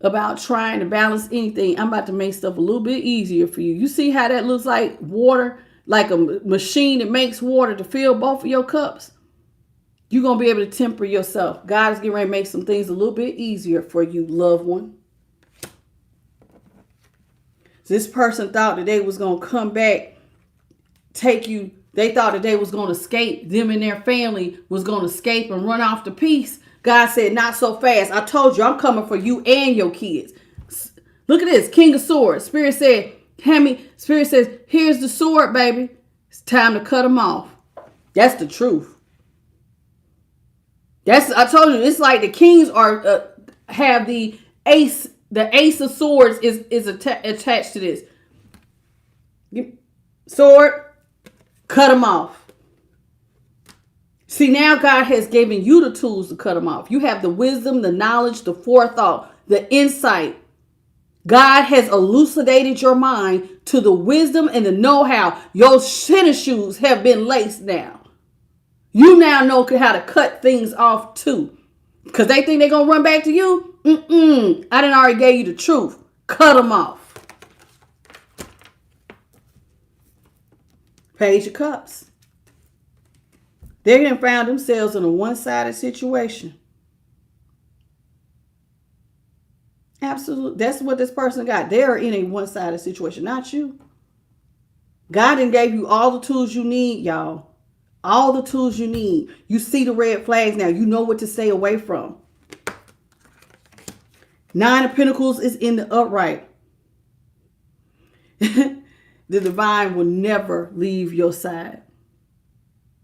Speaker 1: about trying to balance anything. I'm about to make stuff a little bit easier for you. You see how that looks like water? Like a machine that makes water to fill both of your cups? You're going to be able to temper yourself. God is getting ready to make some things a little bit easier for you, loved one. This person thought that they was going to come back, take you. They thought that they was going to escape. Them and their family was going to escape and run off to peace. God said, not so fast. I told you, I'm coming for you and your kids. Look at this. King of Swords. Spirit said, Spirit says, here's the sword, baby. It's time to cut them off. That's the truth. I told you, it's like the kings are have the ace. The ace of swords is attached to this. Sword, cut them off. See, now God has given you the tools to cut them off. You have the wisdom, the knowledge, the forethought, the insight. God has elucidated your mind to the wisdom and the know-how. Your tennis shoes have been laced now. You now know how to cut things off too. Because they think they're going to run back to you. I done already gave you the truth. Cut them off. Page of Cups. They done found themselves in a one-sided situation. Absolutely. That's what this person got. They're in a one-sided situation, not you. God done gave you all the tools you need, y'all. All the tools you need. You see the red flags now. You know what to stay away from. Nine of Pentacles is in the upright. The divine will never leave your side.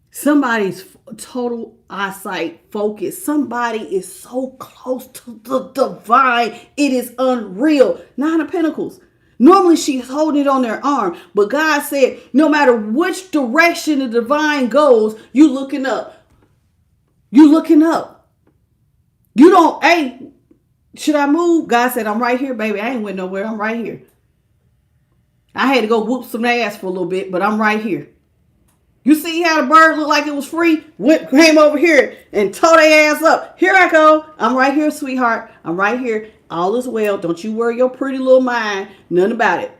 Speaker 1: Somebody's total eyesight focus. Somebody is so close to the divine. It is unreal. Nine of Pentacles. Normally she's holding it on their arm. But God said, no matter which direction the divine goes, you looking up. You looking up. You don't, hey, should I move? God said, I'm right here, baby. I ain't went nowhere. I'm right here. I had to go whoop some ass for a little bit, but I'm right here. You see how the bird looked like it was free? Came over here and tore their ass up. Here I go. I'm right here, sweetheart. I'm right here. All is well. Don't you worry your pretty little mind. None about it.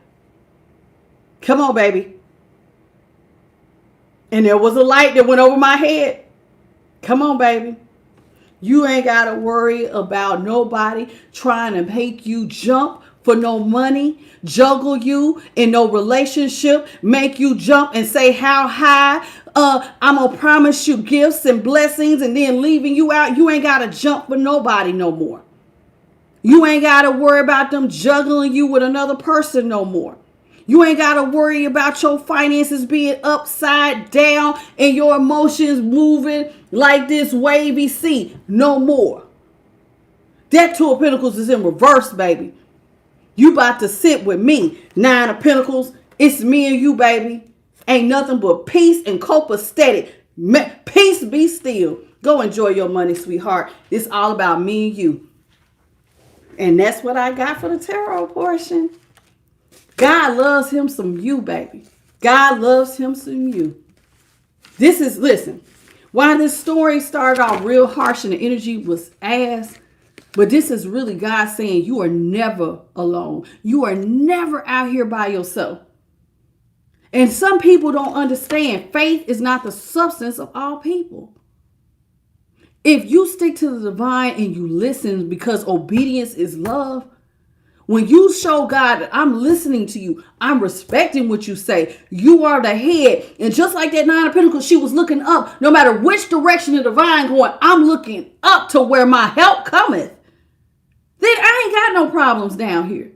Speaker 1: Come on, baby. And there was a light that went over my head. Come on, baby. You ain't got to worry about nobody trying to make you jump for no money, juggle you in no relationship, make you jump and say how high. I'm going to promise you gifts and blessings and then leaving you out. You ain't got to jump for nobody no more. You ain't got to worry about them juggling you with another person no more. You ain't got to worry about your finances being upside down and your emotions moving like this wavy sea. No more. That Two of Pentacles is in reverse, baby. You about to sit with me. Nine of Pentacles. It's me and you, baby. Ain't nothing but peace and copacetic. Peace be still. Go enjoy your money, sweetheart. It's all about me and you. And that's what I got for the tarot portion. God loves him some you, baby. God loves him some you. Listen, While this story started off real harsh and the energy was ass, but this is really God saying you are never alone. You are never out here by yourself. And some people don't understand faith is not the substance of all people. If you stick to the divine and you listen because obedience is love, when you show God that I'm listening to you, I'm respecting what you say, you are the head. And just like that Nine of Pentacles, she was looking up. No matter which direction the divine going, I'm looking up to where my help cometh. Then I ain't got no problems down here.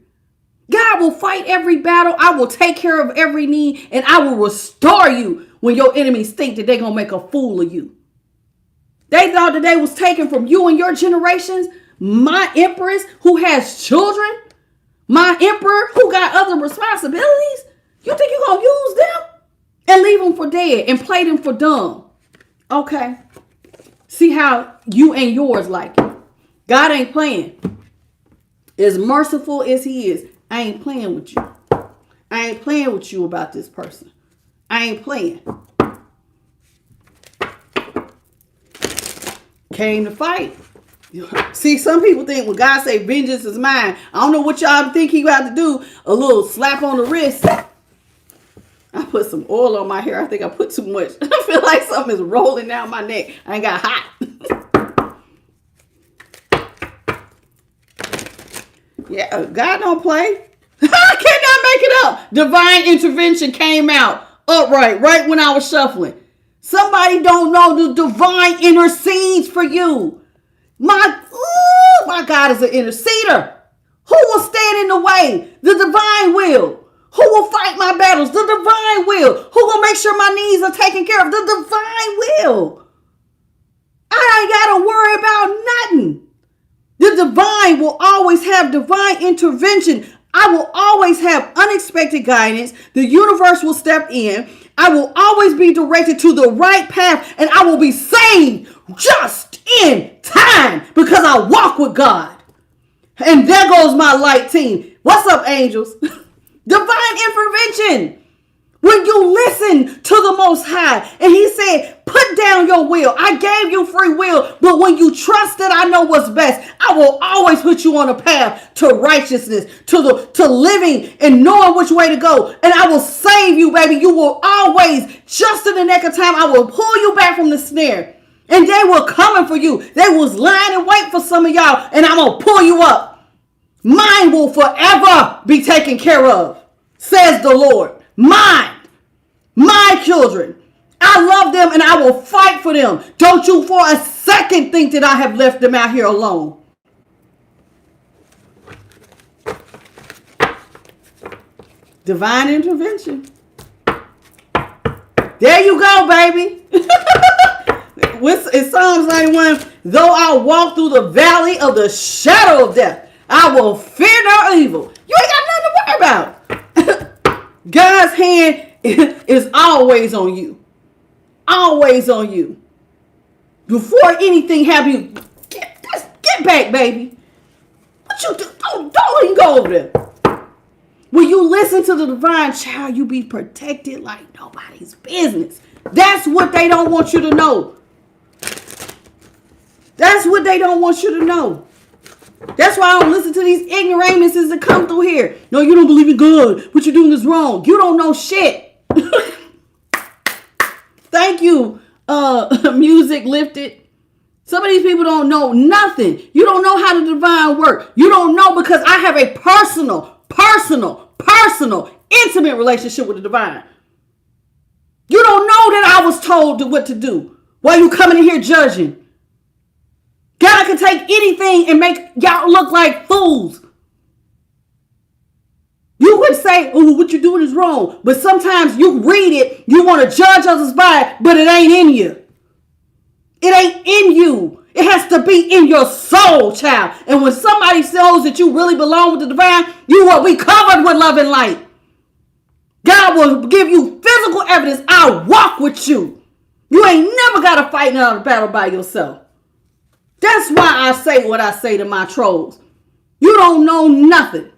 Speaker 1: God will fight every battle. I will take care of every need. And I will restore you when your enemies think that they're going to make a fool of you. They thought that they was taken from you and your generations. My empress who has children. My emperor who got other responsibilities. You think you're going to use them? And leave them for dead and play them for dumb. Okay. See how you and yours like it. God ain't playing. As merciful as he is, I ain't playing with you. I ain't playing with you about this person. I ain't playing. Came to fight. See, some people think when God say vengeance is mine, I don't know what y'all think he got to do. A little slap on the wrist. I put some oil on my hair. I think I put too much. I feel like something is rolling down my neck. I ain't got hot. Yeah, God don't play. I cannot make it up. Divine intervention came out upright right when I was shuffling. Somebody don't know the divine intercedes for you. My God is an interceder. Who will stand in the way? The divine will. Who will fight my battles? The divine will. Who will make sure my needs are taken care of? The divine will. I ain't got to worry about nothing. The divine will always have divine intervention. I will always have unexpected guidance. The universe will step in. I will always be directed to the right path, and I will be saved just in time because I walk with God. And there goes my light team. What's up, angels? Divine intervention. When you listen to the Most High, and he said, put down your will. I gave you free will, but when you trust that I know what's best, I will always put you on a path to righteousness, to living and knowing which way to go. And I will save you, baby. You will always, just in the nick of time, I will pull you back from the snare. And they were coming for you. They was lying in wait for some of y'all, and I'm going to pull you up. Mine will forever be taken care of, says the Lord. Mine, my children. I love them and I will fight for them. Don't you for a second think that I have left them out here alone. Divine intervention. There you go, baby. In Psalms 91, though I walk through the valley of the shadow of death, I will fear no evil. You ain't got nothing to worry about. God's hand is always on you. Always on you. Before anything happens, get back, baby. What you do? Don't even go over there. When you listen to the divine child, you be protected like nobody's business. That's what they don't want you to know. That's what they don't want you to know. That's why I don't listen to these ignoramuses that come through here. No, you don't believe in God. What you're doing is wrong. You don't know shit. Thank you, music lifted. Some of these people don't know nothing. You don't know how the divine works. You don't know because I have a personal, intimate relationship with the divine. You don't know that I was told what to do. Why you coming in here judging? God can take anything and make y'all look like fools. You would say, oh, what you're doing is wrong. But sometimes you read it, you want to judge others by it, but it ain't in you. It ain't in you. It has to be in your soul, child. And when somebody shows that you really belong with the divine, you will be covered with love and light. God will give you physical evidence. I'll walk with you. You ain't never got to fight another battle by yourself. That's why I say what I say to my trolls. You don't know nothing.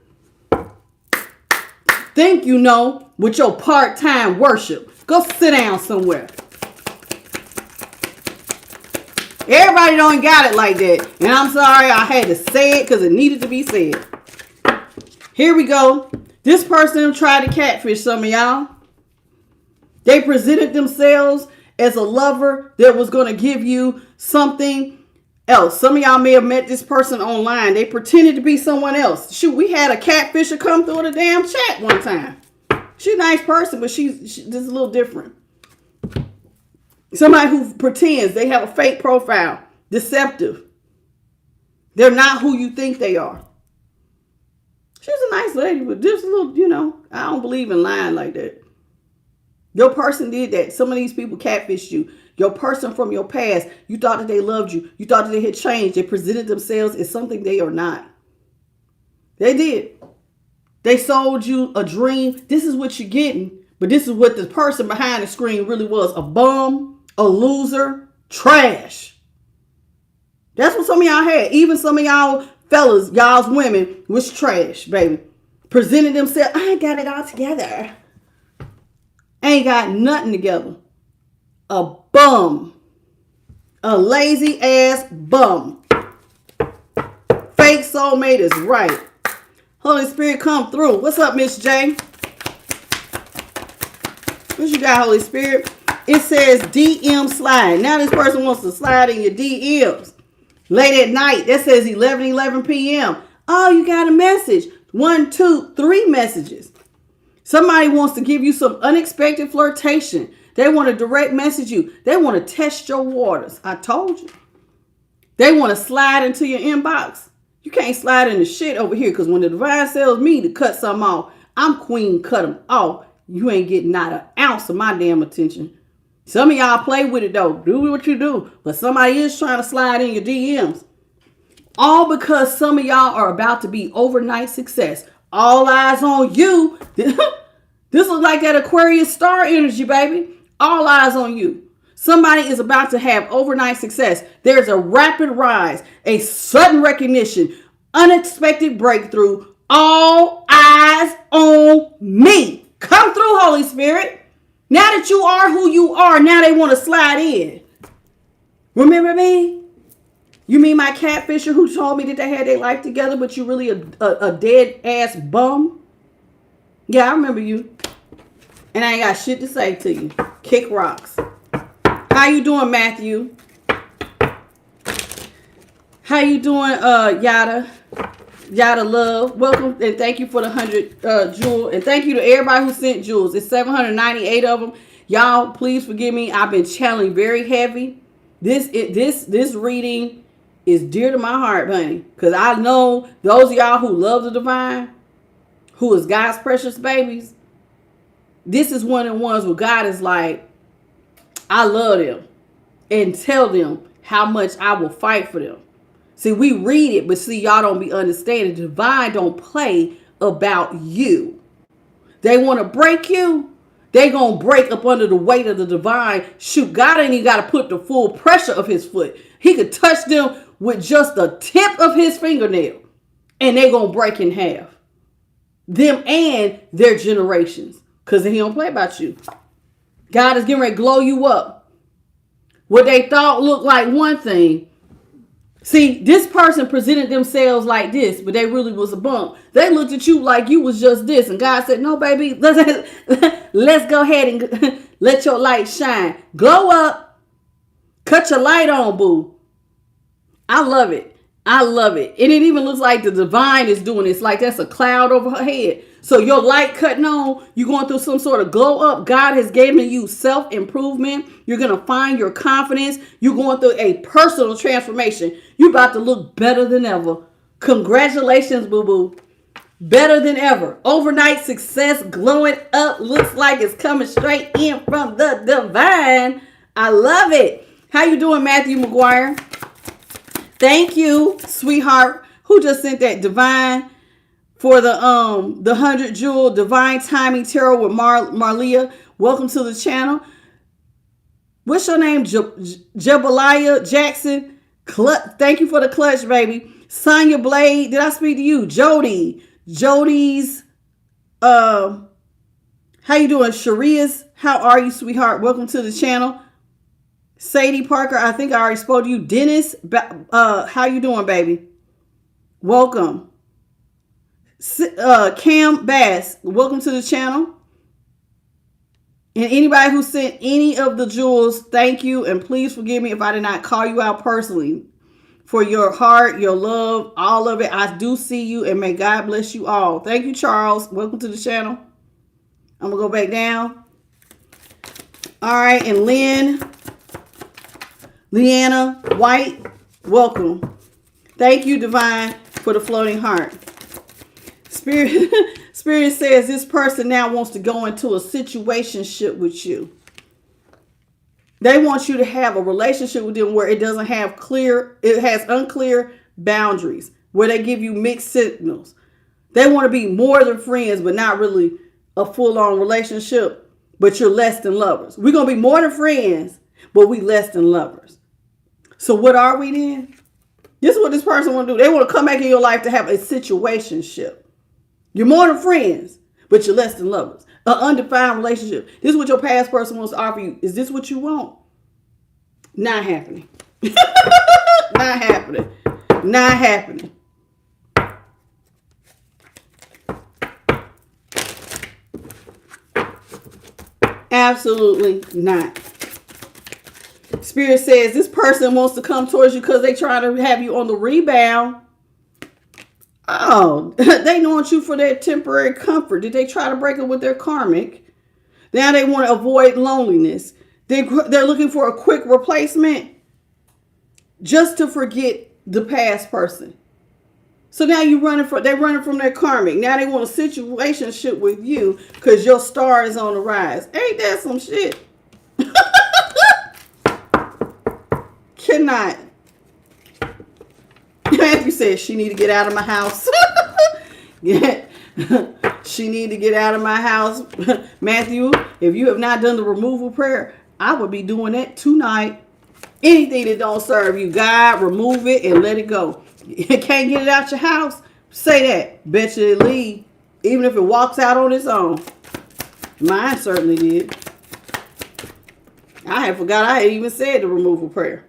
Speaker 1: Think you know with your part-time worship. Go sit down somewhere. Everybody don't got it like that. And I'm sorry I had to say it because it needed to be said. Here we go. This person tried to catfish some of y'all. They presented themselves as a lover that was going to give you something else. Some of y'all may have met this person online. They pretended to be someone else. Shoot, we had a catfisher come through the damn chat one time. She's a nice person, but she's just a little different. Somebody who pretends, they have a fake profile, deceptive. They're not who you think they are. She's a nice lady, but just a little, I don't believe in lying like that. Your person did that. Some of these people catfished you. Your person from your past, you thought that they loved you. You thought that they had changed. They presented themselves as something they are not. They did. They sold you a dream. This is what you're getting. But this is what the person behind the screen really was. A bum, a loser, trash. That's what some of y'all had. Even some of y'all fellas, y'all's women was trash, baby. Presented themselves. I ain't got it all together. Ain't got nothing together. A bum. A lazy ass bum. Fake soulmate is right. Holy Spirit, come through. What's up, Miss J? What you got, Holy Spirit? It says DM slide. Now this person wants to slide in your DMs. Late at night. That says 11 p.m. Oh, you got a message. 1, 2, 3 messages. Somebody wants to give you some unexpected flirtation. They want to direct message you. They want to test your waters. I told you. They want to slide into your inbox. You can't slide into shit over here because when the divine tells me to cut something off, I'm queen cut them off. You ain't getting not an ounce of my damn attention. Some of y'all play with it though. Do what you do. But somebody is trying to slide in your DMs. All because some of y'all are about to be overnight success. All eyes on you. This looks like that Aquarius star energy, baby. All eyes on you. Somebody is about to have overnight success. There's a rapid rise, a sudden recognition, unexpected breakthrough. All eyes on me. Come through, Holy Spirit. Now that you are who you are, now they want to slide in. Remember me? You mean my catfisher who told me that they had their life together, but you really a dead ass bum? Yeah, I remember you. And I ain't got shit to say to you. Kick rocks. How you doing, Matthew? How you doing, Yada? Yada Love. Welcome and thank you for the 100 jewels. And thank you to everybody who sent jewels. It's 798 of them. Y'all, please forgive me. I've been channeling very heavy. This reading is dear to my heart, honey. Because I know those of y'all who love the divine, who is God's precious babies, this is one of the ones where God is like, I love them. And tell them how much I will fight for them. See, we read it, but see, y'all don't be understanding. The divine don't play about you. They want to break you. They going to break up under the weight of the divine. Shoot, God ain't even got to put the full pressure of his foot. He could touch them with just the tip of his fingernail. And they going to break in half. Them and their generations. Because he don't play about you. God is getting ready to glow you up. What they thought looked like one thing. See, this person presented themselves like this, but they really was a bum. They looked at you like you was just this. And God said, no, baby, let's go ahead and let your light shine. Glow up. Cut your light on, boo. I love it. I love it. And it even looks like the divine is doing this. Like that's a cloud over her head. So your light cutting on, you're going through some sort of glow up. God has given you self-improvement. You're going to find your confidence. You're going through a personal transformation. You're about to look better than ever. Congratulations, boo-boo. Better than ever. Overnight success, glowing up. Looks like it's coming straight in from the divine. I love it. How you doing, Matthew McGuire? Thank you, sweetheart. Who just sent that divine? For the 100 jewel divine timing tarot with Marlia. Welcome to the channel. What's your name? Jebeliah Jackson. Thank you for the clutch, baby. Sonia Blade. Did I speak to you? Jody. Jody's. How you doing? Sharias. How are you, sweetheart? Welcome to the channel. Sadie Parker, I think I already spoke to you. Dennis, how you doing, baby? Welcome. Cam Bass, welcome to the channel. And anybody who sent any of the jewels, thank you. And please forgive me if I did not call you out personally for your heart, your love, all of it. I do see you, and may God bless you all. Thank you, Charles. Welcome to the channel. I'm going to go back down. All right. And Leanna White, welcome. Thank you, Divine, for the floating heart. Spirit says this person now wants to go into a situationship with you. They want you to have a relationship with them where it has unclear boundaries, where they give you mixed signals. They want to be more than friends, but not really a full-on relationship, but you're less than lovers. We're going to be more than friends, but we less than lovers. So what are we then? This is what this person want to do. They want to come back in your life to have a situationship. You're more than friends, but you're less than lovers. An undefined relationship. This is what your past person wants to offer you. Is this what you want? Not happening. Not happening. Not happening. Absolutely not. Spirit says this person wants to come towards you because they try to have you on the rebound. Oh, they want you for their temporary comfort. Did they try to break it with their karmic? Now they want to avoid loneliness. They're looking for a quick replacement just to forget the past person. So now they're running from their karmic. Now they want a situationship with you because your star is on the rise. Ain't that some shit? Cannot. Matthew says she need to get out of my house. Yeah. She need to get out of my house. Matthew, if you have not done the removal prayer, I would be doing that tonight. Anything that don't serve you, God, remove it and let it go. You can't get it out your house? Say that. Bet you it leave. Even if it walks out on its own. Mine certainly did. I had forgot I had even said the removal prayer.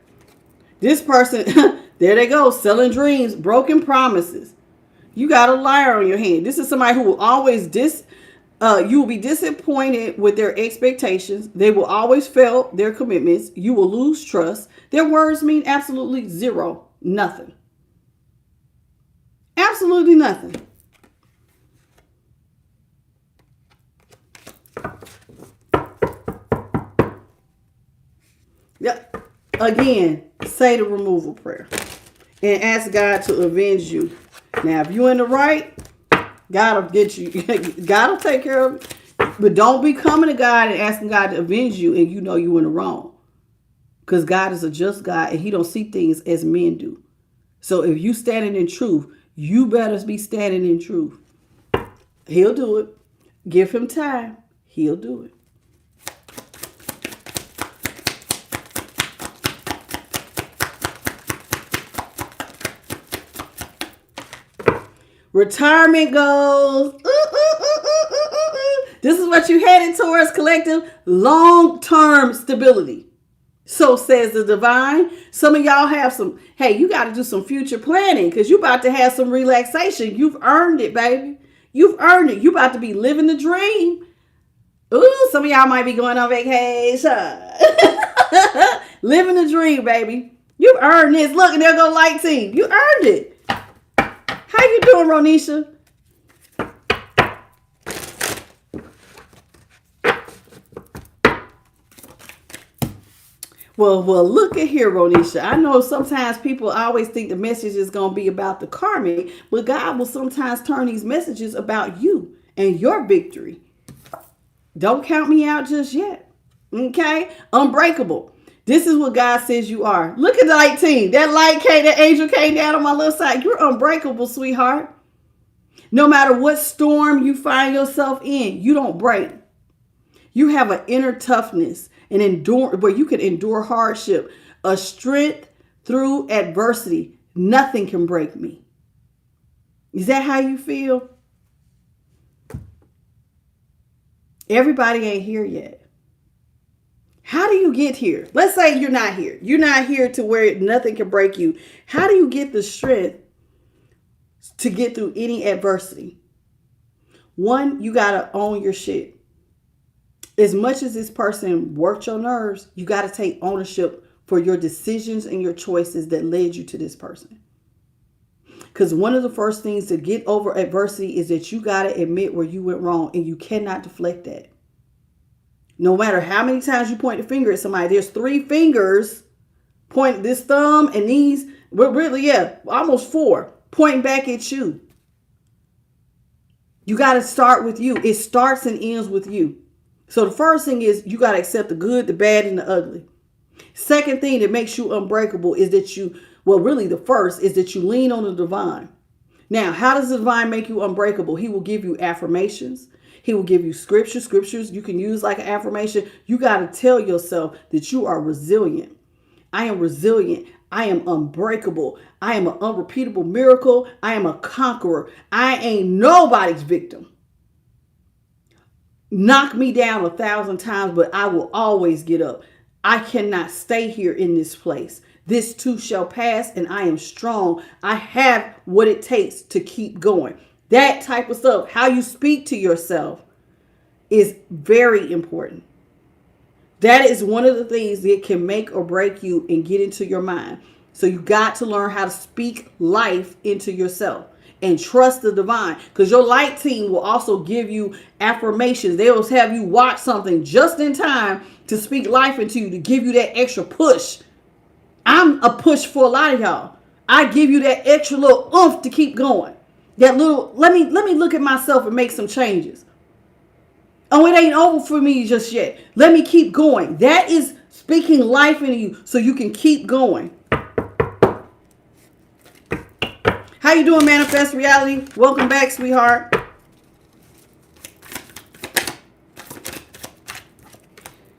Speaker 1: This person... There they go, selling dreams, broken promises. You got a liar on your hand. This is somebody who will always you will be disappointed with their expectations. They will always fail their commitments. You will lose trust. Their words mean absolutely zero, nothing. Absolutely nothing. Yep. Again, say the removal prayer and ask God to avenge you. Now, if you're in the right, God will get you. God will take care of it. But don't be coming to God and asking God to avenge you and you know you're in the wrong. Because God is a just God and he don't see things as men do. So if you standing in truth, you better be standing in truth. He'll do it. Give him time. He'll do it. Retirement goals. This is what you headed towards, collective long-term stability. So says the divine. Some of y'all have hey, you got to do some future planning because you about to have some relaxation. You've earned it, baby. You've earned it. You about to be living the dream. Ooh, some of y'all might be going on vacation. Living the dream, baby. You earned this. Look, and there go Light Team. You earned it. How you doing, Ronisha? Well, look at here, Ronisha. I know sometimes people always think the message is going to be about the karmic, but God will sometimes turn these messages about you and your victory. Don't count me out just yet. Okay? Unbreakable. This is what God says you are. Look at the light team. That angel came down on my left side. You're unbreakable, sweetheart. No matter what storm you find yourself in, you don't break. You have an inner toughness and endure where you can endure hardship, a strength through adversity. Nothing can break me. Is that how you feel? Everybody ain't here yet. How do you get here? Let's say you're not here. You're not here to where nothing can break you. How do you get the strength to get through any adversity? One, you got to own your shit. As much as this person worked your nerves, you got to take ownership for your decisions and your choices that led you to this person. Because one of the first things to get over adversity is that you got to admit where you went wrong, and you cannot deflect that. No matter how many times you point the finger at somebody, there's 3 fingers pointing, this thumb and these, really, almost 4 pointing back at you. You got to start with you. It starts and ends with you. So the first thing is you got to accept the good, the bad, and the ugly. Second thing that makes you unbreakable is that the first is that you lean on the divine. Now, how does the divine make you unbreakable? He will give you affirmations. He will give you scriptures you can use like an affirmation. You got to tell yourself that you are resilient. I am resilient. I am unbreakable. I am an unrepeatable miracle. I am a conqueror. I ain't nobody's victim. Knock me down 1,000 times, but I will always get up. I cannot stay here in this place. This too shall pass, and I am strong. I have what it takes to keep going. That type of stuff, how you speak to yourself, is very important. That is one of the things that can make or break you and get into your mind. So you got to learn how to speak life into yourself and trust the divine, because your light team will also give you affirmations. They will have you watch something just in time to speak life into you, to give you that extra push. I'm a push for a lot of y'all. I give you that extra little oomph to keep going. That little, let me look at myself and make some changes. Oh, it ain't over for me just yet. Let me keep going. That is speaking life into you so you can keep going. How you doing, Manifest Reality? Welcome back, sweetheart.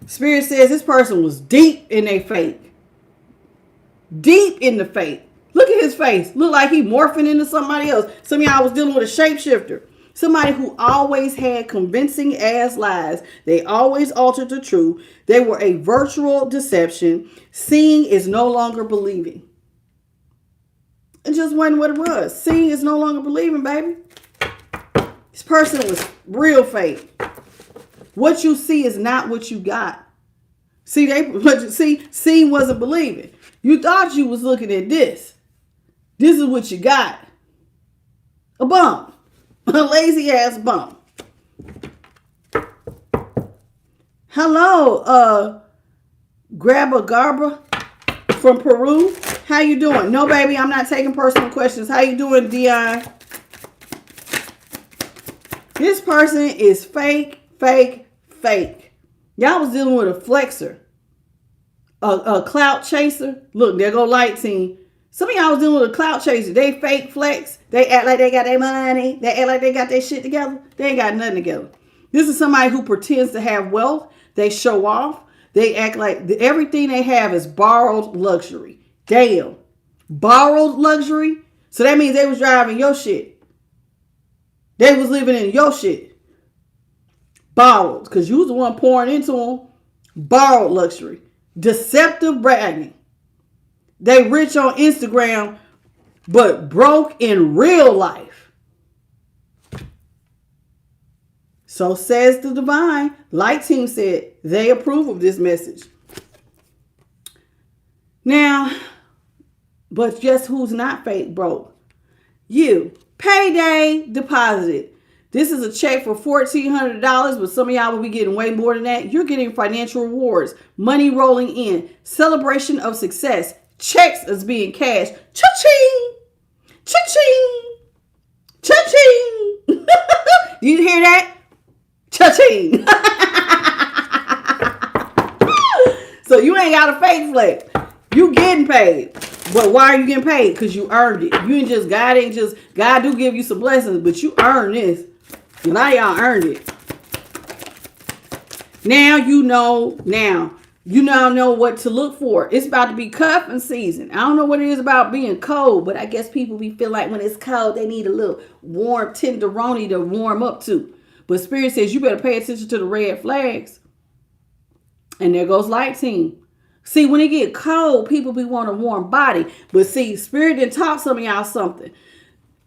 Speaker 1: Spirit says this person was deep in their faith. Deep in the faith. Look at his face. Look like he morphing into somebody else. Some of y'all was dealing with a shapeshifter. Somebody who always had convincing ass lies. They always altered the truth. They were a virtual deception. Seeing is no longer believing. It just wasn't what it was. Seeing is no longer believing, baby. This person was real fake. What you see is not what you got. Seeing wasn't believing. You thought you was looking at this. This is what you got. A bum. A lazy ass bum. Hello, Grabba Garba from Peru. How you doing? No, baby, I'm not taking personal questions. How you doing, Dion? This person is fake, fake, fake. Y'all was dealing with a flexer. A clout chaser. Look, there go light team. Some of y'all was dealing with a clout chaser. They fake flex. They act like they got their money. They act like they got their shit together. They ain't got nothing together. This is somebody who pretends to have wealth. They show off. They act like everything they have is borrowed luxury. Damn. Borrowed luxury? So that means they was driving your shit. They was living in your shit. Borrowed. Because you was the one pouring into them. Borrowed luxury. Deceptive bragging. They rich on Instagram, but broke in real life. So says the divine. Light team said they approve of this message. Now, but guess who's not fake broke? You. Payday deposited. This is a check for $1,400, but some of y'all will be getting way more than that. You're getting financial rewards, money rolling in, celebration of success, checks is being cashed. Cha-ching! Cha-ching! Cha-ching! You hear that? Cha-ching! So you ain't got a fake flex. You getting paid. But why are you getting paid? Because you earned it. You ain't just, God do give you some blessings, but you earned this. A lot of y'all earned it. Now you now know what to look for. It's about to be cuffing season. I don't know what it is about being cold, but I guess people feel like when it's cold, they need a little warm tenderoni to warm up to. But Spirit says you better pay attention to the red flags. And there goes light team. See, when it get cold, people be want a warm body. But see, Spirit didn't talk some of y'all something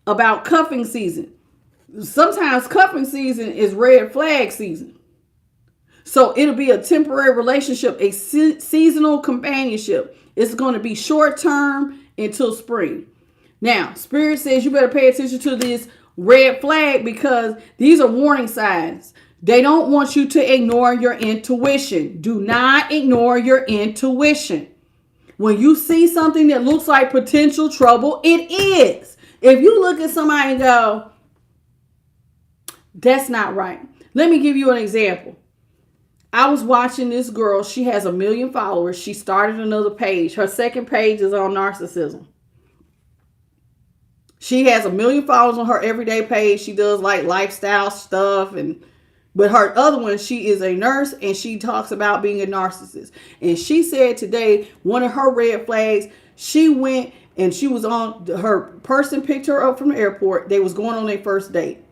Speaker 1: about cuffing season. Sometimes cuffing season is red flag season. So it'll be a temporary relationship, a seasonal companionship. It's going to be short term until spring. Now, Spirit says you better pay attention to this red flag because these are warning signs. They don't want you to ignore your intuition. Do not ignore your intuition. When you see something that looks like potential trouble, it is. If you look at somebody and go, that's not right. Let me give you an example. I was watching this girl. She has 1 million followers. She started another page. Her second page is on narcissism. She has 1 million followers on her everyday page. She does like lifestyle stuff. But her other one, she is a nurse and she talks about being a narcissist. And she said today, one of her red flags, she went and she was on, her person picked her up from the airport. They was going on their first date.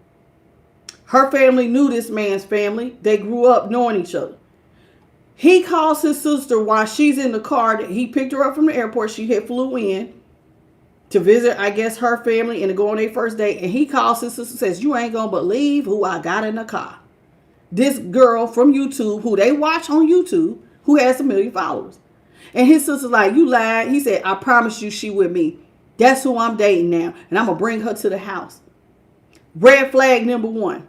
Speaker 1: Her family knew this man's family. They grew up knowing each other. He calls his sister while she's in the car. He picked her up from the airport. She had flew in to visit, I guess, her family and to go on their first date. And he calls his sister and says, you ain't going to believe who I got in the car. This girl from YouTube, who they watch on YouTube, who has 1 million followers. And his sister's like, you lied. He said, I promise you she with me. That's who I'm dating now. And I'm going to bring her to the house. Red flag number 1.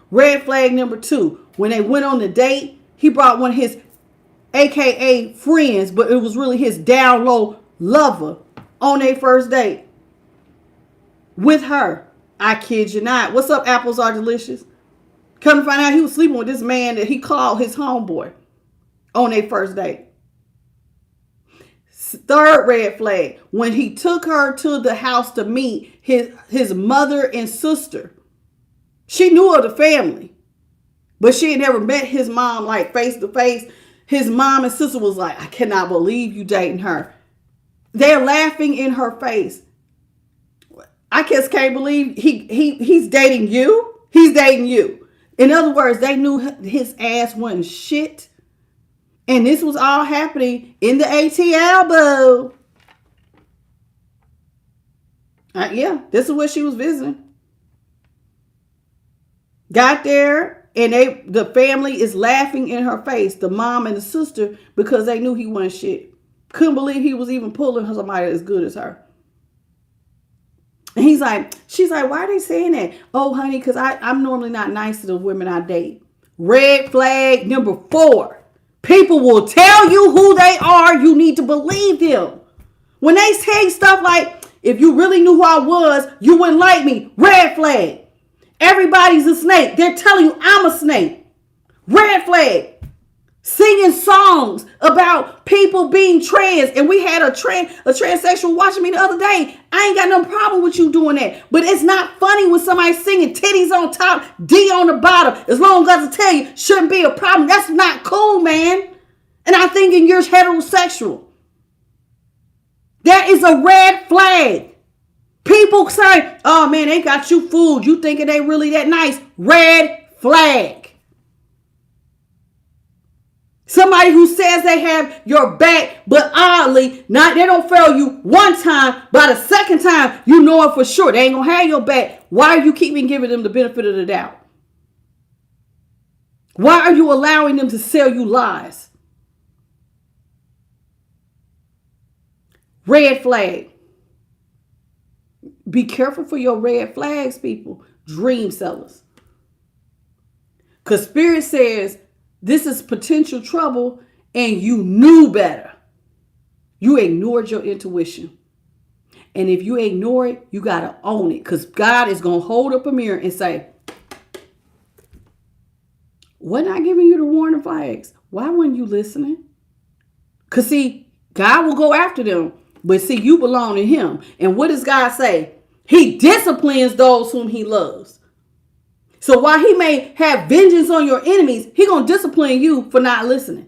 Speaker 1: Red flag number 2. When they went on the date, he brought one of his AKA friends, but it was really his down low lover on their first date with her. I kid you not. What's up, apples are delicious? Come to find out he was sleeping with this man that he called his homeboy on their first date. Third red flag, when he took her to the house to meet his mother and sister. She knew of the family, but she had never met his mom like face to face. His mom and sister was like, I cannot believe you dating her. They're laughing in her face. I just can't believe he's dating you. He's dating you. In other words, they knew his ass wasn't shit. And this was all happening in the ATL, boo. Yeah, this is where she was visiting. Got there, and the family is laughing in her face, the mom and the sister, because they knew he wasn't shit. Couldn't believe he was even pulling somebody as good as her. And she's like, why are they saying that? Oh, honey, because I'm normally not nice to the women I date. Red flag number 4. People will tell you who they are. You need to believe them. When they say stuff like, if you really knew who I was, you wouldn't like me. Red flag. Everybody's a snake. They're telling you I'm a snake. Red flag. Singing songs about people being trans. And we had a transsexual watching me the other day. I ain't got no problem with you doing that. But it's not funny when somebody's singing titties on top, D on the bottom. As long as I tell you, shouldn't be a problem. That's not cool, man. And I'm thinking you're heterosexual. That is a red flag. People say, oh man, they got you fooled. You thinking they really that nice. Red flag. Somebody who says they have your back, but oddly, they don't fail you one time, but the second time, you know it for sure. They ain't going to have your back. Why are you keeping giving them the benefit of the doubt? Why are you allowing them to sell you lies? Red flag. Be careful for your red flags, people. Dream sellers. Because Spirit says, this is potential trouble and you knew better. You ignored your intuition. And if you ignore it, you got to own it. Because God is going to hold up a mirror and say, wasn't I giving you the warning flags? Why weren't you listening? Because see, God will go after them. But see, you belong to him. And what does God say? He disciplines those whom he loves. So while he may have vengeance on your enemies, he going to discipline you for not listening.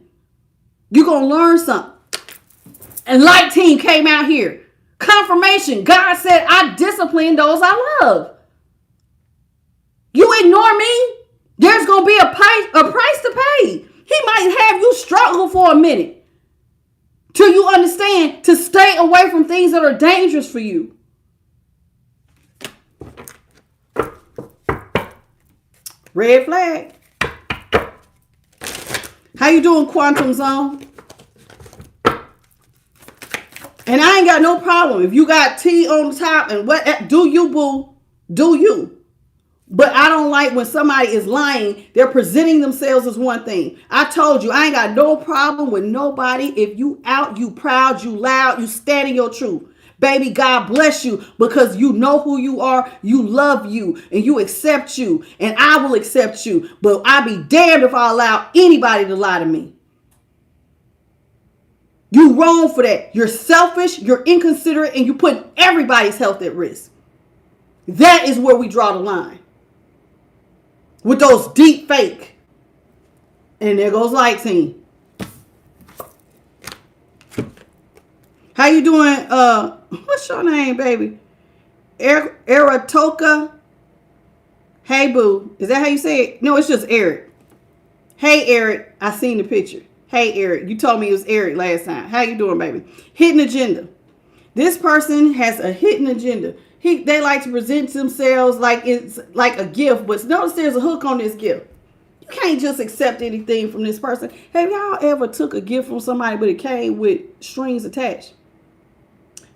Speaker 1: You're going to learn something. And Light Team came out here. Confirmation. God said, I discipline those I love. You ignore me, there's going to be a price to pay. He might have you struggle for for a minute till you understand to stay away from things that are dangerous for you. Red flag. How you doing, Quantum Zone? And I ain't got no problem. If you got T on the top and what, do you, boo? Do you? But I don't like when somebody is lying. They're presenting themselves as one thing. I told you, I ain't got no problem with nobody. If you out, you proud, you loud, you standing your truth. Baby, God bless you because you know who you are. You love you and you accept you and I will accept you. But I'll be damned if I allow anybody to lie to me. You wrong for that. You're selfish, you're inconsiderate, and you put everybody's health at risk. That is where we draw the line. With those deep fake. And there goes Light Team. How you doing? What's your name, baby? Eratoka. Hey, boo. Is that how you say it? No, it's just Eric. Hey, Eric. I seen the picture. Hey, Eric. You told me it was Eric last time. How you doing, baby? Hidden agenda. This person has a hidden agenda. They like to present themselves like it's like a gift, but notice there's a hook on this gift. You can't just accept anything from this person. Have y'all ever took a gift from somebody, but it came with strings attached?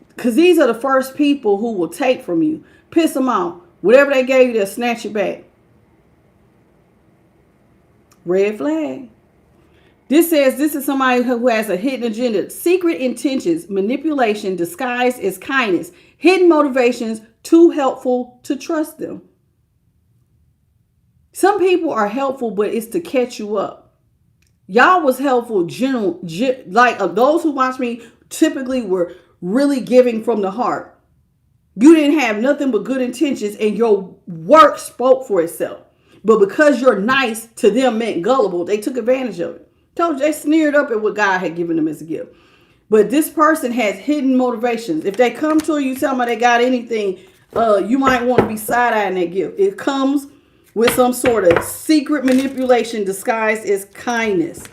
Speaker 1: Because these are the first people who will take from you. Piss them off. Whatever they gave you, they'll snatch it back. Red flag. This says this is somebody who has a hidden agenda. Secret intentions, manipulation, disguised as kindness. Hidden motivations, too helpful to trust them. Some people are helpful, but it's to catch you up. Y'all was helpful, those who watch me typically were really giving from the heart. You didn't have nothing but good intentions and your work spoke for itself. But because you're nice to them meant gullible, they took advantage of it. Told you, they sneered up at what God had given them as a gift. But this person has hidden motivations. If they come to you, tell them they got anything, you might want to be side-eyeing that gift. It comes with some sort of secret manipulation disguised as kindness.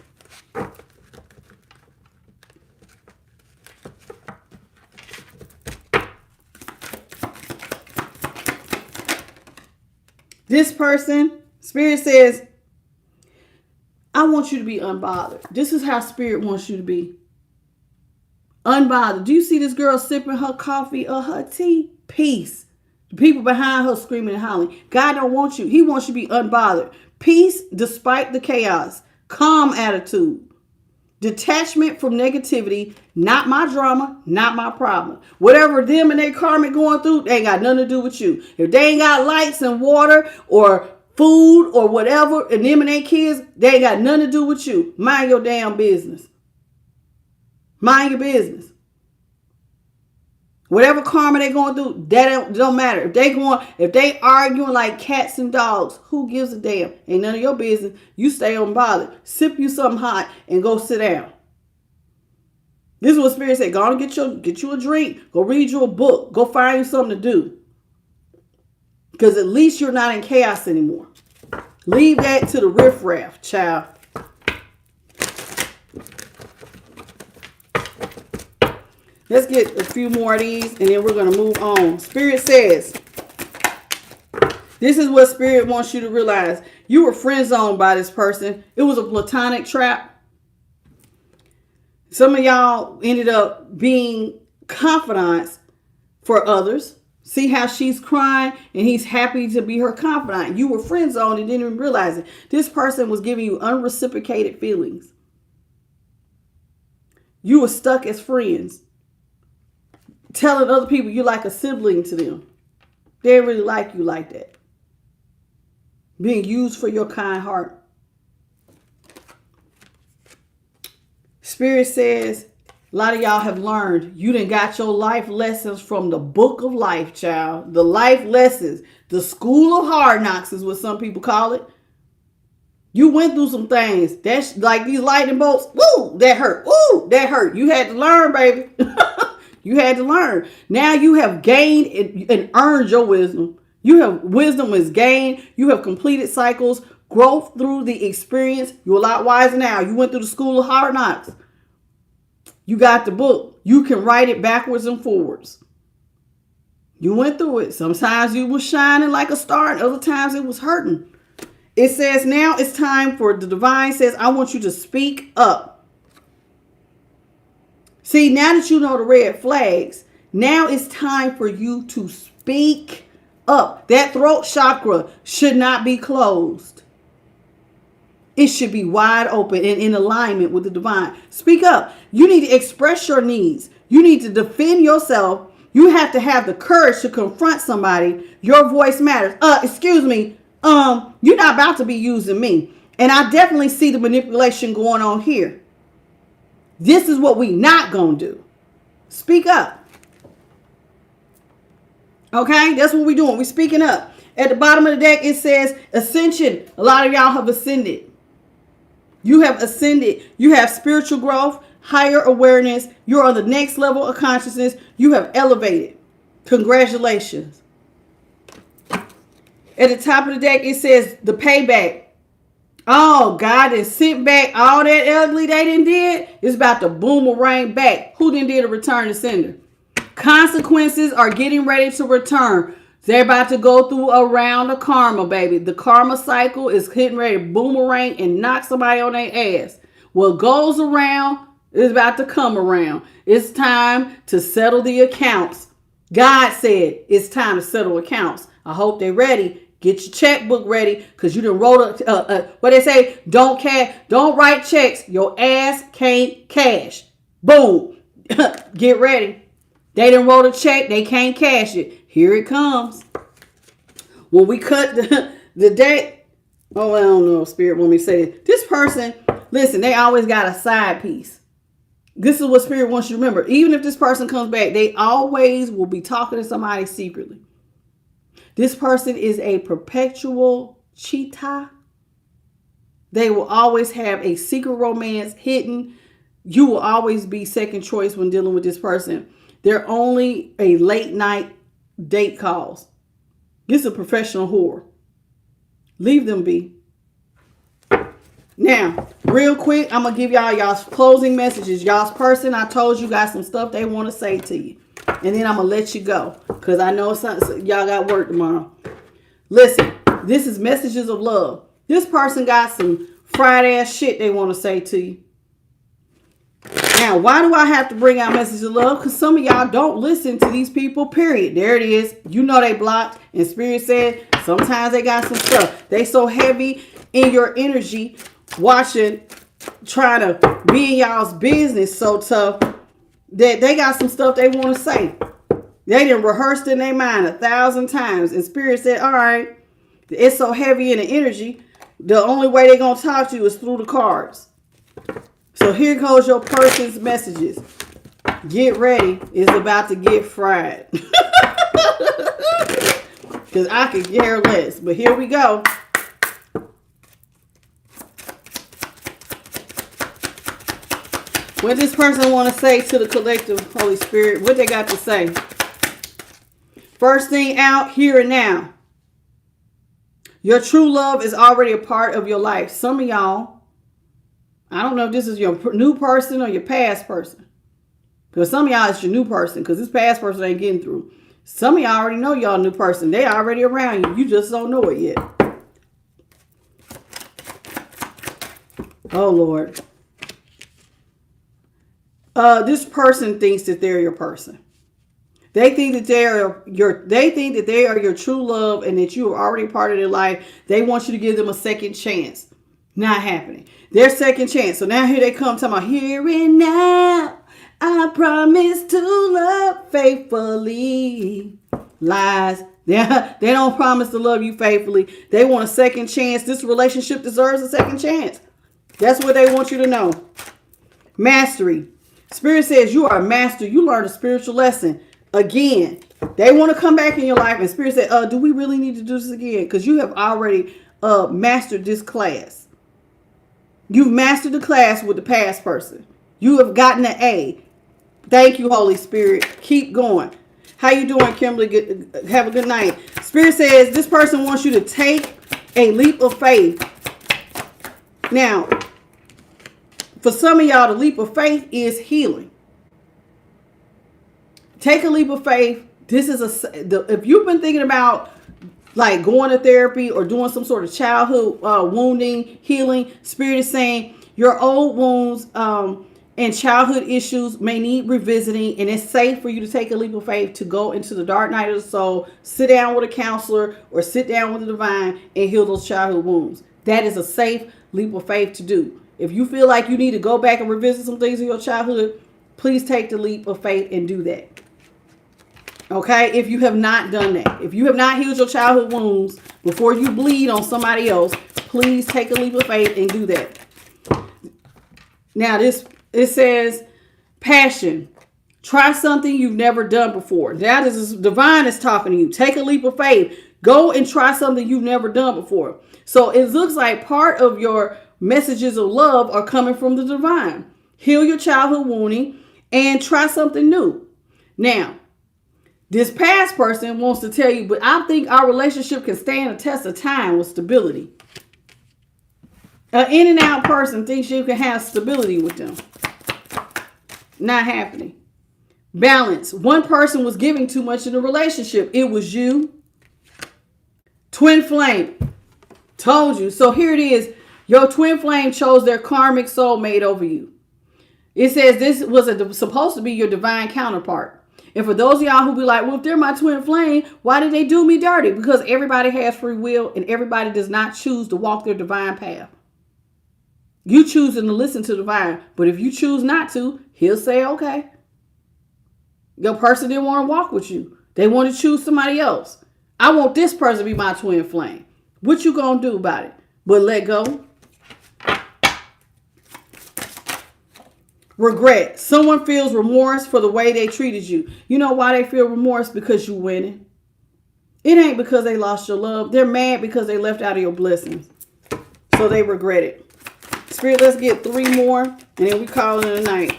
Speaker 1: This person, Spirit says, I want you to be unbothered. This is how Spirit wants you to be. Unbothered. Do you see this girl sipping her coffee or her tea? Peace. The people behind her screaming and hollering. God don't want you. He wants you to be unbothered. Peace despite the chaos. Calm attitude. Detachment from negativity. Not my drama. Not my problem. Whatever them and their karma going through, they ain't got nothing to do with you. If they ain't got lights and water or food or whatever, and them and their kids, they ain't got nothing to do with you. Mind your damn business. Mind your business. Whatever karma they going through, that don't matter. If they arguing like cats and dogs, who gives a damn? Ain't none of your business. You stay unbothered. Sip you something hot and go sit down. This is what Spirit said. Go on and get you a drink. Go read you a book. Go find you something to do. Because at least you're not in chaos anymore. Leave that to the riffraff, child. Let's get a few more of these and then we're going to move on. Spirit says, this is what Spirit wants you to realize. You were friend zoned by this person. It was a platonic trap. Some of y'all ended up being confidants for others. See how she's crying and he's happy to be her confidant. You were friend zoned and didn't even realize it. This person was giving you unreciprocated feelings. You were stuck as friends. Telling other people you're like a sibling to them. They didn't really like you like that. Being used for your kind heart. Spirit says, a lot of y'all have learned. You done got your life lessons from the book of life, child. The life lessons. The school of hard knocks is what some people call it. You went through some things. That's like these lightning bolts. Woo, that hurt. Woo, that hurt. You had to learn, baby. You had to learn. Now you have gained and earned your wisdom. Wisdom is gained. You have completed cycles growth through the experience. You're a lot wiser now. You went through the school of hard knocks. You got the book. You can write it backwards and forwards. You went through it. Sometimes you was shining like a star, and other times it was hurting. It says now it's time for the divine says, I want you to speak up. See, now that you know the red flags, now it's time for you to speak up. That throat chakra should not be closed. It should be wide open and in alignment with the divine. Speak up. You need to express your needs. You need to defend yourself. You have to have the courage to confront somebody. Your voice matters. Excuse me. You're not about to be using me. And I definitely see the manipulation going on here. This is what we not gonna do. Speak up. Okay, that's what we're doing. We're speaking up. At the bottom of the deck, it says ascension. A lot of y'all have ascended. You have ascended. You have spiritual growth, higher awareness. You're on the next level of consciousness. You have elevated. Congratulations. At the top of the deck, it says the payback. Oh, God has sent back all that ugly they done did. It's about to boomerang back. Who done did a return to sender? Consequences are getting ready to return. They're about to go through a round of karma, baby. The karma cycle is hitting ready to boomerang and knock somebody on their ass. What goes around is about to come around. It's time to settle the accounts. God said it's time to settle accounts. I hope they're ready. Get your checkbook ready, because you done wrote what they say, don't write checks. Your ass can't cash. Boom. Get ready. They done wrote a check. They can't cash it. Here it comes. When we cut the deck. Oh, I don't know. Spirit want me to say it. This person, listen, they always got a side piece. This is what Spirit wants you to remember. Even if this person comes back, they always will be talking to somebody secretly. This person is a perpetual cheetah. They will always have a secret romance hidden. You will always be second choice when dealing with this person. They're only a late night date calls. This is a professional whore. Leave them be. Now, real quick, I'm going to give y'all's closing messages. Y'all's person, I told you, got some stuff they want to say to you. And then I'm going to let you go, because I know y'all got work tomorrow. Listen, this is messages of love. This person got some fried ass shit they want to say to you. Now, why do I have to bring out messages of love? Because some of y'all don't listen to these people, period. There it is. You know they blocked. And Spirit said sometimes they got some stuff. They so heavy in your energy, watching, trying to be in y'all's business so tough, that they got some stuff they want to say. They done rehearsed in their mind 1,000 times. And Spirit said, all right, it's so heavy in the energy, the only way they're going to talk to you is through the cards. So here goes your person's messages. Get ready. It's about to get fried. Because I could care less. But here we go. What this person want to say to the collective Holy Spirit? What they got to say? First thing out, here and now. Your true love is already a part of your life. Some of y'all, I don't know if this is your new person or your past person. Because some of y'all, it's your new person. Because this past person ain't getting through. Some of y'all already know y'all new person. They already around you. You just don't know it yet. Oh, Lord. This person thinks that they're your person. They think that they are your true love, and that you are already part of their life. They want you to give them a second chance. Not happening. Their second chance. So now here they come talking about here and now. I promise to love faithfully. Lies. They don't promise to love you faithfully. They want a second chance. This relationship deserves a second chance. That's what they want you to know. Mastery. Spirit says you are a master. You learned a spiritual lesson. Again, they want to come back in your life, and Spirit said, do we really need to do this again? Because you have already mastered this class. You've mastered the class with the past person. You have gotten an A. Thank you, Holy Spirit. Keep going. How you doing, Kimberly? Have a good night. Spirit says this person wants you to take a leap of faith. Now, for some of y'all, the leap of faith is healing. Take a leap of faith. This is if you've been thinking about like going to therapy or doing some sort of childhood wounding healing, Spirit is saying your old wounds and childhood issues may need revisiting, and it's safe for you to take a leap of faith to go into the dark night of the soul, sit down with a counselor or sit down with the divine and heal those childhood wounds. That is a safe leap of faith to do. If you feel like you need to go back and revisit some things in your childhood, please take the leap of faith and do that. Okay, if you have not done that, if you have not healed your childhood wounds before you bleed on somebody else, please take a leap of faith and do that. Now, it says passion. Try something you've never done before. That is divine is talking to you. Take a leap of faith. Go and try something you've never done before. So it looks like part of your messages of love are coming from the divine. Heal your childhood wounding and try something new. Now, this past person wants to tell you, but I think our relationship can stand a test of time with stability. An in and out person thinks you can have stability with them. Not happening. Balance. One person was giving too much in the relationship. It was you. Twin flame. Told you. So here it is. Your twin flame chose their karmic soulmate over you. It says this was supposed to be your divine counterpart. And for those of y'all who be like, well, if they're my twin flame, why did they do me dirty? Because everybody has free will and everybody does not choose to walk their divine path. You choosing to listen to the divine. But if you choose not to, he'll say, okay. Your person didn't want to walk with you. They want to choose somebody else. I want this person to be my twin flame. What you gonna do about it? But let go. Regret. Someone feels remorse for the way they treated you. You know why they feel remorse? Because you winning. It ain't because they lost your love. They're mad because they left out of your blessings. So they regret it. Spirit, let's get 3 more and then we call it a night.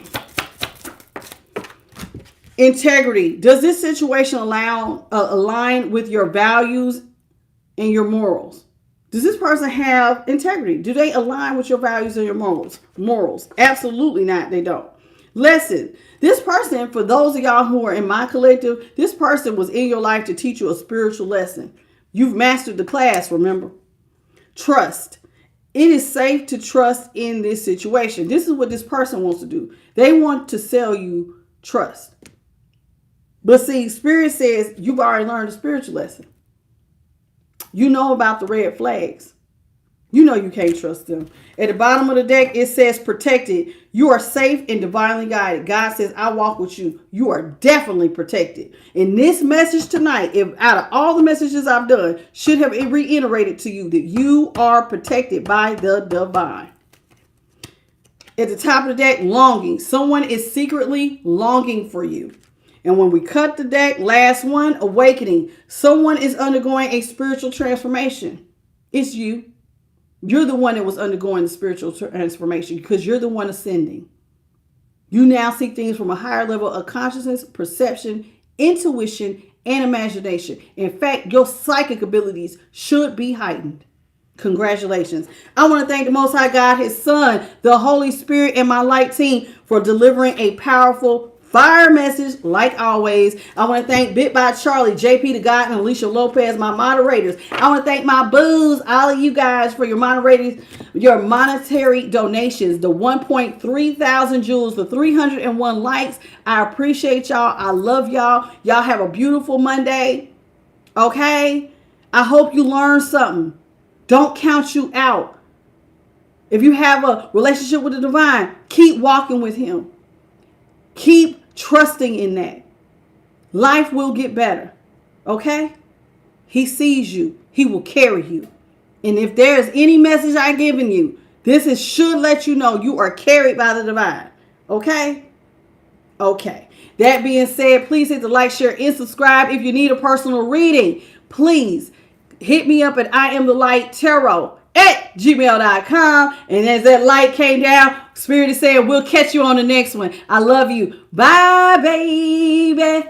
Speaker 1: Integrity. Does this situation align with your values and your morals? Does this person have integrity? Do they align with your values and your morals? Absolutely not. They don't. Lesson. This person, for those of y'all who are in my collective, this person was in your life to teach you a spiritual lesson. You've mastered the class, remember? Trust. It is safe to trust in this situation. This is what this person wants to do. They want to sell you trust. But see, Spirit says you've already learned a spiritual lesson. You know about the red flags. You know you can't trust them. At the bottom of the deck, it says protected. You are safe and divinely guided. God says, I walk with you. You are definitely protected. In this message tonight, if out of all the messages I've done, should have reiterated to you that you are protected by the divine. At the top of the deck, longing. Someone is secretly longing for you. And when we cut the deck, last one, awakening. Someone is undergoing a spiritual transformation. It's you. You're the one that was undergoing the spiritual transformation because you're the one ascending. You now see things from a higher level of consciousness, perception, intuition, and imagination. In fact, your psychic abilities should be heightened. Congratulations. I want to thank the Most High God, His Son, the Holy Spirit, and my light team for delivering a powerful fire message like always. I want to thank Bit by Charlie, JP the God, and Alicia Lopez, my moderators. I want to thank my boos, all of you guys, for your moderators, your monetary donations, the 1.3 thousand jewels, the 301 likes. I appreciate y'all. I love y'all. Y'all have a beautiful Monday. Okay? I hope you learned something. Don't count you out. If you have a relationship with the divine, keep walking with him. Keep trusting in that. Life will get better. Okay? He sees you. He will carry you. And if there's any message I've given you, this should let you know you are carried by the divine. Okay? Okay. That being said, please hit the like, share, and subscribe. If you need a personal reading, please hit me up at IamTheLightTarot@gmail.com. And as that light came down, Spirit is saying, we'll catch you on the next one. I love you. Bye, baby.